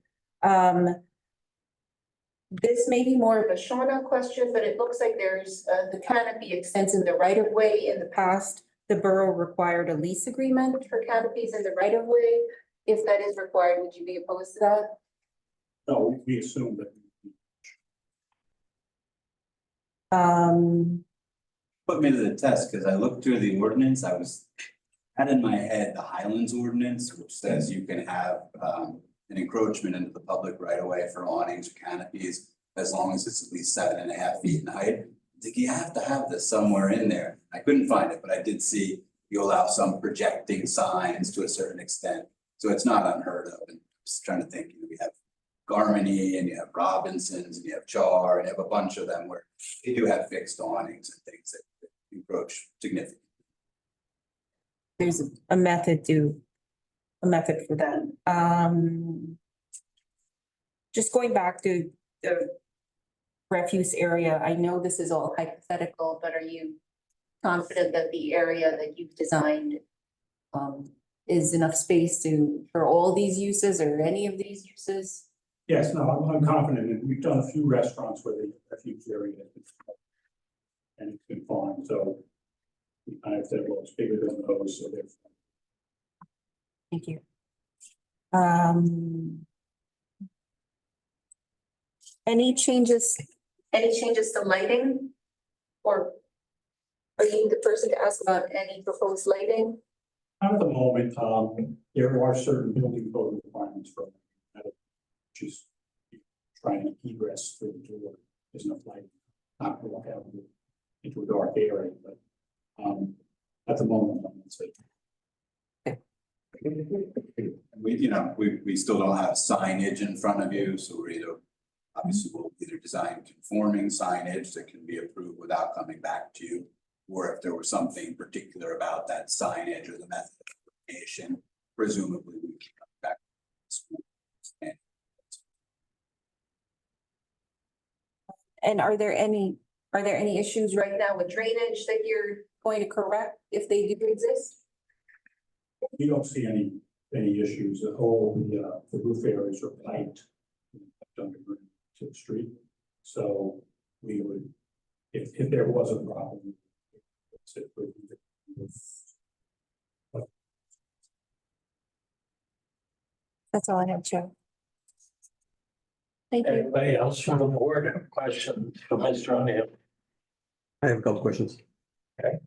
This may be more of a Shauna question, but it looks like there's, the canopy extends in the right of way. In the past, the borough required a lease agreement for canopies in the right of way. If that is required, would you be opposed to that? No, we assume that. Put me to the test, because I looked through the ordinance, had in my head the Highlands ordinance, which says you can have an encroachment into the public right away for awnings or canopies, as long as it's at least 7.5 feet in height. I think you have to have this somewhere in there. I couldn't find it, but I did see you allow some projecting signs to a certain extent. So it's not unheard of. And just trying to think, we have Garmany and you have Robinsons and you have Char and you have a bunch of them where they do have fixed awnings and things that encroach significantly. There's a method for that. Just going back to the refuse area, I know this is all hypothetical, but are you confident that the area that you've designed is enough space for all these uses or any of these uses? Yes, no, I'm confident, and we've done a few restaurants where the refuge area has been and it's been fine, so we kind of said, well, it's bigger than those, so they're. Thank you. Any changes to lighting? Or are you the person to ask about any proposed lighting? At the moment, there are certain building code requirements for that, which is trying to egress through the door. There's enough light, not to walk out into a dark area, but at the moment, I'm not saying. We still don't have signage in front of you, so we'll either design conforming signage that can be approved without coming back to you. Or if there was something particular about that signage or the method of creation, presumably we can come back. And are there any issues right now with drainage that you're going to correct if they do exist? We don't see any issues. The roof areas are piped underground to the street. So we would, if there was a problem. That's all I have, Joe. Thank you. Anybody else from the board have a question for Mr. O'Neill? I have a couple questions. Okay.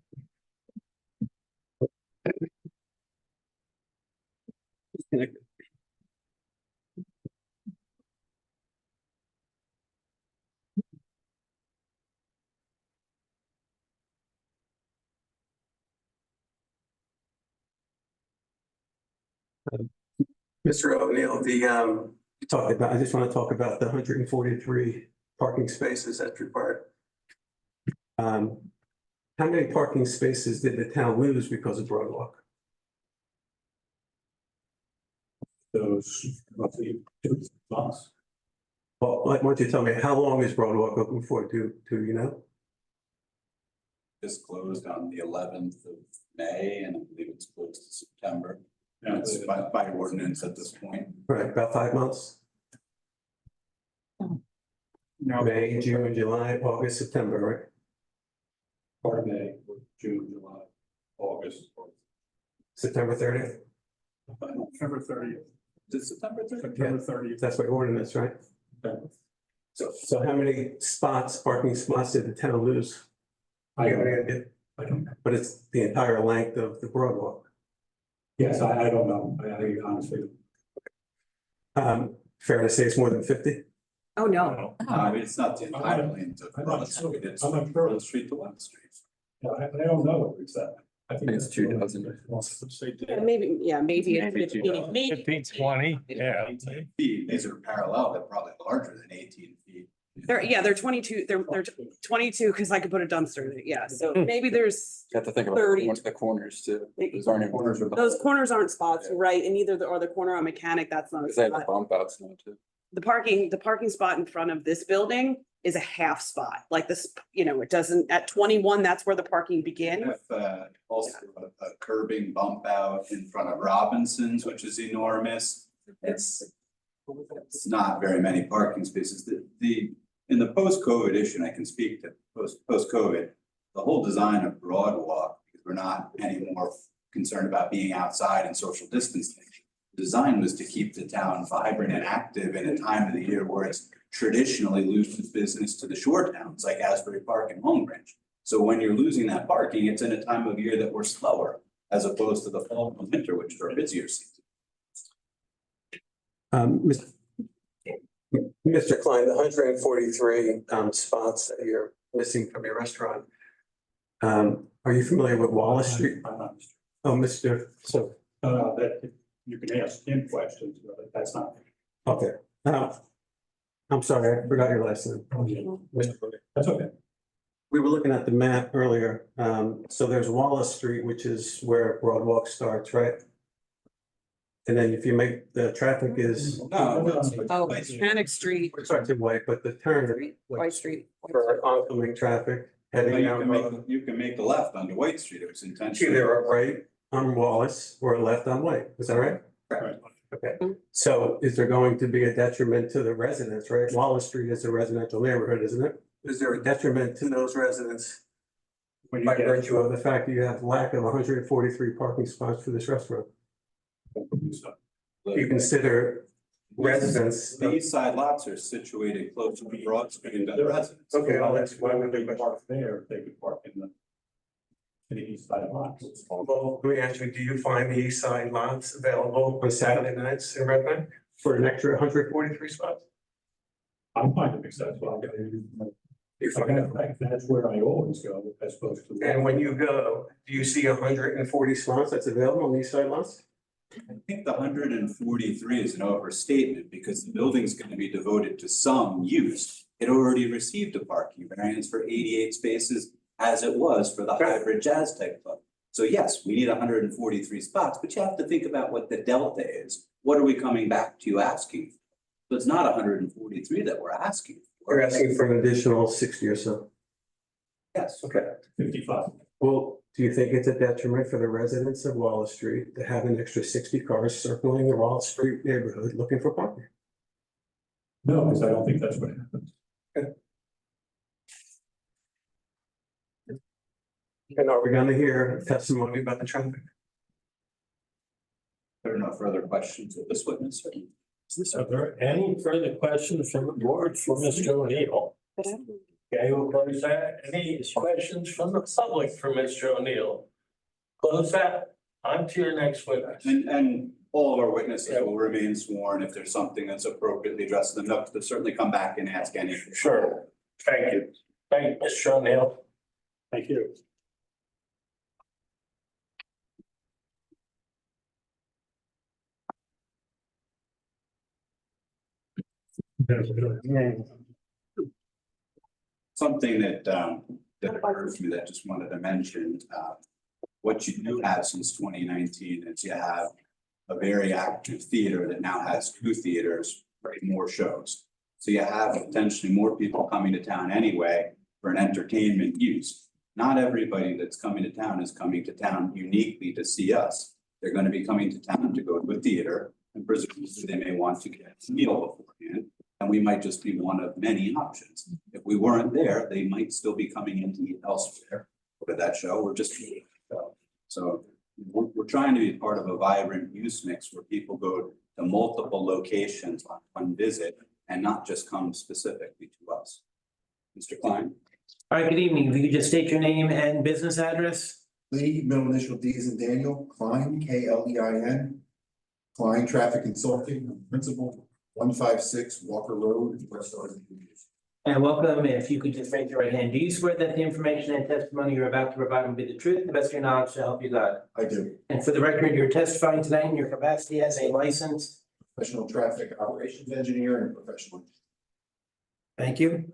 Mr. O'Neill, I just want to talk about the 143 parking spaces that's required. How many parking spaces did the town lose because of Broadwalk? Those roughly 2 months. Well, why don't you tell me, how long is Broadwalk open for, do you know? Just closed on the 11th of May, and I believe it's closed to September. Yeah, It's by ordinance at this point. Right, about 5 months? No, May, June, July, August, September, right? part of May, June, July, August, September 30th? September 30th. Is it September 30th? September 30th. That's by ordinance, right? So how many parking spots did the town lose? I You got don't any know. idea? I don't know. But it's the entire length of the Broadwalk. Yes, I don't know. I honestly. Fair to say it's more than 50? Oh, no. I mean, it's not the entire length of I'm Broad not sure. Street, it's I'm not from sure. Broad Street to One Street. I don't know exactly. I think It's 2,000. Maybe it's Maybe 15, maybe. 15, 20, yeah. 18 feet, these are parallel, they're probably larger than 18 feet. They're 22, they're 22, because I could put a dumpster in it, yeah, so maybe there's, You have to think about 30. the corners too. Those aren't even corners. those corners aren't spots, right, and neither the corner on Mechanic, that's not a They have the spot. bump outs now too. The parking spot in front of this building is a half spot, like this, it doesn't, at 21, that's where the parking begins. Have also a curbing bump out in front of Robinson's, which is enormous. It's not very many parking spaces. In the post-COVID issue, and I can speak to post-COVID, the whole design of Broadwalk, because we're not anymore concerned about being outside and social distancing. The design was to keep the town vibrant and active in a time of the year where it's traditionally loses business to the shore towns like Asbury Park and Long Branch. So when you're losing that parking, it's in a time of year that we're slower as opposed to the fall and winter, which are busier seasons. Mr. Klein, the 143 spots that you're missing from your restaurant. Are you familiar with Wallace Street? I'm not. Oh, Mr. So, That, you can ask him questions, but that's not. okay. I'm sorry, I forgot your last name. That's okay. we were looking at the map earlier. So there's Wallace Street, which is where Broadwalk starts, right? And then if you make the traffic is, Oh, Mechanic Street, it starts in White, but the turn White Street. for oncoming traffic heading down. You can make the left onto White Street. It was intentional. Either a right on Wallace or a left on White. Is that right? Right. Okay, so is there going to be a detriment to the residents, right? Wallace Street is a residential neighborhood, isn't it? Is there a detriment to those residents by virtue of the fact that you have lack of 143 parking spots for this restaurant? You consider residents. The east side lots are situated close to the Broad Street and the residents. Okay, well, that's why we They could park there, they could park in the east side lots. Well, let me ask you, do you find the east side lots available on Saturday nights in Red Bank for an extra 143 spots? I'm fine to mix that, well, You find that? that's where I always go, as opposed to. And when you go, do you see 140 slots that's available on these side lots? I think the 143 is an overstatement because the building's gonna be devoted to some use. It already received a parking variance for 88 spaces as it was for the hybrid jazz type club. So yes, we need 143 spots, but you have to think about what the delta is. What are we coming back to you asking? So it's not 143 that we're asking for. We're asking for an additional 60 or so. Yes. Okay. 55. Well, do you think it's a detriment for the residents of Wallace Street to have an extra 60 cars circling the Wallace Street neighborhood looking for parking? No, because I don't think that's what happened. And are we gonna hear testimony about the traffic? There are no further questions of this witness. Are there any further questions from the board for Mr. O'Neill? Okay, we'll close that. Any questions from the public for Mr. O'Neill? Close that. On to your next witness. And all of our witnesses will remain sworn if there's something that's appropriately addressed. Then they'll certainly come back and ask any. Sure. Thank you. Thank you, Mr. O'Neill. Thank you. Something that occurs to me that I just wanted to mention, what you do have since 2019 is you have a very active theater that now has 2 theaters, right, more shows. So you have potentially more people coming to town anyway for an entertainment use. Not everybody that's coming to town is coming to town uniquely to see us. They're gonna be coming to town to go to a theater, and presumably they may want to get a meal beforehand. And we might just be one of many options. If we weren't there, they might still be coming in to eat elsewhere. Go to that show or just eat. So we're trying to be part of a vibrant use mix where people go to multiple locations on one visit and not just come specifically to us. Mr. Klein? All right, good evening. If you could just state your name and business address? Lee, middle initial D as in Daniel, Klein, Klein. Klein Traffic Consulting, Principal, 156 Walker Road, West Orange. And welcome. If you could just raise your right hand. Do you swear that the information and testimony you're about to provide will be the truth, the best of your knowledge, to help you God? I do. And for the record, you're testifying tonight in your capacity as a licensed. Professional traffic operations engineer and professional. Thank you.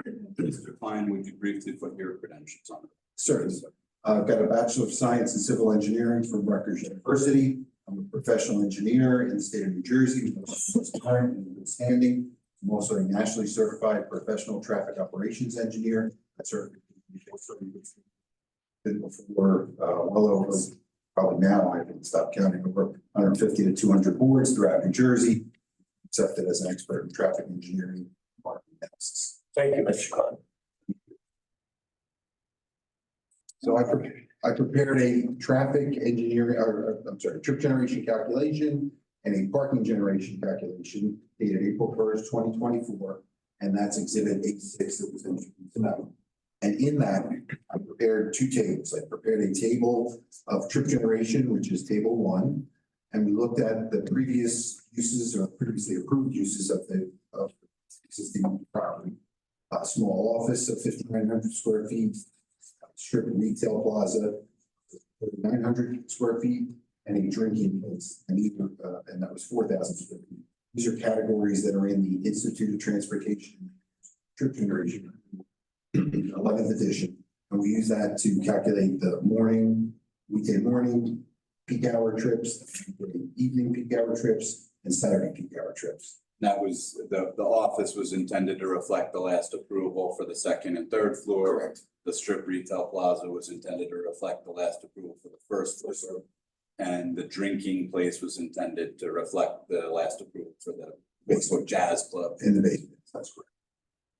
Mr. Klein, would you briefly put your credentials on? Certainly. I've got a Bachelor of Science in Civil Engineering from Rutgers University. I'm a professional engineer in the state of New Jersey, with time and good standing. I'm also a nationally certified professional traffic operations engineer. I been before, well over, probably now I can stop counting, over 150 to 200 boards throughout New Jersey. Accepted as an expert in traffic engineering, market analysis. Thank you, Mr. Klein. So I prepared a traffic engineering, trip generation calculation and a parking generation calculation dated April 1st, 2024. And that's exhibit 86 that was introduced tonight. And in that, I prepared 2 tables. I prepared a table of trip generation, which is table 1. And we looked at the previous uses or previously approved uses of the existing property. A small office of 5,900 square feet, strip retail plaza, 900 square feet, and a drinking place, and that was 4,000 square feet. These are categories that are in the Institute of Transportation trip generation. 11th edition. And we use that to calculate the weekday morning peak hour trips, evening peak hour trips, and Saturday peak hour trips. That was, the office was intended to reflect the last approval for the second and third floor. Correct. The strip retail plaza was intended to reflect the last approval for the first floor. And the drinking place was intended to reflect the last approval for the basement jazz club. In the basement, that's correct.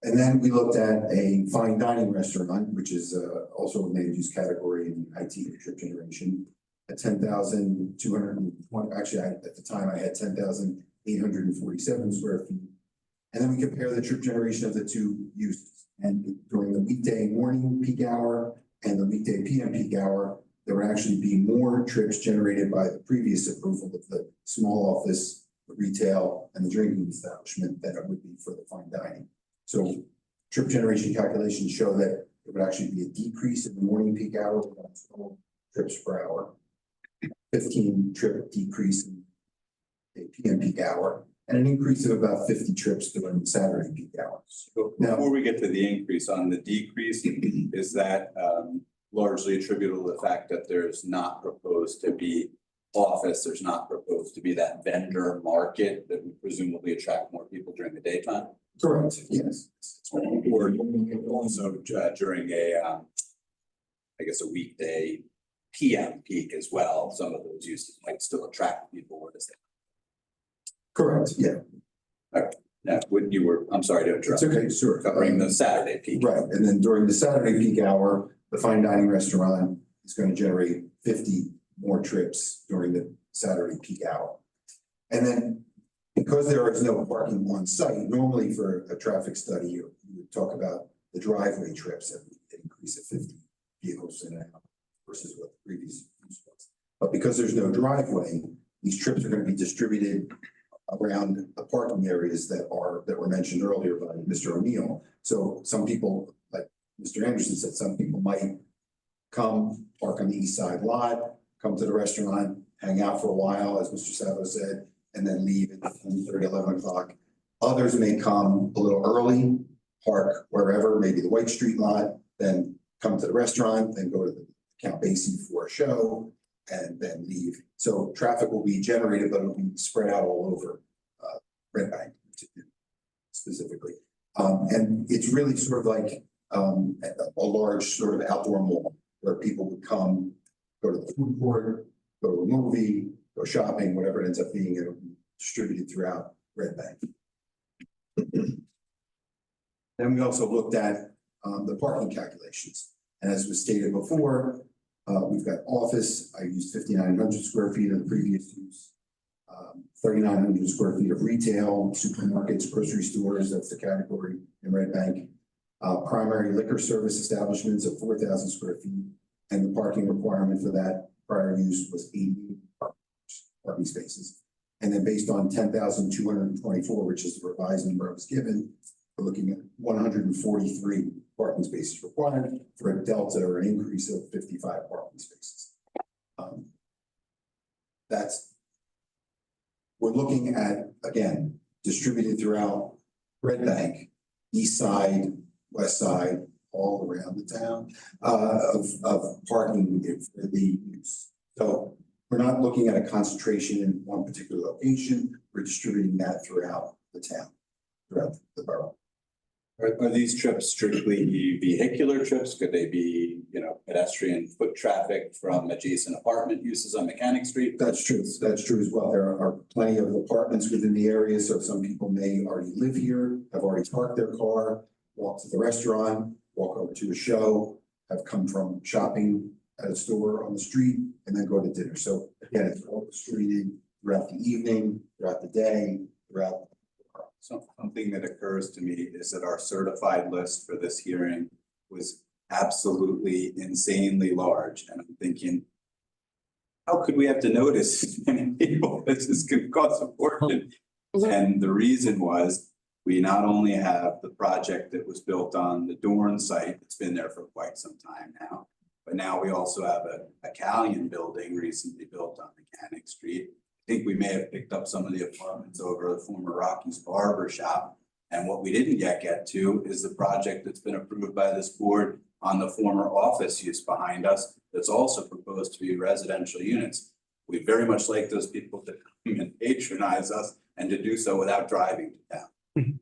And then we looked at a fine dining restaurant, which is also a land use category in IT and trip generation. At 10,220, actually, at the time I had 10,847 square feet. And then we compare the trip generation of the two uses. And during the weekday morning peak hour and the weekday PM peak hour, there would actually be more trips generated by the previous approval of the small office, the retail, and the drinking establishment than it would be for the fine dining. So trip generation calculations show that it would actually be a decrease in the morning peak hour, of about 12 trips per hour, 15 trip decrease in the PM peak hour, and an increase of about 50 trips during the Saturday peak hours. Now, Before we get to the increase, on the decrease, is that largely attributable to the fact that there's not proposed to be office, there's not proposed to be that vendor market that would presumably attract more people during the daytime? correct, yes. Or also during a a weekday PM peak as well, some of those uses might still attract people, what is that? Correct, yeah, Now, when you were, I'm sorry to it's interrupt, okay, sure. covering the Saturday peak. Right, and then during the Saturday peak hour, the fine dining restaurant is going to generate 50 more trips during the Saturday peak hour. And then because there is no parking on site, normally for a traffic study, you would talk about the driveway trips and the increase of 50 vehicles in and out versus what the previous use was. But because there's no driveway, these trips are going to be distributed around the parking areas that were mentioned earlier by Mr. O'Neill. So some people, like Mr. Anderson said, some people might come, park on the east side lot, come to the restaurant, hang out for a while, as Mr. Savo said, and then leave at 10:30, 11 o'clock. Others may come a little early, park wherever, maybe the White Street lot, then come to the restaurant, then go to the Count Basie for a show, and then leave. So traffic will be generated, but it'll be spread out all over Red Bank specifically. And it's really sort of like a large sort of outdoor mall where people would come, go to the food court, go to a movie, go shopping, whatever it ends up being, it'll be distributed throughout Red Bank. Then we also looked at the parking calculations. And as was stated before, we've got office, I used 5,900 square feet of the previous use. 3,900 square feet of retail, supermarkets, grocery stores, that's the category in Red Bank. Primary liquor service establishments of 4,000 square feet. And the parking requirement for that prior use was 80 parking spaces. And then based on 10,224, which is the revised number I was given, we're looking at 143 parking spaces required for a delta or an increase of 55 parking spaces. We're looking at, again, distributed throughout Red Bank, east side, west side, all around the town, of parking for the use. So we're not looking at a concentration in one particular location, we're distributing that throughout the town, throughout the borough. Are these trips strictly vehicular trips? Could they be, pedestrian foot traffic from adjacent apartment uses on Mechanic Street? That's true as well. There are plenty of apartments within the area, so some people may already live here, have already parked their car, walk to the restaurant, walk over to a show, have come from shopping at a store on the street, and then go to dinner. So again, it's all distributed throughout the evening, throughout the day, throughout. Something that occurs to me is that our certified list for this hearing was absolutely insanely large, and I'm thinking, how could we have to notice as many people? This is gonna cost a fortune. And the reason was, we not only have the project that was built on the Dorn site, it's been there for quite some time now, but now we also have a Callion building recently built on Mechanic Street. I think we may have picked up some of the apartments over the former Rocky's Barber Shop. And what we didn't yet get to is the project that's been approved by this board on the former office use behind us, that's also proposed to be residential units. We very much like those people to come and patronize us and to do so without driving to town.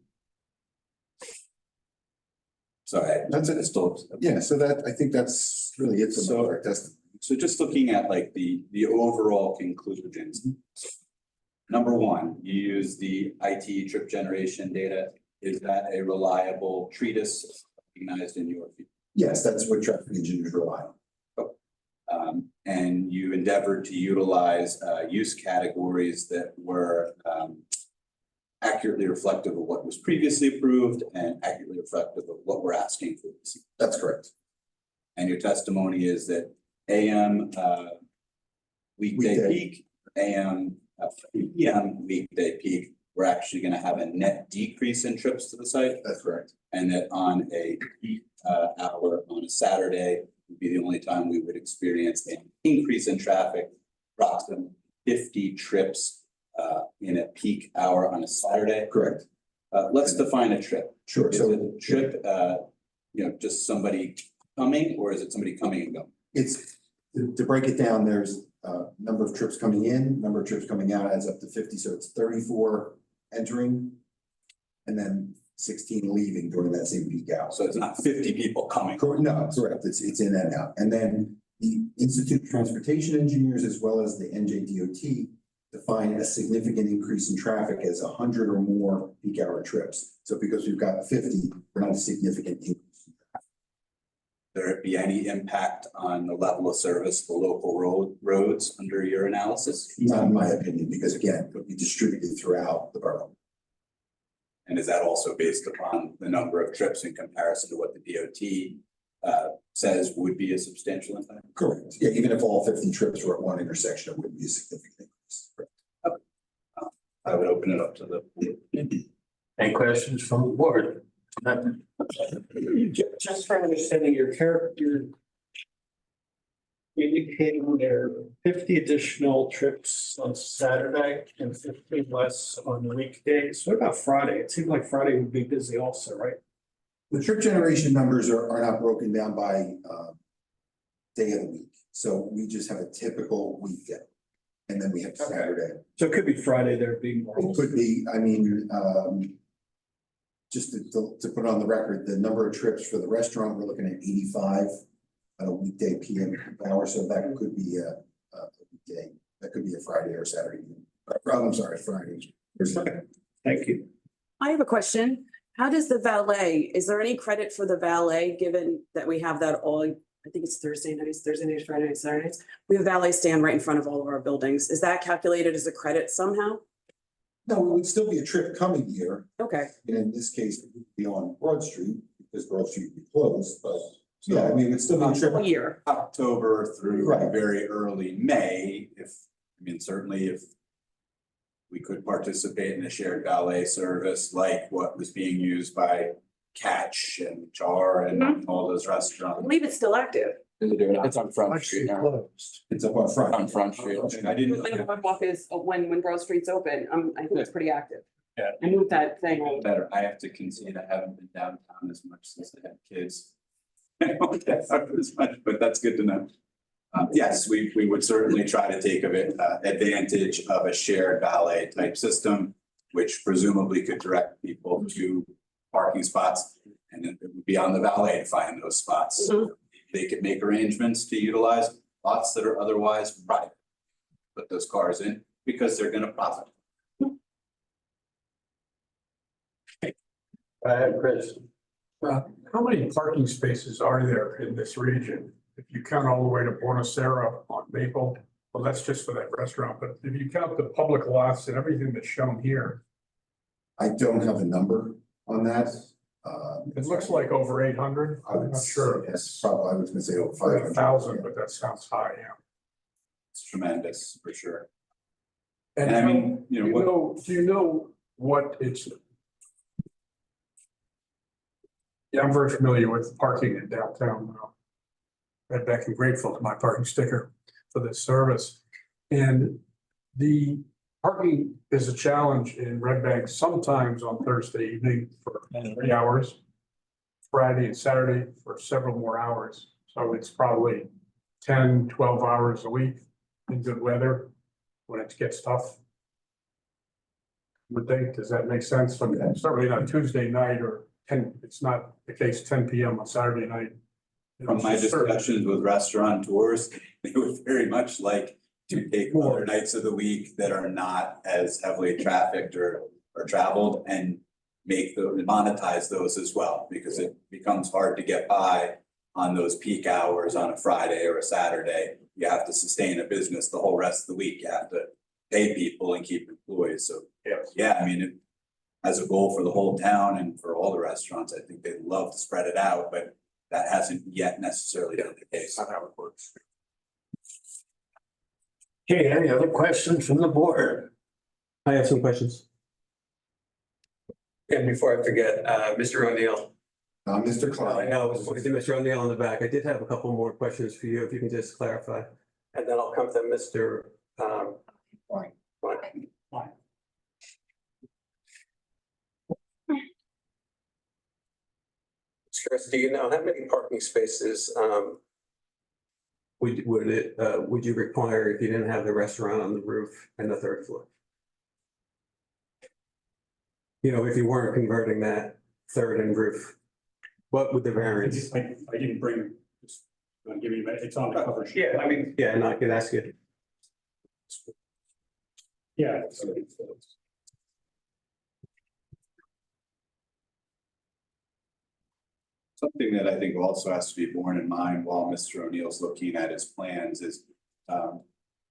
Sorry, That's it. it's still. Yeah, so that, I think that's really it for our testimony. So just looking at like the overall conclusions. Number one, you use the IT trip generation data. Is that a reliable treatise recognized in your view? Yes, that's what traffic engineers rely on. And you endeavored to utilize use categories that were accurately reflective of what was previously approved and accurately reflective of what we're asking for. That's correct. And your testimony is that AM weekday Weekday. peak, AM PM weekday peak, we're actually gonna have a net decrease in trips to the site. That's correct. And that on a peak hour on a Saturday would be the only time we would experience an increase in traffic, approximately 50 trips in a peak hour on a Saturday. Correct. Let's define a trip. Sure. Is So it a trip, just somebody coming, or is it somebody coming and going? it's, to break it down, there's number of trips coming in, number of trips coming out adds up to 50, so it's 34 entering. And then 16 leaving during that same peak hour. So it's not 50 people coming. No, correct, it's in and out. And then the Institute of Transportation Engineers as well as the NJDOT define a significant increase in traffic as 100 or more peak hour trips. So because we've got 50, we're not a significant increase. There it be any impact on the level of service for local roads under your analysis? Not in my opinion, because again, it'll be distributed throughout the borough. And is that also based upon the number of trips in comparison to what the DOT says would be a substantial impact? Correct. Yeah, even if all 50 trips were at one intersection, it wouldn't be a significant increase. Correct. I would open it up to the board. Any questions from the board? Just for understanding your character. Indicating there are 50 additional trips on Saturday and 15 less on weekdays. What about Friday? It seemed like Friday would be busy also, right? The trip generation numbers are not broken down by day of the week. So we just have a typical weekday. And then we have Saturday. So it could be Friday, there'd be more. It could be, I mean, just to put on the record, the number of trips for the restaurant, we're looking at 85 on a weekday PM hour, so that could be a weekday, that could be a Friday or Saturday. I'm sorry, Friday. Thank you. I have a question. How does the valet, is there any credit for the valet, given that we have that all, I think it's Thursday nights, Friday nights, Saturday nights? We have a valet stand right in front of all of our buildings. Is that calculated as a credit somehow? No, it would still be a trip coming here. Okay. And in this case, it would be on Broad Street, because Broad Street would be closed, but yeah, I mean, it's still be a trip. All year. October through Right. very early May, certainly if we could participate in a shared valet service like what was being used by Catch and Jar and all those I restaurants. believe it's still active. It's on Front Street now. It's up on front. On Front Street. I didn't. When the boardwalk is, when Broad Street's open, I think it's pretty active. Yeah. I moved that thing. Better, I have to concede, I haven't been downtown as much since I had kids. I don't get out as much, but that's good to know. Yes, we would certainly try to take advantage of a shared valet type system, which presumably could direct people to parking spots. And it would be on the valet to find those spots. Mhm. They could make arrangements to utilize lots that are otherwise private. Put those cars in because they're gonna profit. Chris. How many parking spaces are there in this region? If you count all the way to Bonacera on Maple, well, that's just for that restaurant, but if you count the public lots and everything that's shown here, I don't have a number on that. it looks like over 800. I'm not sure. Yes, probably, I was gonna say over For 500. 1,000, but that sounds high, yeah. It's tremendous for sure. And And I mean, you know, do you know what it's? Yeah, I'm very familiar with parking in downtown. Red Back and grateful to my parking sticker for this service. And the Parking is a challenge in Red Bank sometimes on Thursday evening for 3 hours. Friday and Saturday for several more hours. So it's probably 10, 12 hours a week in good weather when it gets tough. Would think, does that make sense? Certainly not Tuesday night or 10, it's not the case 10 PM on Saturday night. From my discussions with restaurateurs, they would very much like to take other nights of the week that are not as heavily trafficked or traveled and monetize those as well, because it becomes hard to get by on those peak hours on a Friday or a Saturday. You have to sustain a business the whole rest of the week. You have to pay people and keep employees. So, yeah, I mean, as a goal for the whole town and for all the restaurants, I think they'd love to spread it out, but that hasn't yet necessarily been the case. That's how it works. Okay, any other questions from the board? I have some questions. And before I forget, Mr. O'Neill. Mr. I Klein. know, Mr. O'Neill in the back. I did have a couple more questions for you, if you can just clarify. And then I'll come to Mr. Fine. Chris, do you know how many parking spaces would you require if you didn't have the restaurant on the roof and the third floor? You know, if you weren't converting that third and roof, what would the variance? I didn't bring, just gonna give you, it's on the cover sheet. Yeah, I mean, Yeah, and I could ask you. Yeah. Something that I think also has to be borne in mind while Mr. O'Neill's looking at his plans is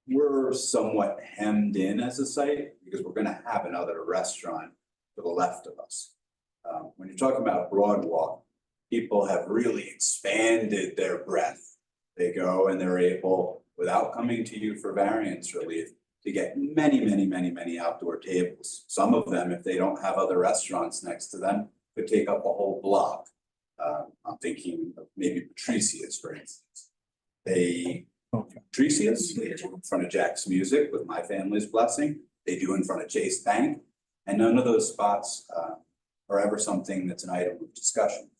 we're somewhat hemmed in as a site because we're gonna have another restaurant to the left of us. When you're talking about Broadwalk, people have really expanded their breadth. They go and they're able, without coming to you for variance relief, to get many outdoor tables. Some of them, if they don't have other restaurants next to them, could take up a whole block. I'm thinking of maybe Patricia's, for instance. Patricia's, they do in front of Jack's Music with my family's blessing. They do in front of Chase Bank. And none of those spots are ever something that's an item of discussion.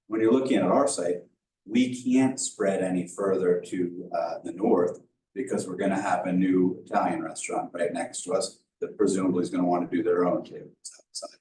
When you're looking at our site, we can't spread any further to the north because we're gonna have a new Italian restaurant right next to us that presumably is gonna want to do their own tables outside.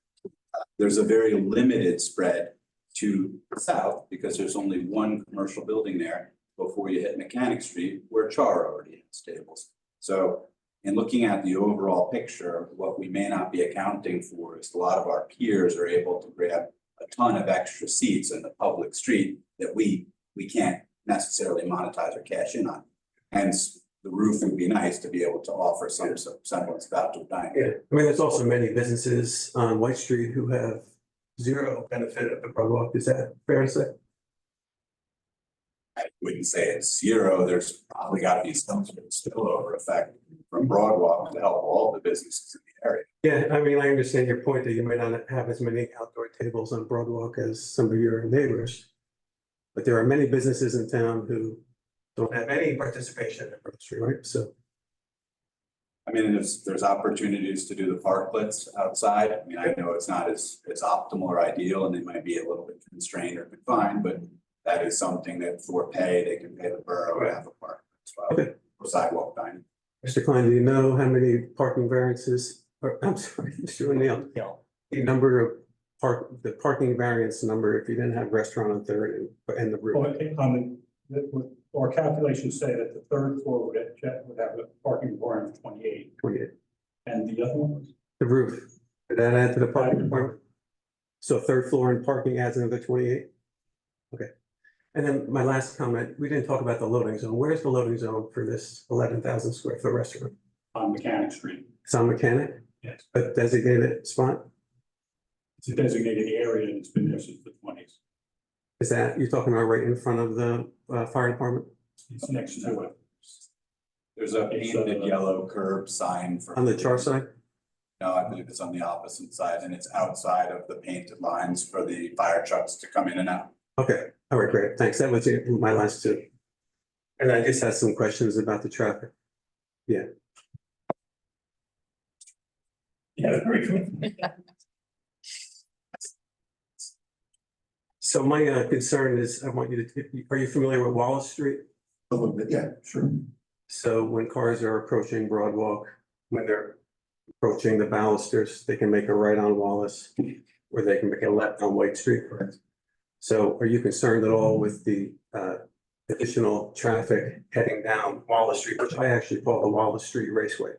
There's a very limited spread to the south because there's only one commercial building there before you hit Mechanic Street where Char already has tables. So in looking at the overall picture, what we may not be accounting for is a lot of our peers are able to grab a ton of extra seats in the public street that we can't necessarily monetize or cash in on. Hence, the roof would be nice to be able to offer some semblance of outdoor dining. Yeah, I mean, there's also many businesses on White Street who have zero benefit of the Broadwalk. Is that fair to say? I wouldn't say it's zero. There's probably got to be some sort of spillover effect from Broadwalk to help all the businesses in the area. Yeah, I mean, I understand your point that you might not have as many outdoor tables on Broadwalk as some of your neighbors. But there are many businesses in town who don't have any participation in Broad Street, right? So. I mean, there's opportunities to do the parklets outside. I mean, I know it's not as optimal or ideal and they might be a little bit constrained or confined, but that is something that for pay, they can pay the borough to have a park as well. Okay. For sidewalk dining. Mr. Klein, do you know how many parking variances, or I'm sorry, Mr. O'Neill? Yeah. The number of the parking variance number if you didn't have restaurant on third and the roof? Our calculations say that the third floor would have a parking requirement of 28. 28. And the other one was? The roof, did that add to the parking requirement? So third floor and parking adds another 28? Okay. And then my last comment, we didn't talk about the loading zone. Where's the loading zone for this 11,000 square foot restaurant? On Mechanic Street. It's on Mechanic? Yes. A designated spot? It's a designated area and it's been there since the 20s. Is that, you're talking about right in front of the fire department? It's next to it. There's a painted yellow curb sign for. On the Char side? No, I believe it's on the opposite side and it's outside of the painted lines for the fire trucks to come in and out. Okay, all right, great, thanks. That was my last two. And I just had some questions about the traffic. Yeah. Yeah. So my concern is, I want you to, are you familiar with Wallace Street? A little bit, yeah, sure. So when cars are approaching Broadwalk, when they're approaching the balusters, they can make a right on Wallace, or they can make a left on White Street. Correct. So are you concerned at all with the additional traffic heading down Wallace Street, which I actually call the Wallace Street Raceway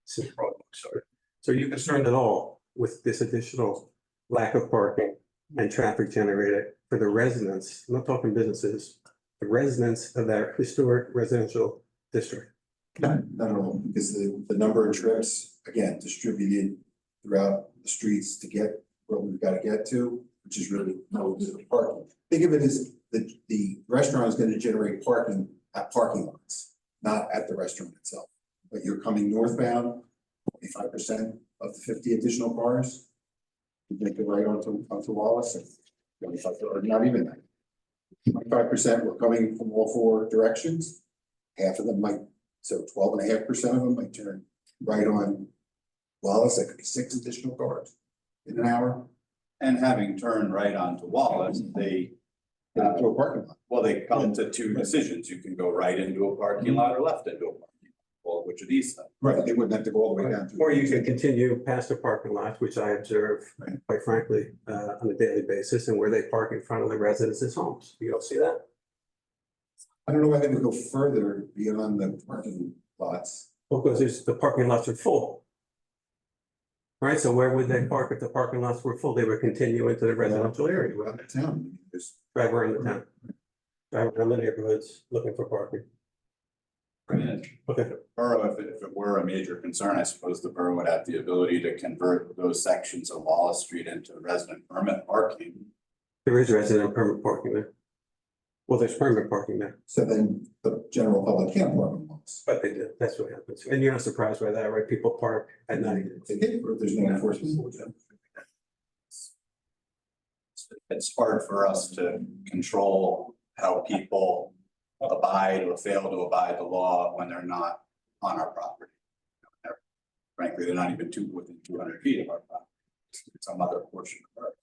since Broadwalk started? So are you concerned at all with this additional lack of parking and traffic generated for the residents? I'm not talking businesses, the residents of that historic residential district. Not at all, because the number of trips, again, distributed throughout the streets to get where we've got to get to, which is really no parking. Think of it as the restaurant is going to generate parking at parking lots, not at the restaurant itself. But you're coming northbound, 25% of the 50 additional cars, you make it right onto Wallace, and 25, or not even that. 25% were coming from all four directions. Half of them might, so 12.5% of them might turn right on Wallace. That could be 6 additional cars in an hour. And having turned right onto Wallace, they, To a parking lot. well, they come to two decisions. You can go right into a parking lot or left into a parking lot. Well, which of these? Right, they wouldn't have to go all the way down to. Or you can continue past the parking lot, which I observe, quite frankly, on a daily basis, and where they park in front of the residents' homes. You don't see that? I don't know why they would go further beyond the parking lots. Well, because the parking lots are full. Right, so where would they park if the parking lots were full? They would continue into the residential area, Around the town, there's. drive around the town. Drive around the neighborhoods looking for parking. Okay. Borough, if it were a major concern, I suppose the borough would have the ability to convert those sections of Wallace Street into resident permit parking. There is resident permit parking there. Well, there's permit parking there, So then the general public can't park on lots. but they do. That's what happens. And you're not surprised by that, right? People park at night. They can't, or there's no enforcement. It's hard for us to control how people abide or fail to abide the law when they're not on our property. Frankly, they're not even within 200 feet of our property. It's some other portion of our.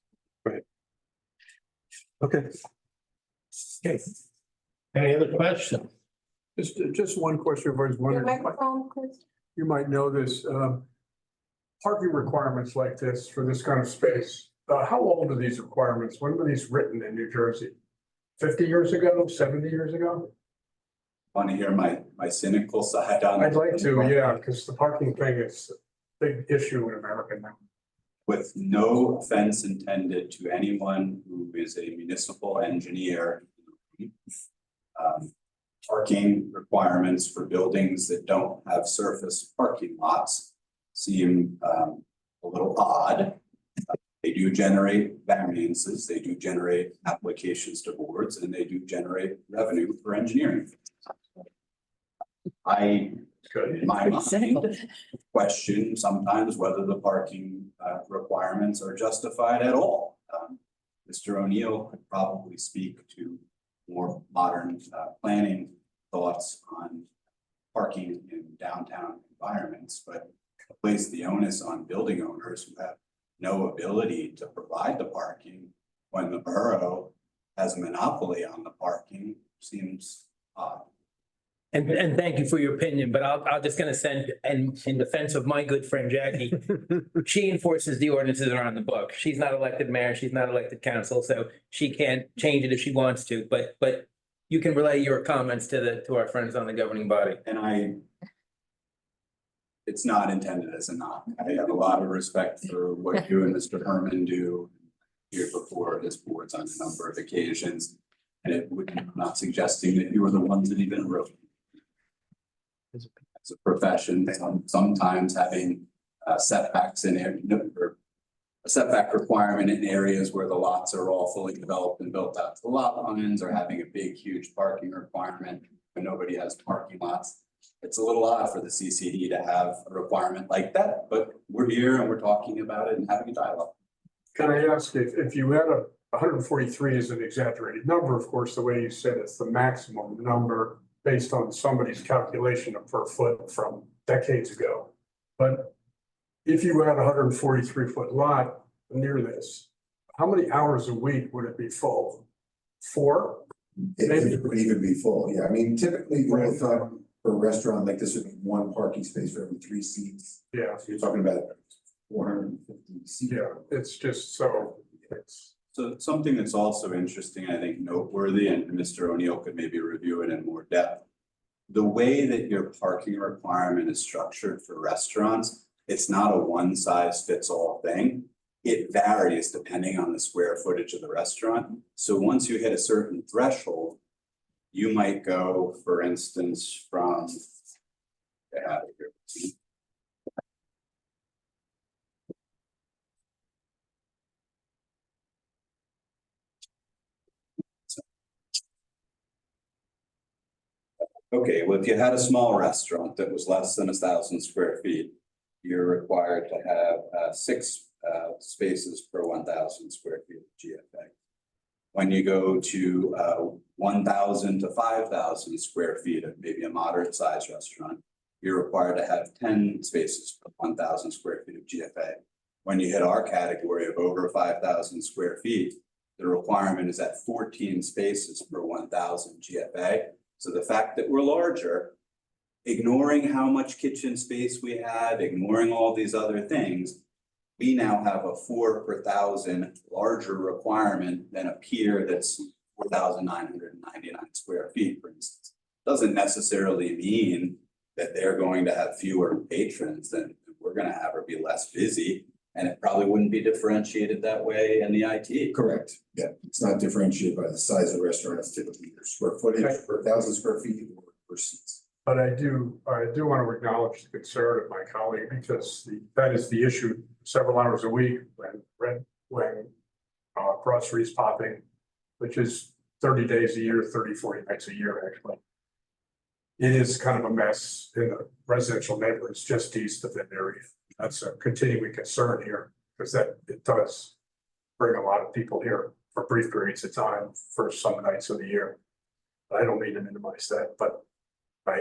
Right. Okay. Okay. Any other questions? Just one question, I was Your wondering, microphone, Chris? you might know this, parking requirements like this for this kind of space. How old are these requirements? When were these written in New Jersey? 50 years ago, 70 years ago? Want to hear my cynical side on? I'd like to, yeah, because the parking thing is a big issue in America now. With no offense intended to anyone who is a municipal engineer. Parking requirements for buildings that don't have surface parking lots seem a little odd. They do generate variances, they do generate applications to boards, and they do generate revenue for engineering. In my mind, question sometimes whether the parking requirements are justified at all. Mr. O'Neill could probably speak to more modern planning thoughts on parking in downtown environments, but place the onus on building owners who have no ability to provide the parking when the borough has a monopoly on the parking seems odd. And thank you for your opinion, but I'll just gonna send, and in defense of my good friend Jackie, she enforces the ordinances that are on the book. She's not elected mayor, she's not elected council, so she can't change it if she wants to, but you can relay your comments to our friends on the governing body. And it's not intended as a knock. I have a lot of respect for what you and Mr. Herman do here before this board's on a number of occasions. And I'm not suggesting that you were the ones that even wrote. As a profession, sometimes having setbacks in it, or a setback requirement in areas where the lots are all fully developed and built out to the lot lines, or having a big, huge parking requirement when nobody has parking lots. It's a little odd for the CCD to have a requirement like that, but we're here and we're talking about it and having a dialogue. Can I ask if you had 143 is an exaggerated number, of course, the way you said it's the maximum number based on somebody's calculation of per foot from decades ago. But if you had a 143-foot lot near this, how many hours a week would it be full? 4? It would even be full, yeah. I mean, typically, the rule of thumb for a restaurant like this would be 1 parking space for every 3 seats. Yeah, So you're talking about 450 seats. yeah, it's just so, it's, So something that's also interesting, I think noteworthy, and Mr. O'Neill could maybe review it in more depth. The way that your parking requirement is structured for restaurants, it's not a one size fits all thing. It varies depending on the square footage of the restaurant. So once you hit a certain threshold, you might go, for instance, from. Get out of here. Okay, well, if you had a small restaurant that was less than 1,000 square feet, you're required to have 6 spaces per 1,000 square feet of GFA. When you go to 1,000 to 5,000 square feet of maybe a moderate sized restaurant, you're required to have 10 spaces per 1,000 square feet of GFA. When you hit our category of over 5,000 square feet, the requirement is at 14 spaces per 1,000 GFA. So the fact that we're larger, ignoring how much kitchen space we had, ignoring all these other things, we now have a 4 per 1,000 larger requirement than a peer that's 4,999 square feet, for instance. Doesn't necessarily mean that they're going to have fewer patrons than we're gonna have or be less busy. And it probably wouldn't be differentiated that way in the IT. Correct, yeah. It's not differentiated by the size of the restaurant. It's typically either square footage per 1,000 square feet or per seats. but I do want to acknowledge the concern of my colleague because that is the issue several hours a week when groceries popping, which is 30 days a year, 30, 40 nights a year, actually. It is kind of a mess in the residential neighborhoods just east of that area. That's a continuing concern here because it does bring a lot of people here for brief periods of time for some nights of the year. I don't mean to minimize that, but I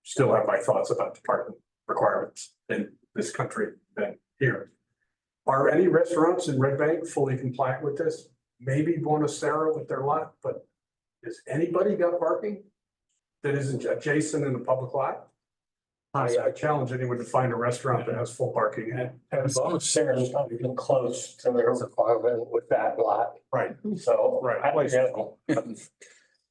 still have my thoughts about the parking requirements in this country than here. Are any restaurants in Red Bank fully compliant with this? Maybe Bonacera with their lot, but has anybody got parking that isn't adjacent in the public lot? I challenge anyone to find a restaurant that has full parking. And Bonacera's not even close to their requirement with that lot. Right. So. Right. I don't know.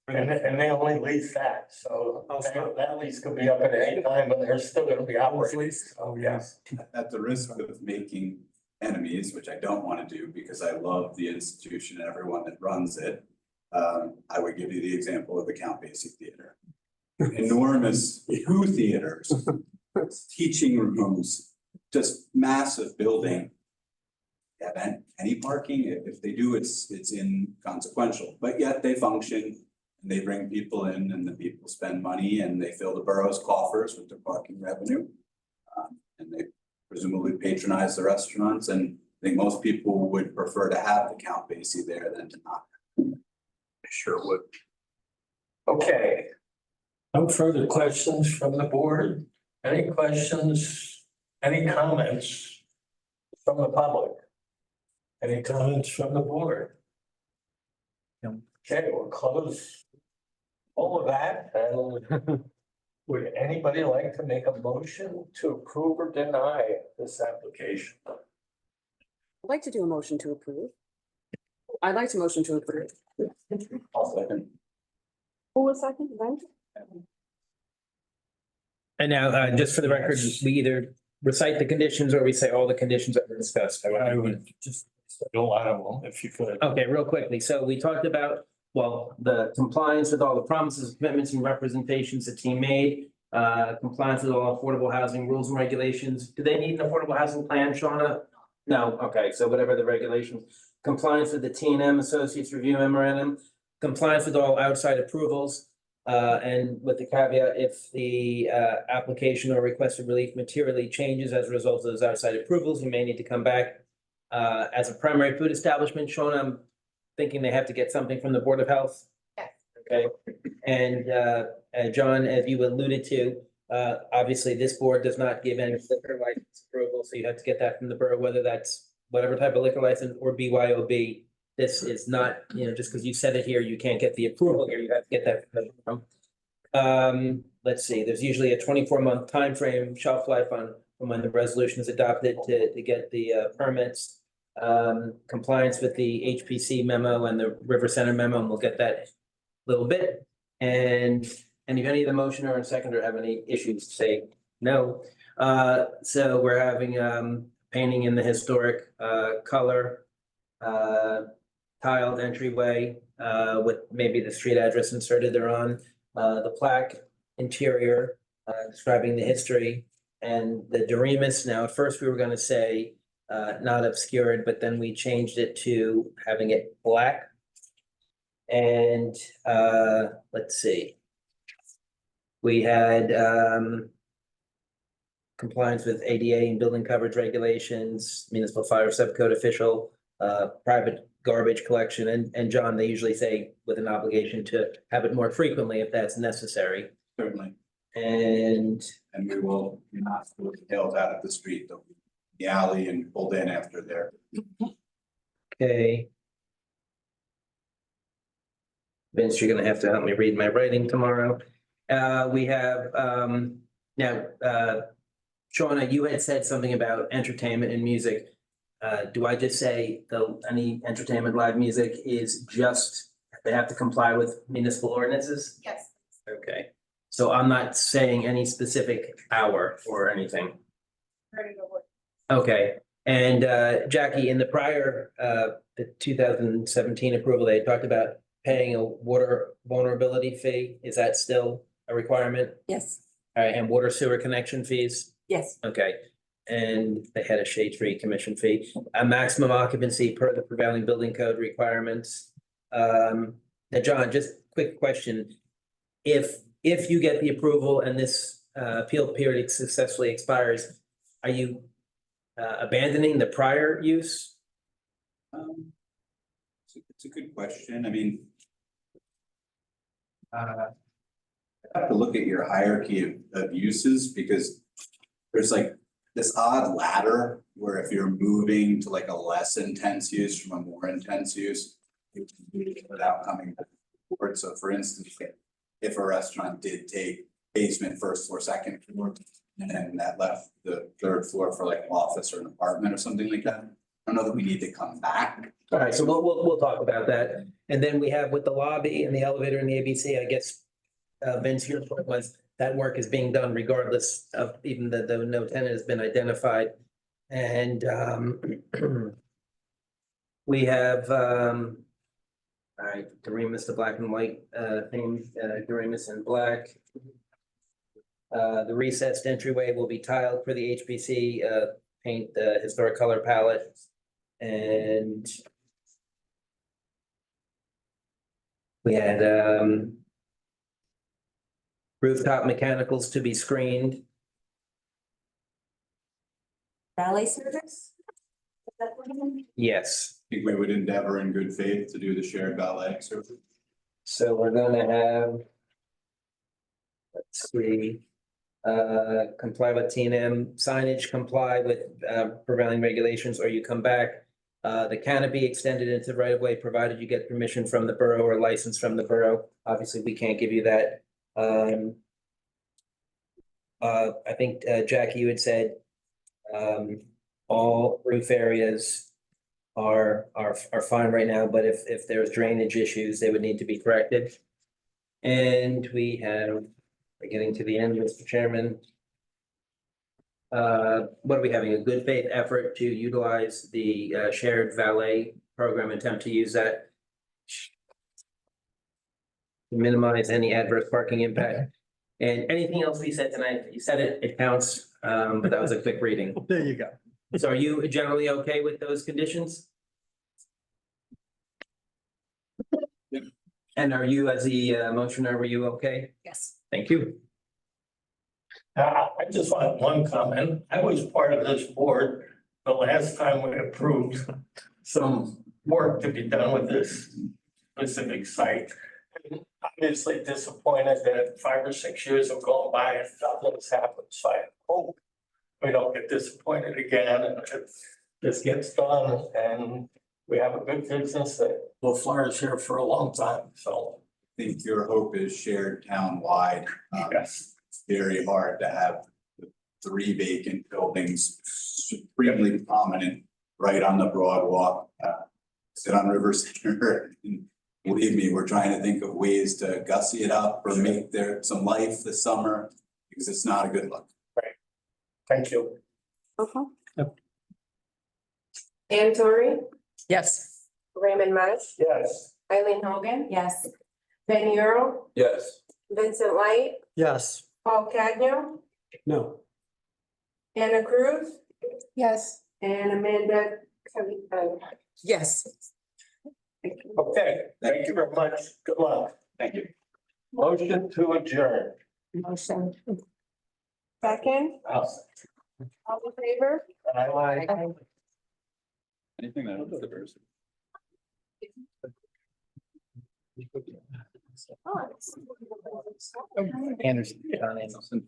And they only lease that, so that lease could be up at any time, but they're still gonna be operating. Oh, yes. At the risk of making enemies, which I don't want to do because I love the institution and everyone that runs it. I would give you the example of the Count Basie Theater. Enormous 2 theaters, teaching rooms, just massive building. Have any parking? If they do, it's inconsequential, but yet they function. And they bring people in and the people spend money and they fill the borough's coffers with their parking revenue. And they presumably patronize the restaurants, and I think most people would prefer to have the Count Basie there than to not. Sure would. Okay. No further questions from the board? Any questions, any comments from the public? Any comments from the board? Okay, we'll close all of that, and would anybody like to make a motion to approve or deny this application? I'd like to do a motion to approve. I'd like to motion to approve. I'll second. Who was second, then? And now, just for the record, we either recite the conditions or we say all the conditions that were discussed. I would just do a lot of them if you could. Okay, real quickly. So we talked about, well, the compliance with all the promises, commitments and representations the team made, compliance with all affordable housing rules and regulations. Do they need an affordable housing plan, Shauna? No, okay, so whatever the regulations, compliance with the T&M Associates Review Memorandum, compliance with all outside approvals. And with the caveat, if the application or requested relief materially changes as a result of those outside approvals, you may need to come back. As a primary food establishment, Shauna, I'm thinking they have to get something from the Board of Health. Yes. Okay, and John, as you alluded to, Obviously, this board does not give any liquor license approval, so you have to get that from the borough, whether that's whatever type of liquor license or BYOB. This is not, just because you said it here, you can't get the approval here, you have to get that from the borough. Let's see, there's usually a 24-month time frame shelf life on from when the resolution is adopted to get the permits. Compliance with the HPC memo and the River Center memo, and we'll get that a little bit. And if any of the motion or seconder have any issues, say no. So we're having painting in the historic color, tiled entryway with maybe the street address inserted thereon, the plaque interior describing the history, and the Doremus. Now, at first we were going to say not obscured, but then we changed it to having it black. And let's see. We had compliance with ADA and building coverage regulations, municipal fire subcode official, private garbage collection, and John, they usually say with an obligation to have it more frequently if that's necessary. Certainly. And we will not put the tails out of the street, they'll be in the alley and pulled in after there. okay. Vince, you're gonna have to help me read my writing tomorrow. We have now, Shauna, you had said something about entertainment and music. Do I just say any entertainment, live music is just, they have to comply with municipal ordinances? Yes. Okay, so I'm not saying any specific hour or anything. Okay, and Jackie, in the prior, the 2017 approval, they talked about paying a water vulnerability fee. Is that still a requirement? Yes, All right, and water sewer connection fees? yes. Okay, and they had a shade tree commission fee, a maximum occupancy per the prevailing building code requirements. Now, John, just quick question. If you get the approval and this appeal period successfully expires, are you abandoning the prior use? It's a good question. I mean, I have to look at your hierarchy of uses, because there's like this odd ladder where if you're moving to like a less intense use from a more intense use, you can do it without coming to the board. So for instance, if a restaurant did take basement, first floor, second floor, and then that left the third floor for like an office or an apartment or something like that, I don't know that we need to come back. All right, so we'll talk about that. And then we have with the lobby and the elevator and the ABC, I guess, Vince, your point was that work is being done regardless of even though no tenant has been identified. And we have, all right, Doremus, the black and white theme, Doremus in black. The recessed entryway will be tiled for the HPC, paint the historic color palette. And we had rooftop mechanicals to be screened. Valet service? Yes. I think we would endeavor in good faith to do the shared valet service. So we're gonna have, let's see, comply with T&M signage, comply with prevailing regulations, or you come back. The canopy extended into right of way, provided you get permission from the borough or license from the borough. Obviously, we can't give you that. I think Jackie, you had said all roof areas are fine right now, but if there's drainage issues, they would need to be corrected. And we have, we're getting to the end, Mr. Chairman. What are we having? A good faith effort to utilize the shared valet program, attempt to use that to minimize any adverse parking impact. And anything else we said tonight, you said it, it counts, but that was a quick reading. There you go. So are you generally okay with those conditions? And are you, as the motioner, were you okay? Yes. Thank you. I just want one comment. I was part of this board the last time we approved some work to be done with this specific site. And obviously disappointed that 5 or 6 years have gone by and nothing's happened, so I hope we don't get disappointed again and this gets done and we have a good business that will flourish here for a long time, so. I think your hope is shared town-wide. Yes. It's very hard to have the 3 vacant buildings supremely prominent right on the Broad Walk. Sit on River Center. And believe me, we're trying to think of ways to gussy it up or make there some life this summer because it's not a good look. Thank you. Ann Torrey, Yes. Raymond Marsh, Yes. Eileen Hogan, Yes. Ben Euro, Yes. Vincent Light, Yes. Paul Cagnon, No. Anna Cruz, Yes. and Amanda Yes. Okay, thank you very much. Good luck. Thank you. Motion to adjourn. Motion. Second, all in favor? Aye. Anything that is diverse. Anderson, John Anderson.